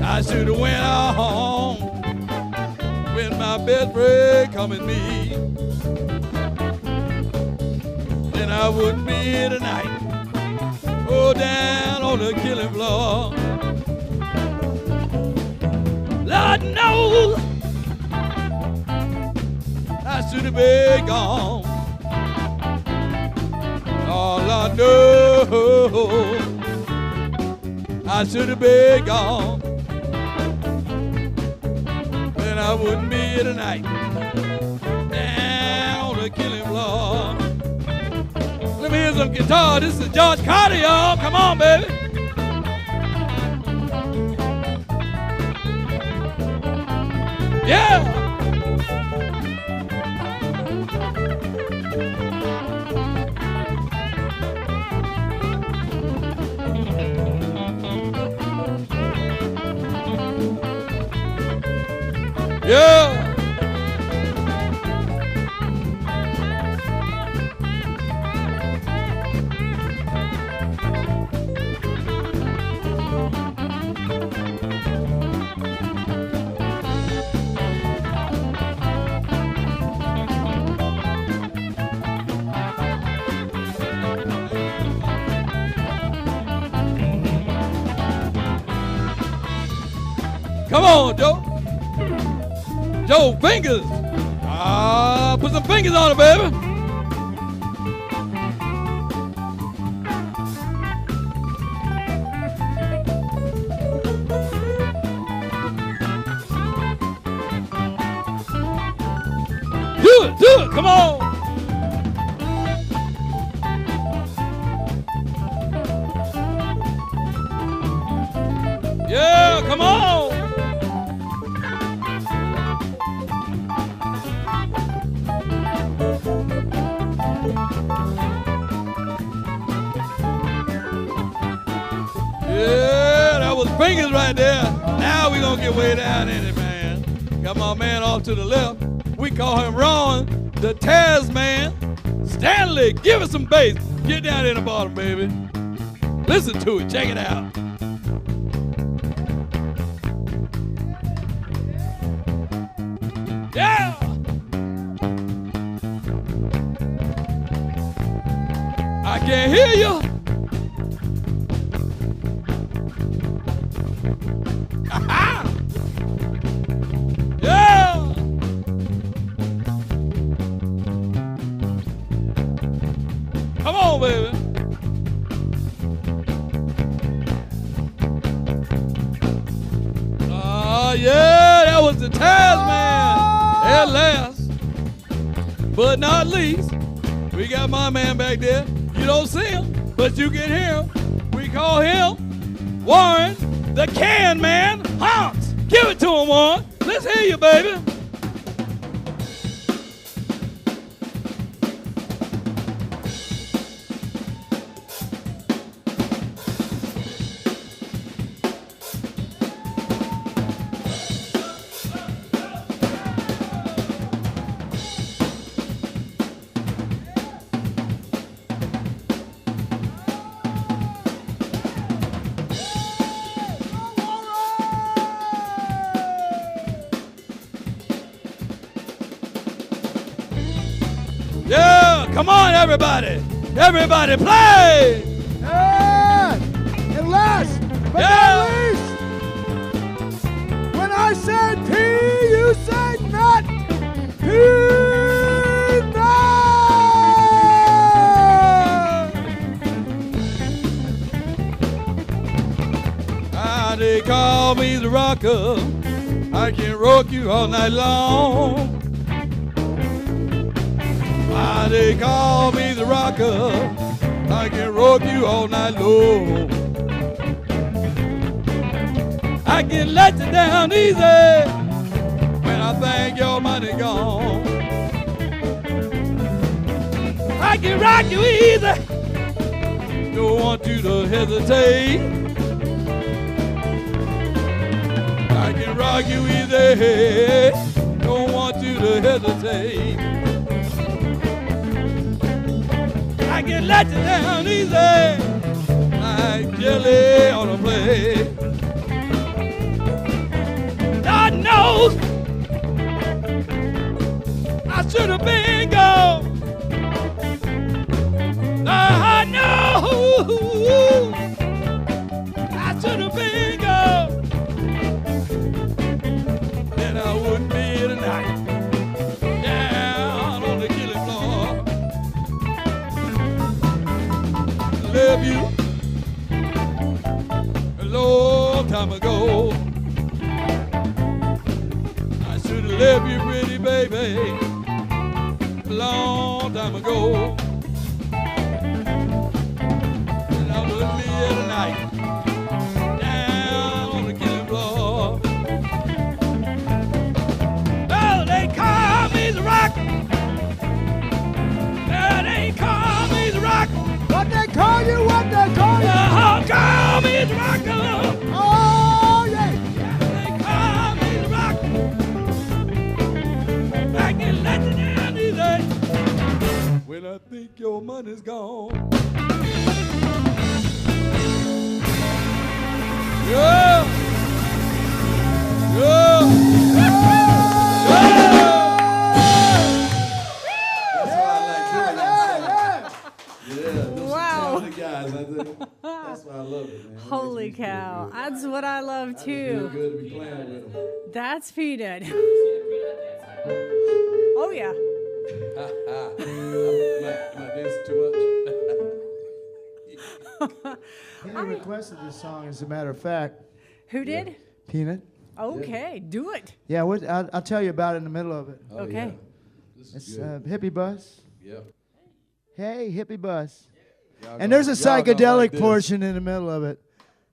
I should have went on when my best friend come and me. Then I wouldn't be here tonight, oh, down on the killing floor. Lord knows I should have been gone. Oh, Lord knows I should have been gone. Then I wouldn't be here tonight, down on the killing floor. Let me hear some guitar. This is George Carter, y'all. Come on, baby. Yeah. Yeah. Come on, Joe. Joe, fingers. Put some fingers on it, baby. Do it, come on. Yeah, come on. Yeah, that was fingers right there. Now we're going to get way down in it, man. Got my man off to the left. We call him Ron, the Tasman. Stanley, give us some bass. Get down in the bottom, baby. Listen to it. Check it out. Yeah! I can't hear you. Yeah! Come on, baby. Yeah, that was the Tasman. At last, but not least, we got my man back there. You don't see him, but you can hear him. We call him Warren, the Can Man. Hans, give it to him, Warren. Let's hear you, baby. Yeah, come on, everybody. Everybody, play. Yeah! And last but not least, when I said P, you said not peanut! They call me the rocker. I can rock you all night long. They call me the rocker. I can rock you all night long. I can let you down easy when I think your money gone. I can rock you easy. Don't want you to hesitate. I can rock you easy. Don't want you to hesitate. I can let you down easy, like jelly on a plate. God knows I should have been gone. I know I should have been gone. Then I wouldn't be here tonight, down on the killing floor. Love you a long time ago. I should have left you, pretty baby, a long time ago. And I wouldn't be here tonight, down on the killing floor. Well, they call me the rock. Well, they call me the rock. What they call you? What they call you? Call me the rock. Oh, yeah. They call me the rock. I can let you down easy when I think your money's gone. Yeah. Yeah. That's why I like doing that stuff. Yeah, those Wow. talented guys. That's why I love it, man. Holy cow. That's what I love It's too. good to be playing with them. That's Peanut. Oh, yeah. Am I dancing too much? Peanut requested this song, as a matter of fact. Who did? Peanut. Okay, do it. Yeah, I'll tell you about it in the middle of it. Oh, Okay. yeah. This is It's good. hippie bus. Yep. Hey, hippie bus. Y'all And gonna- there's a y'all gonna psychedelic like this. portion in the middle of it.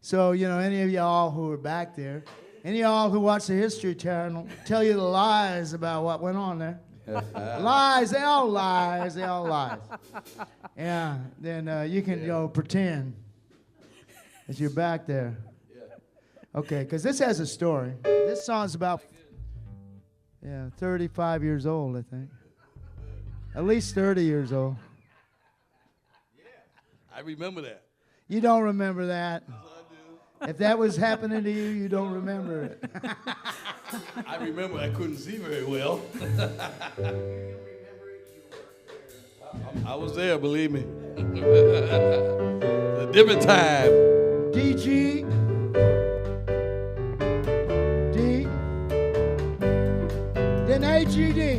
So, any of y'all who are back there, any of y'all who watch the History Channel, tell you the lies about what went on there. Lies, they all lies, they all lies. Yeah, then you can go pretend that you're back there. Okay, because this has a story. This song's about 35 years old, I think. At least 30 years old. I remember that. You don't remember that. If that was happening to you, you don't remember it. I remember I couldn't see very well. I was there, believe me. A different time. DG. D. Then AGD.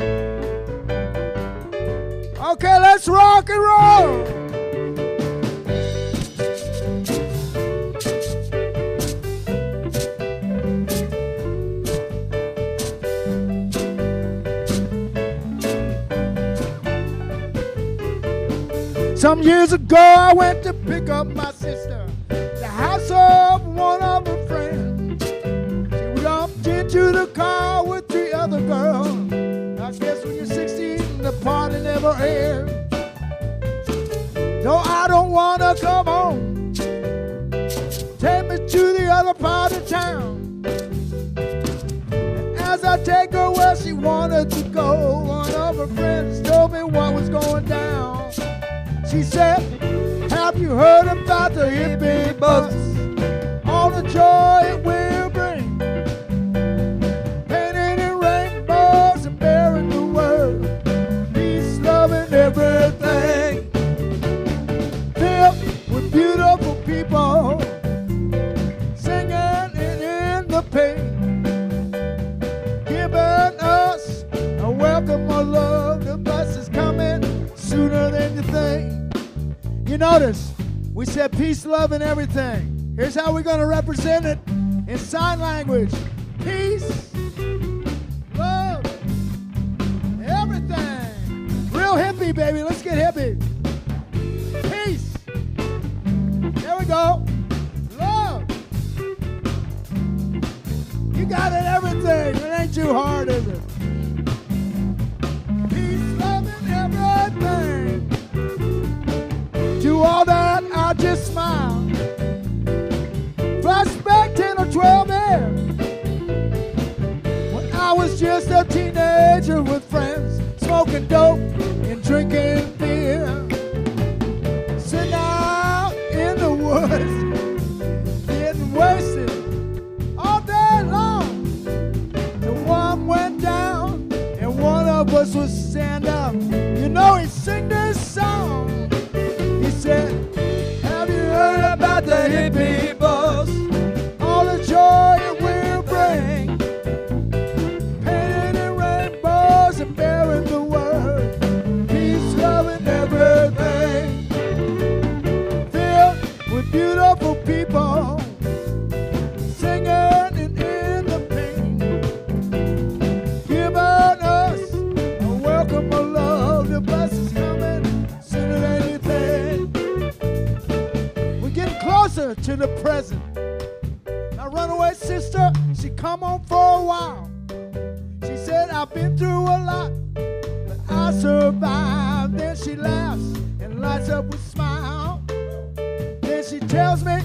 Okay, let's rock and roll. Some years ago, I went to pick up my sister, the house of one of her friends. She jumped into the car with 3 other girls. I guess when you're 16, the party never ends. No, I don't wanna come home. Take me to the other part of town. And as I take her where she wanted to go, one of her friends told me what was going down. She said, have you heard about the hippie bus? All the joy it will bring. Painted in rainbows and bearing the word. Peace, love, and everything. Filled with beautiful people. Singing and in the pain. Giving us a welcome of love. The bus is coming sooner than you think. You notice, we said peace, love, and everything. Here's how we're going to represent it in sign language. Peace, love, everything. Real hippie, baby. Let's get hippie. Peace. There we go. Love. You got it, everything. It ain't too hard, is it? Peace, love, and everything. just smile. Flashback 10 or 12 years when I was just a teenager with friends, smoking dope and drinking beer, sitting out in the woods, getting wasted all day long. The one went down and one of us was stand up. You know, he sing this song. He said, have you heard about the hippie buzz? All the joy it will bring, painted in rainbows and bearing the word, peace, love, and everything. Filled with beautiful people, singing and in the pain, giving us a welcome of love. The bus is coming sooner than you think. We're getting closer to the present. My runaway sister, she come home for a while. She said, I've been through a lot, but I survived. Then she laughs and lights up with a smile. Then she tells me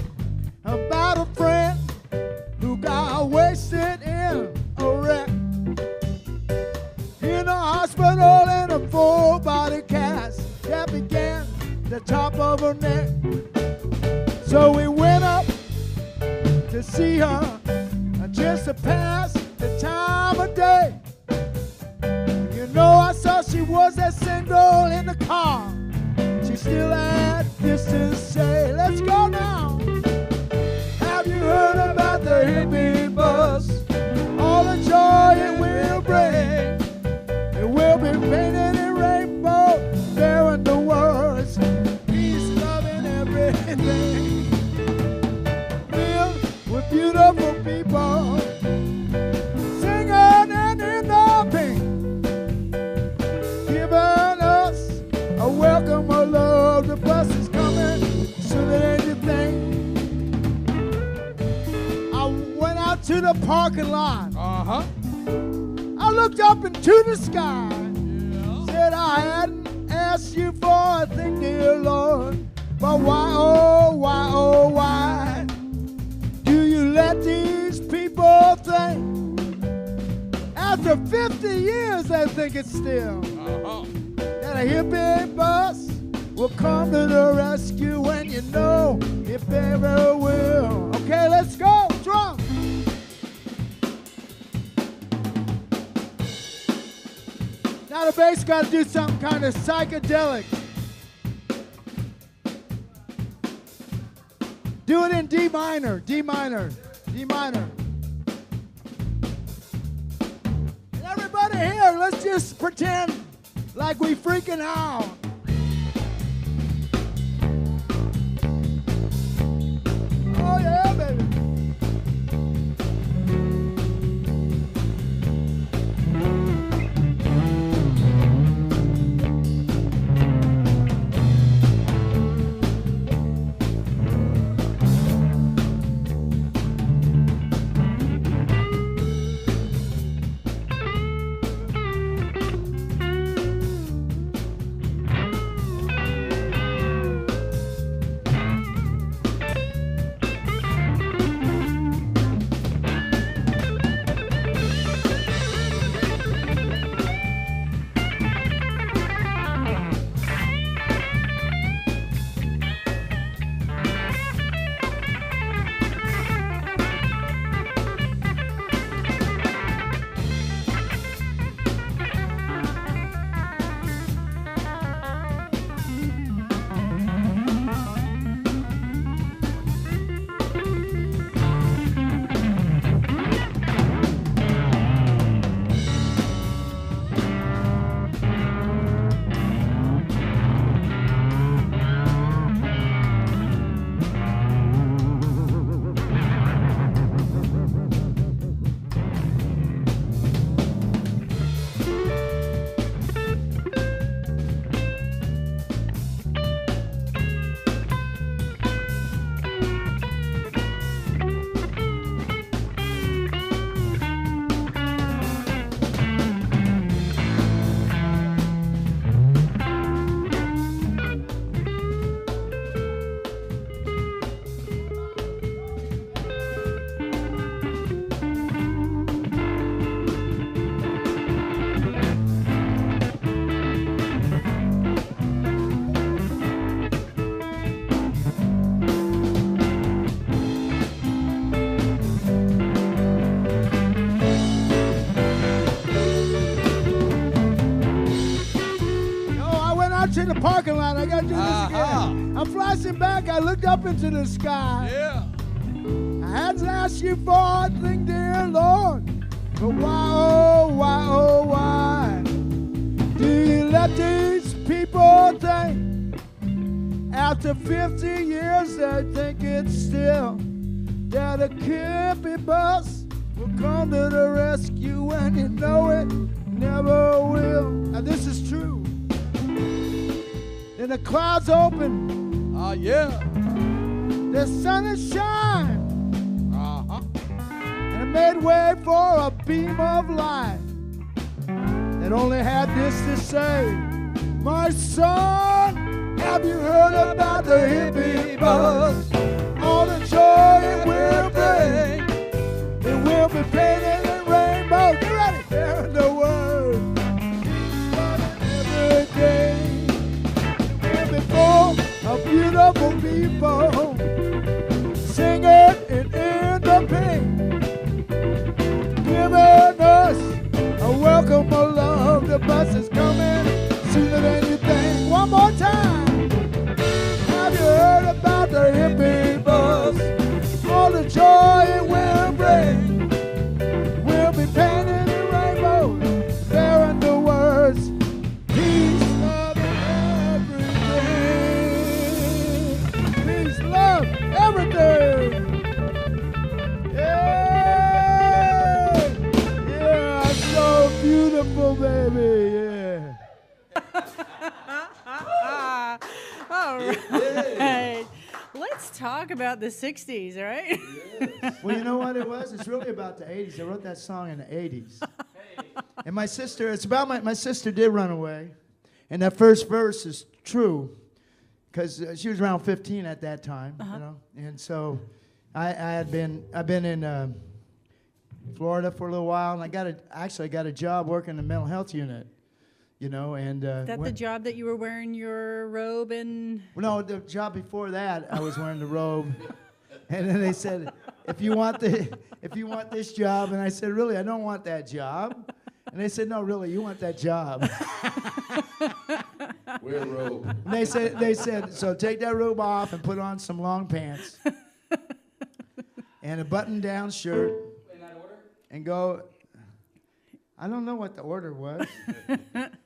about a friend who got wasted in a wreck, in a hospital in a full body cast that began the top of her neck. So we went up to see her, just to pass the time of day. You know, I saw she was that single in the car. She still had distance to say, let's go now. Have you heard about the hippie buzz? All the joy it will bring. It will be painted in rainbow, bearing the words, peace, love, and everything. Filled with beautiful people, singing and in the pink, giving us a welcome of love. The bus is coming sooner than you think. I went out to the parking lot. I looked up into the sky. Said I hadn't asked you for a thing, dear Lord, but why, oh, why do you let these people think? After 50 years, they think it's still that a hippie bus will come to the rescue when you know it very will. Okay, let's go, drum. Now the bass got to do something kind of psychedelic. Do it in D minor, D minor, D minor. And everybody here, let's just pretend like we freaking out. Oh yeah, baby. march in the parking lot. I got to do this again. I'm flashing back. I looked up into the sky. Yeah. I hadn't asked you for a thing, dear Lord. But why, oh, why, oh, why do you let these people think after 50 years they think it's still that a hippie bus will come to the rescue when you know it never will. Now this is true. Then the clouds open. Yeah. The sun is shine. Uh-huh. And it made way for a beam of light that only had this to say, my son, have you heard about the hippie bus? All the joy it will bring. It will be painted in rainbows. You ready? There in the world. Every day. It will be full of beautiful people singing and in the pink. Giving us a welcome, a love. The bus is coming sooner than you think. One more time. Have you heard about the hippie bus? All the joy it will bring. We'll be painted in rainbows. There in the words, peace, love, everything. Peace, love, everything. Yeah, yeah, so beautiful, baby. Yeah. All right. Let's talk about the 60s, right? Well, you know what it was? It's really about the 80s. I wrote that song in the 80s. And my sister, it's about my sister did run away. And that first verse is true because she was around 15 at that time, you know. And so I've been in Florida for a little while, and I got a job working in the mental health unit. You know, and Is that the job that you were wearing your robe and? No, the job before that, I was wearing the robe, and then they said, if you want this job, and I said, really, I don't want that job, and they said, no, really, you want that job. Wear a robe. And they said, so take that robe off and put on some long pants and a button-down shirt, and go. I don't know what the order was.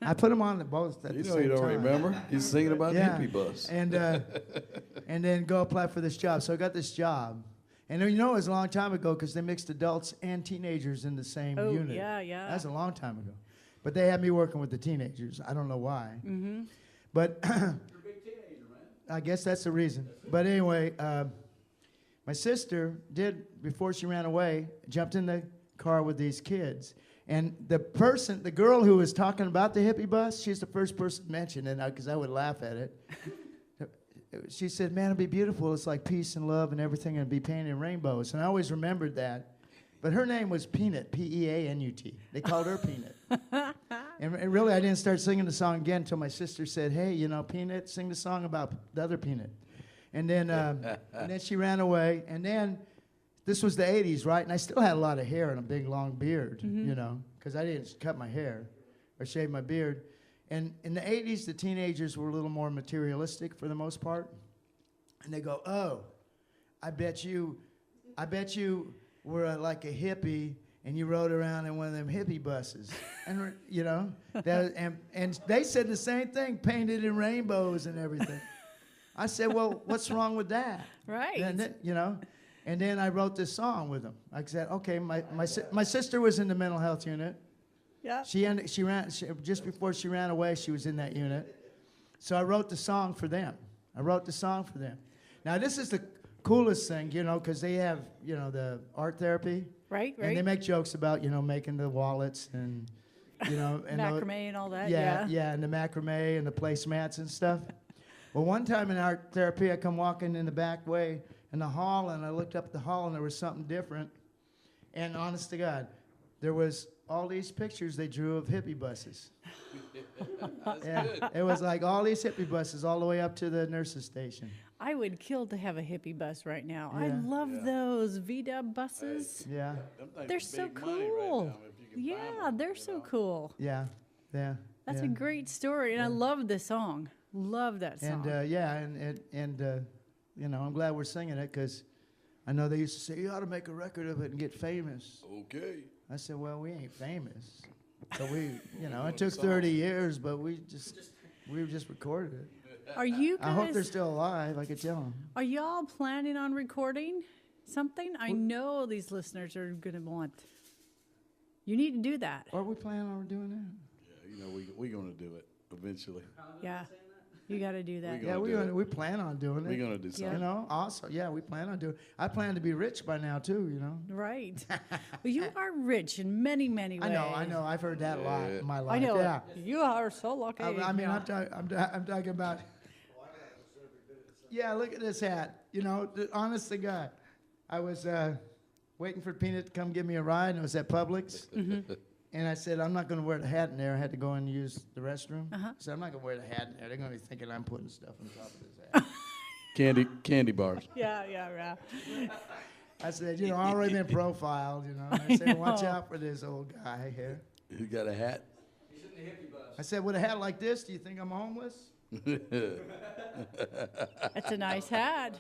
I put them on the both at the same time. You don't remember? He's singing about the hippie bus. And then go apply for this job. So I got this job. And you know it was a long time ago because they mixed adults and teenagers in the same unit. Yeah. That's a long time ago. But they had me working with the teenagers. I don't know why. Mm-hmm. But you're a big teenager, man. I guess that's the reason. But anyway, my sister did, before she ran away, jumped in the car with these kids. And the girl who was talking about the hippie bus, she's the first person mentioned it because I would laugh at it. She said, man, it'd be beautiful. It's like peace and love and everything, and it'd be painted in rainbows. And I always remembered that. But her name was Peanut, Peanut. They called her Peanut. And really, I didn't start singing the song again until my sister said, hey, you know, Peanut, sing the song about the other Peanut. And then she ran away. And then this was the 80s, right? And I still had a lot of hair and a big, long beard, you know, because I didn't cut my hair or shave my beard. And in the 80s, the teenagers were a little more materialistic for the most part. And they go, oh, I bet you were like a hippie and you rode around in one of them hippie buses. And, you know, and they said the same thing, painted in rainbows and everything. I said, well, what's wrong with that? Right. And you know. And then I wrote this song with them. I said, okay, my sister was in the mental health unit. Yeah. Just before she ran away, she was in that unit. So I wrote the song for them. Now, this is the coolest thing, you know, because they have, you know, the art therapy. Right. And they make jokes about, you know, making the wallets and, you know. and macrame and all that, Yeah, and the macrame and the placemats and stuff. Well, one time in art therapy, I come walking in the back way in the hall, and I looked up the hall, and there was something different. And honest to God, there was all these pictures they drew of hippie buses. It was like all these hippie buses all the way up to the nurse's station. I would kill to have a hippie bus right now. I love those VW buses. Yeah. They're so cool. They're so cool. Yeah. That's Yeah. a great story, and I love the song. Love that song. And you know, I'm glad we're singing it because I know they used to say you ought to make a record of it and get famous. Okay. I said, well, we ain't famous, so we, you know, it took 30 years, but we just recorded it. Are you guys? I hope they're still alive. I could tell them. Are y'all planning on recording something? I know these listeners are gonna want. You need to do that. Are we planning on doing that? Yeah, you know, we're going to do it eventually. Yeah, you got to do that. Gonna do it. We plan on doing it. We're going to do something. You know, also, yeah, we plan on doing it. I plan to be rich by now, too, you know. Right. Well, you are rich in many, many ways. I know. I've heard that a lot in my life. I know. Yeah. You are so lucky. I mean, Yeah. I'm talking about. Yeah, look at this hat. You know, honest to God, I was waiting for Peanut to come give me a ride, and it was at Publix. Mm-hmm. And I said, I'm not going to wear the hat in there. I had to go in and use the restroom. Uh-huh. I said, I'm not going to wear the hat in there. They're going to be thinking I'm putting stuff on top of this hat. Candy bars. Yeah. I said, you know, I've already been profiled, you know. And I said, watch out for this old guy here. You got a hat? I said, with a hat like this, do you think I'm homeless? That's a nice hat.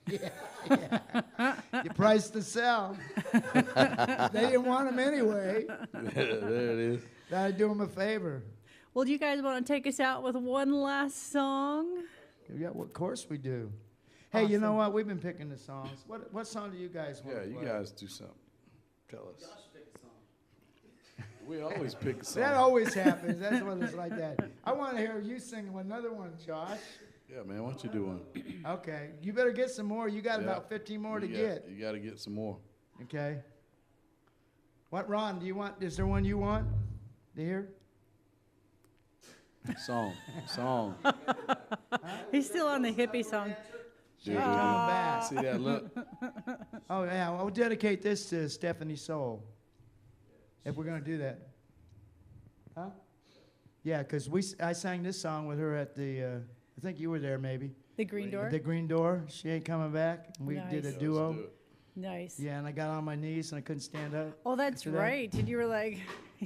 You priced to sell. They didn't want him anyway. There it is. Gotta do him a favor. Well, do you guys want to take us out with one last song? Yeah, well, of course we do. Hey, you know Awesome. what? We've been picking the songs. What song do you guys want Yeah, to you play? guys do something. Tell us. We always pick a song. That always happens. That's what it's like that. I want to hear you sing another one, Josh. Yeah, man, why don't you do one? Okay. You better get some more. You got Yeah. about 15 more to You get. You got to get some more. Okay. What, Ron, do you want? Is there one you want to hear? Song. He's still on the hippie song. Dude, Coming back. see that look? Oh, yeah. Well, we'll dedicate this to Stephanie Soul. If we're going to do that. Huh? Yeah, because I sang this song with her at the, I think you were there maybe. The Green Door. The Green Door. She ain't coming back. We did a Nice. duo. Let's do it. Nice. Yeah, and I got on my knees and I couldn't stand up. Oh, that's After that. right. And you were like,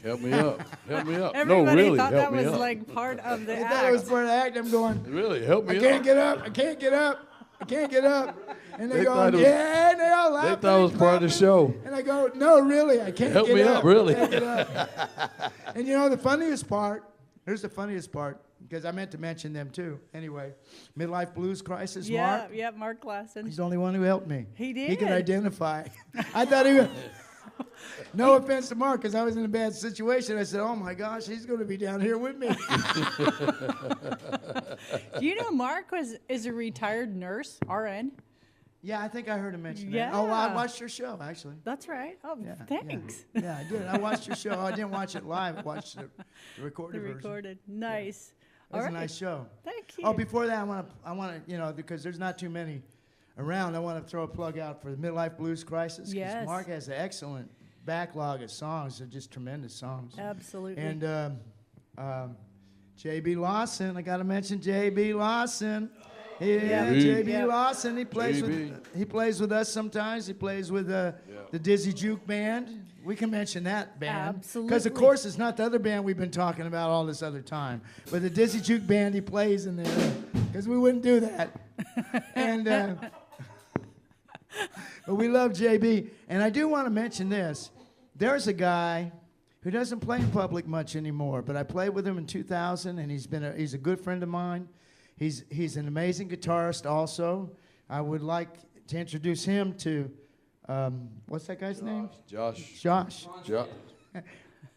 Help me up. Help me up. everybody no, really, thought help that me was up. like part of the I thought it was act. part of the act. I'm going, Really, help me I up. can't get up. I can't get up. I can't get up. And they They go, thought it was- yeah, and they all laugh. They thought it was part of the show. And I go, no, really, I can't Help get me up. up, really. I can't get up. And you know the funniest part, here's the funniest part, because I meant to mention them too. Anyway, Midlife Blues Crisis, Mark. Yeah, Mark Glasson. He's the only one who helped me. He He could did. identify. I thought he was. No offense to Mark, because I was in a bad situation. I said, oh my gosh, he's going to be down here with me. Do you know Mark is a retired nurse, RN? Yeah, I think I heard him mention that. Yeah. Oh, well, I watched your show, actually. That's right. Oh, Yeah, thanks. Yeah, I did. I watched your show. I didn't watch it live. I watched the recorded The version. recorded. Nice. It was All a right. nice show. Thank you. Oh, before that, I want to, you know, because there's not too many around, I want to throw a plug out for the Midlife Blues Crisis. 'Cause Yes. Mark has an excellent backlog of songs. They're just tremendous songs. Absolutely. And J.B. Lawson, I got to mention J.B. Lawson. Yeah, JB. J.B. Yeah. Lawson. He plays JB. with us sometimes. He plays with the Dizzy Juke Band. We can mention that band. Because of Absolutely. course it's not the other band we've been talking about all this other time, but the Dizzy Juke Band he plays in there. Because we wouldn't do that. And but we love JB. And I do want to mention this. There's a guy who doesn't play in public much anymore, but I played with him in 2000, and he's a good friend of mine. He's an amazing guitarist also. I would like to introduce him to, what's that guy's name? Josh. Josh.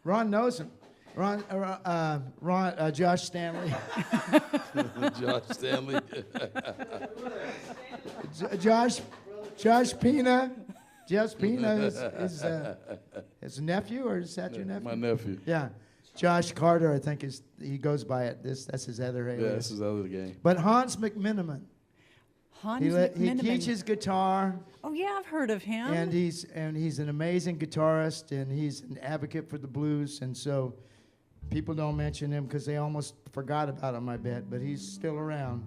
Ron knows him. Josh Stanley. Josh Stanley. Josh Pina. Josh Pina is his nephew, or is that your nephew? My nephew. Yeah. Josh Carter, I think he goes by it. That's his other Yeah, alias. this is the other game. But Hans McMiniman. Hans He McMiniman. teaches guitar, Oh yeah, I've heard of him. and he's an amazing guitarist, and he's an advocate for the blues. And so people don't mention him because they almost forgot about him, I bet. But he's still around.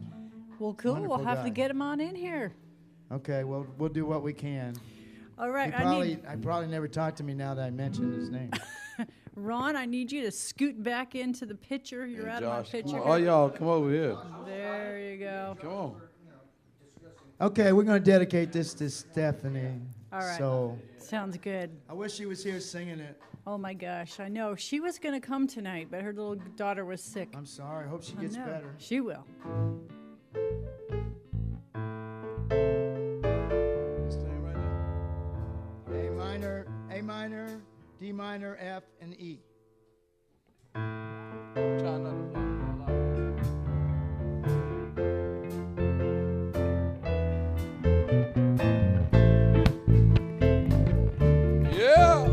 Well, cool. Wonderful We'll have guy. to get him on in here. Okay, well, we'll do what we can. All right. I probably never talked to me now that I mentioned his name. Ron, I need you to scoot back into the picture. You're Hey, out of my Josh, come picture. on. All y'all, come over here. There you go. Come on. Okay, we're going to dedicate this to Stephanie. All right. So Sounds good. I wish she was here singing it. Oh my gosh, I know. She was going to come tonight, but her little daughter was sick. I'm sorry. I hope she I gets know. better. She will. Staying right there. A minor, D minor, F, and E. Try not to blow it out. Yeah.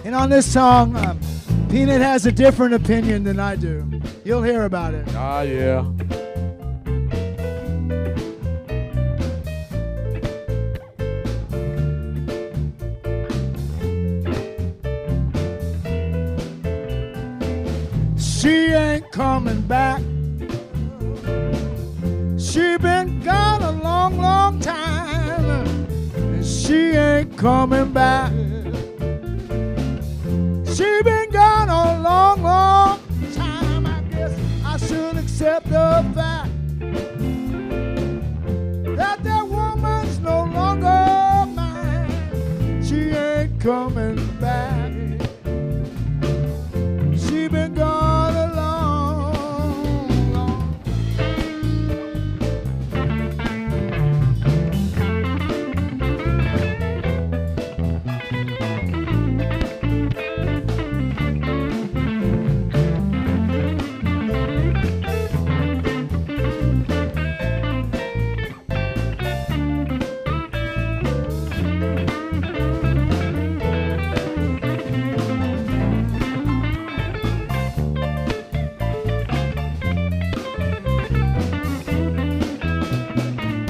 And on this song, Peanut has a different opinion than I do. You'll hear about it. Ah, yeah. She ain't coming back. She been gone a long, long time. And she ain't coming back. She been gone a long, long time. I guess I should accept the fact that that woman's no longer mine. She ain't coming back. She been gone a long, long.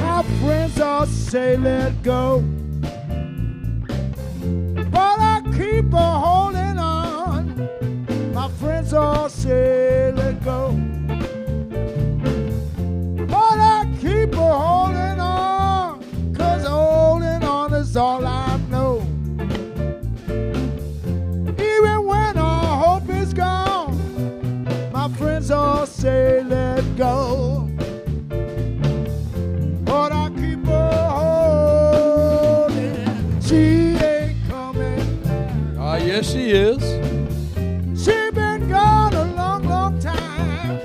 My friends all say let go, but I keep on holding on. My friends all say let go, but I keep on holding on, 'cause holding on is all I know. Even when all hope is gone, my friends all say let go. But I keep on holding. She ain't coming back. Ah, yes, she is. She been gone a long, long time.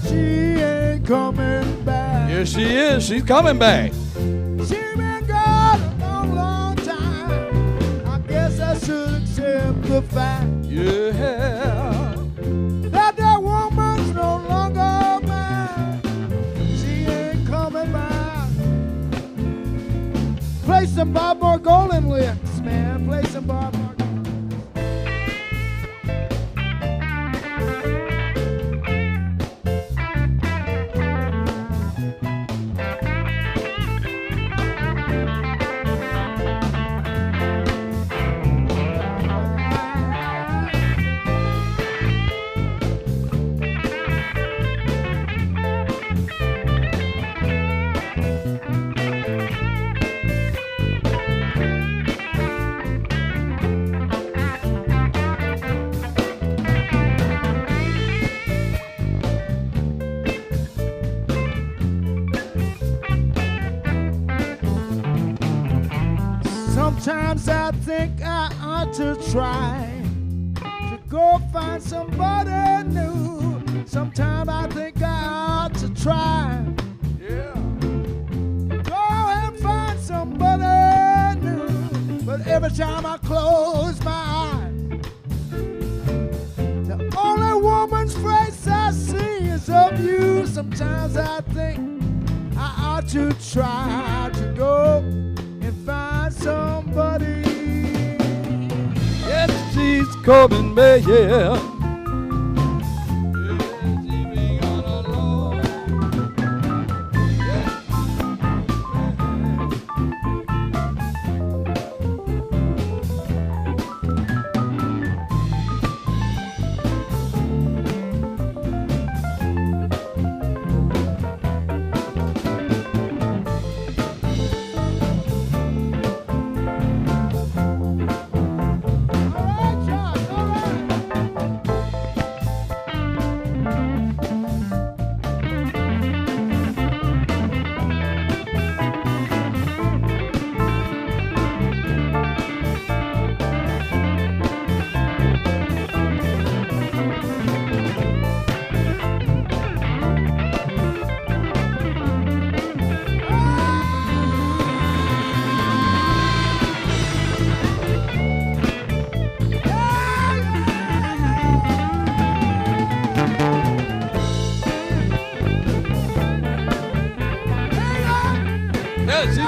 She ain't coming back. Yes, she is. She's coming back. She been gone a long, long time. I guess I should accept the fact Yeah. that that woman's no longer mine. She ain't coming back. Play some Bob Margolin licks, man. Play some Bob Margolin. Sometimes I think I ought to try to go find somebody new. Sometimes I think I ought to try. Yeah. Go and find somebody new. But every time I close my eyes, the only woman's face I see is of you. Sometimes I think I ought to try to go and find somebody. Yes, she's coming back, yeah. She been gone a long.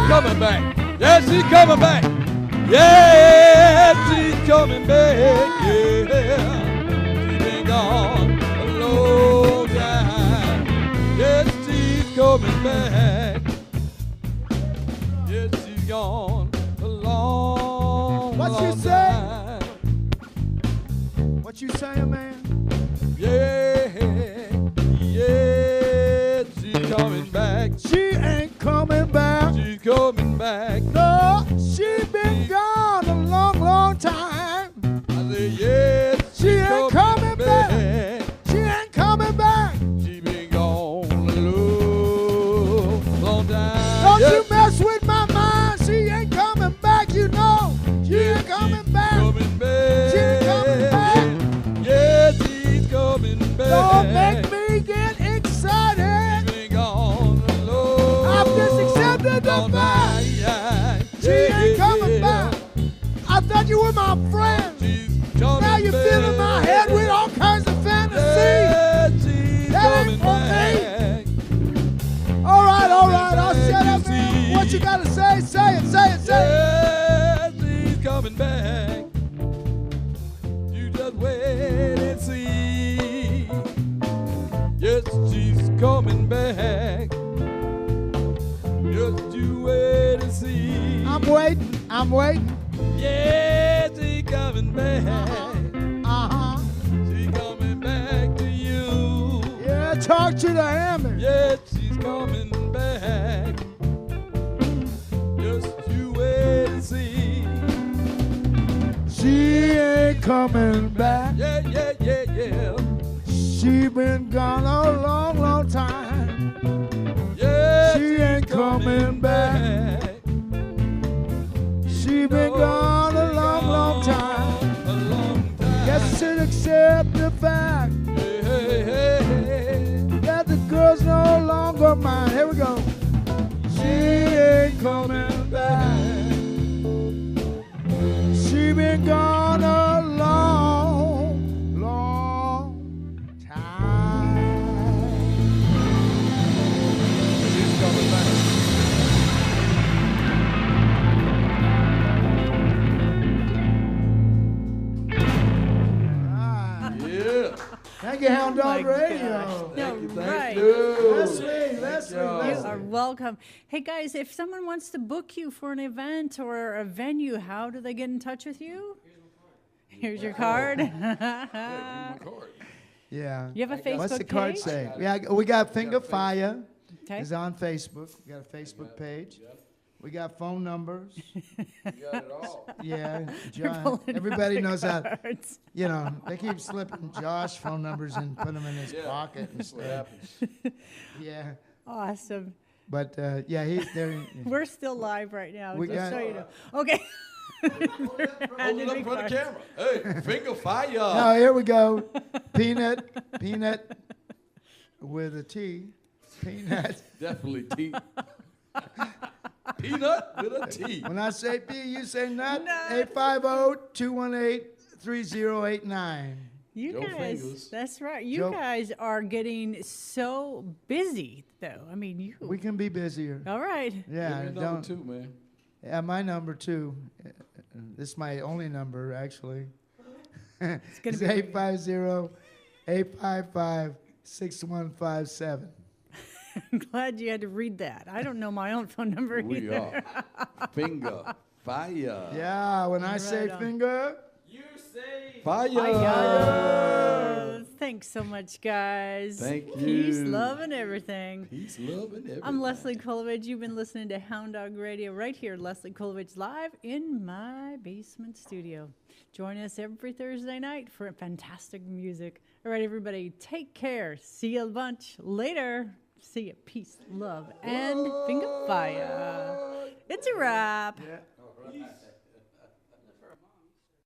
coming back. Yes, she's coming back. Yes, she's coming back. Yeah, she's been gone a long time. Yes, she's coming back. Yes, she's gone a long, What you long say? time. What you saying, man? Yeah, yeah, she's coming back. She ain't coming back. She's coming back. No, she been gone a long, long time. I say, yes, She ain't coming back. She ain't coming back. She been gone a long, long time. Don't Yes, you mess with my mind. She ain't coming back, you know. She ain't coming back. coming back. She ain't coming back. Yes, she's coming back. Don't make me get excited. She's been gone a long, I've just accepted the long fact. time. She ain't coming back. I thought you were my friend. She's coming Now you're back. filling my head with all kinds of fantasy. Yes, she's That ain't coming for me. back. All right, I'll shut up, man. What you gotta say? Say it, say it, say it. Yes, she's coming back. You just wait and see. Yes, she's coming back. Just you wait and see. I'm waiting, I'm waiting. Yes, she's coming back. Uh-huh. She's coming back to you. Yeah, talk to the hammer. Yes, she's coming back. Just you wait and see. She ain't coming back. Yeah, yeah, yeah, yeah. She been gone a long, long time. Yeah, She ain't coming back. She been gone a long, long time. A long time. Guess she'd accept the fact Hey, hey, hey, hey. that the girl's no longer mine. Here we go. She ain't coming back. She been gone a long, long time. She's coming back. Ah, Yeah. thank you, Hound Dog my Radio. Thank you, Right. thank you. Leslie. You are welcome. Hey guys, if someone wants to book you for an event or a venue, how do they get in touch with you? Here's your card. Yeah. You have a Facebook What's the card page? say? Yeah, we got FINGA Fire. Okay. Is on Facebook. We got a Facebook page. We got phone numbers. You got it all. Yeah, They're John. pulling Everybody out knows how. cards. You know, they keep slipping Josh phone numbers and put them in his Yeah. pocket and That's what stuff. happens. Yeah, Awesome. but yeah, he's there. We're still live right now. We just got- so you know. Okay. Hold it up in front of the camera. Hey, finger fire. No, here we go. Peanut with a T. Peanut. Definitely T. Peanut with a T. When I say P, you say nut. Nut. 850-218-3089. You Joe guys, Fingers. that's right. You Joe- guys are getting so busy, though. I mean, you. We can be busier. All right. Yeah, Give me don't. number 2, man. Yeah, my number 2. This is my only number, actually. It's gonna It's be 850-855-6157. I'm glad you had to read that. I don't know my own phone number We either. are. Finger fire. Yeah, when I Right say on. finger, You say Fire. Fire. Thanks so much, guys. Thank Peace, you. love, and everything. Peace, love, and everything. I'm Leslie Kolovich. You've been listening to Hound Dog Radio right here, Leslie Kolovich, live in my basement studio. Join us every Thursday night for fantastic music. All right, everybody, take care. See you a bunch later. See you. Peace, love, and finger fire. It's a wrap. yeah.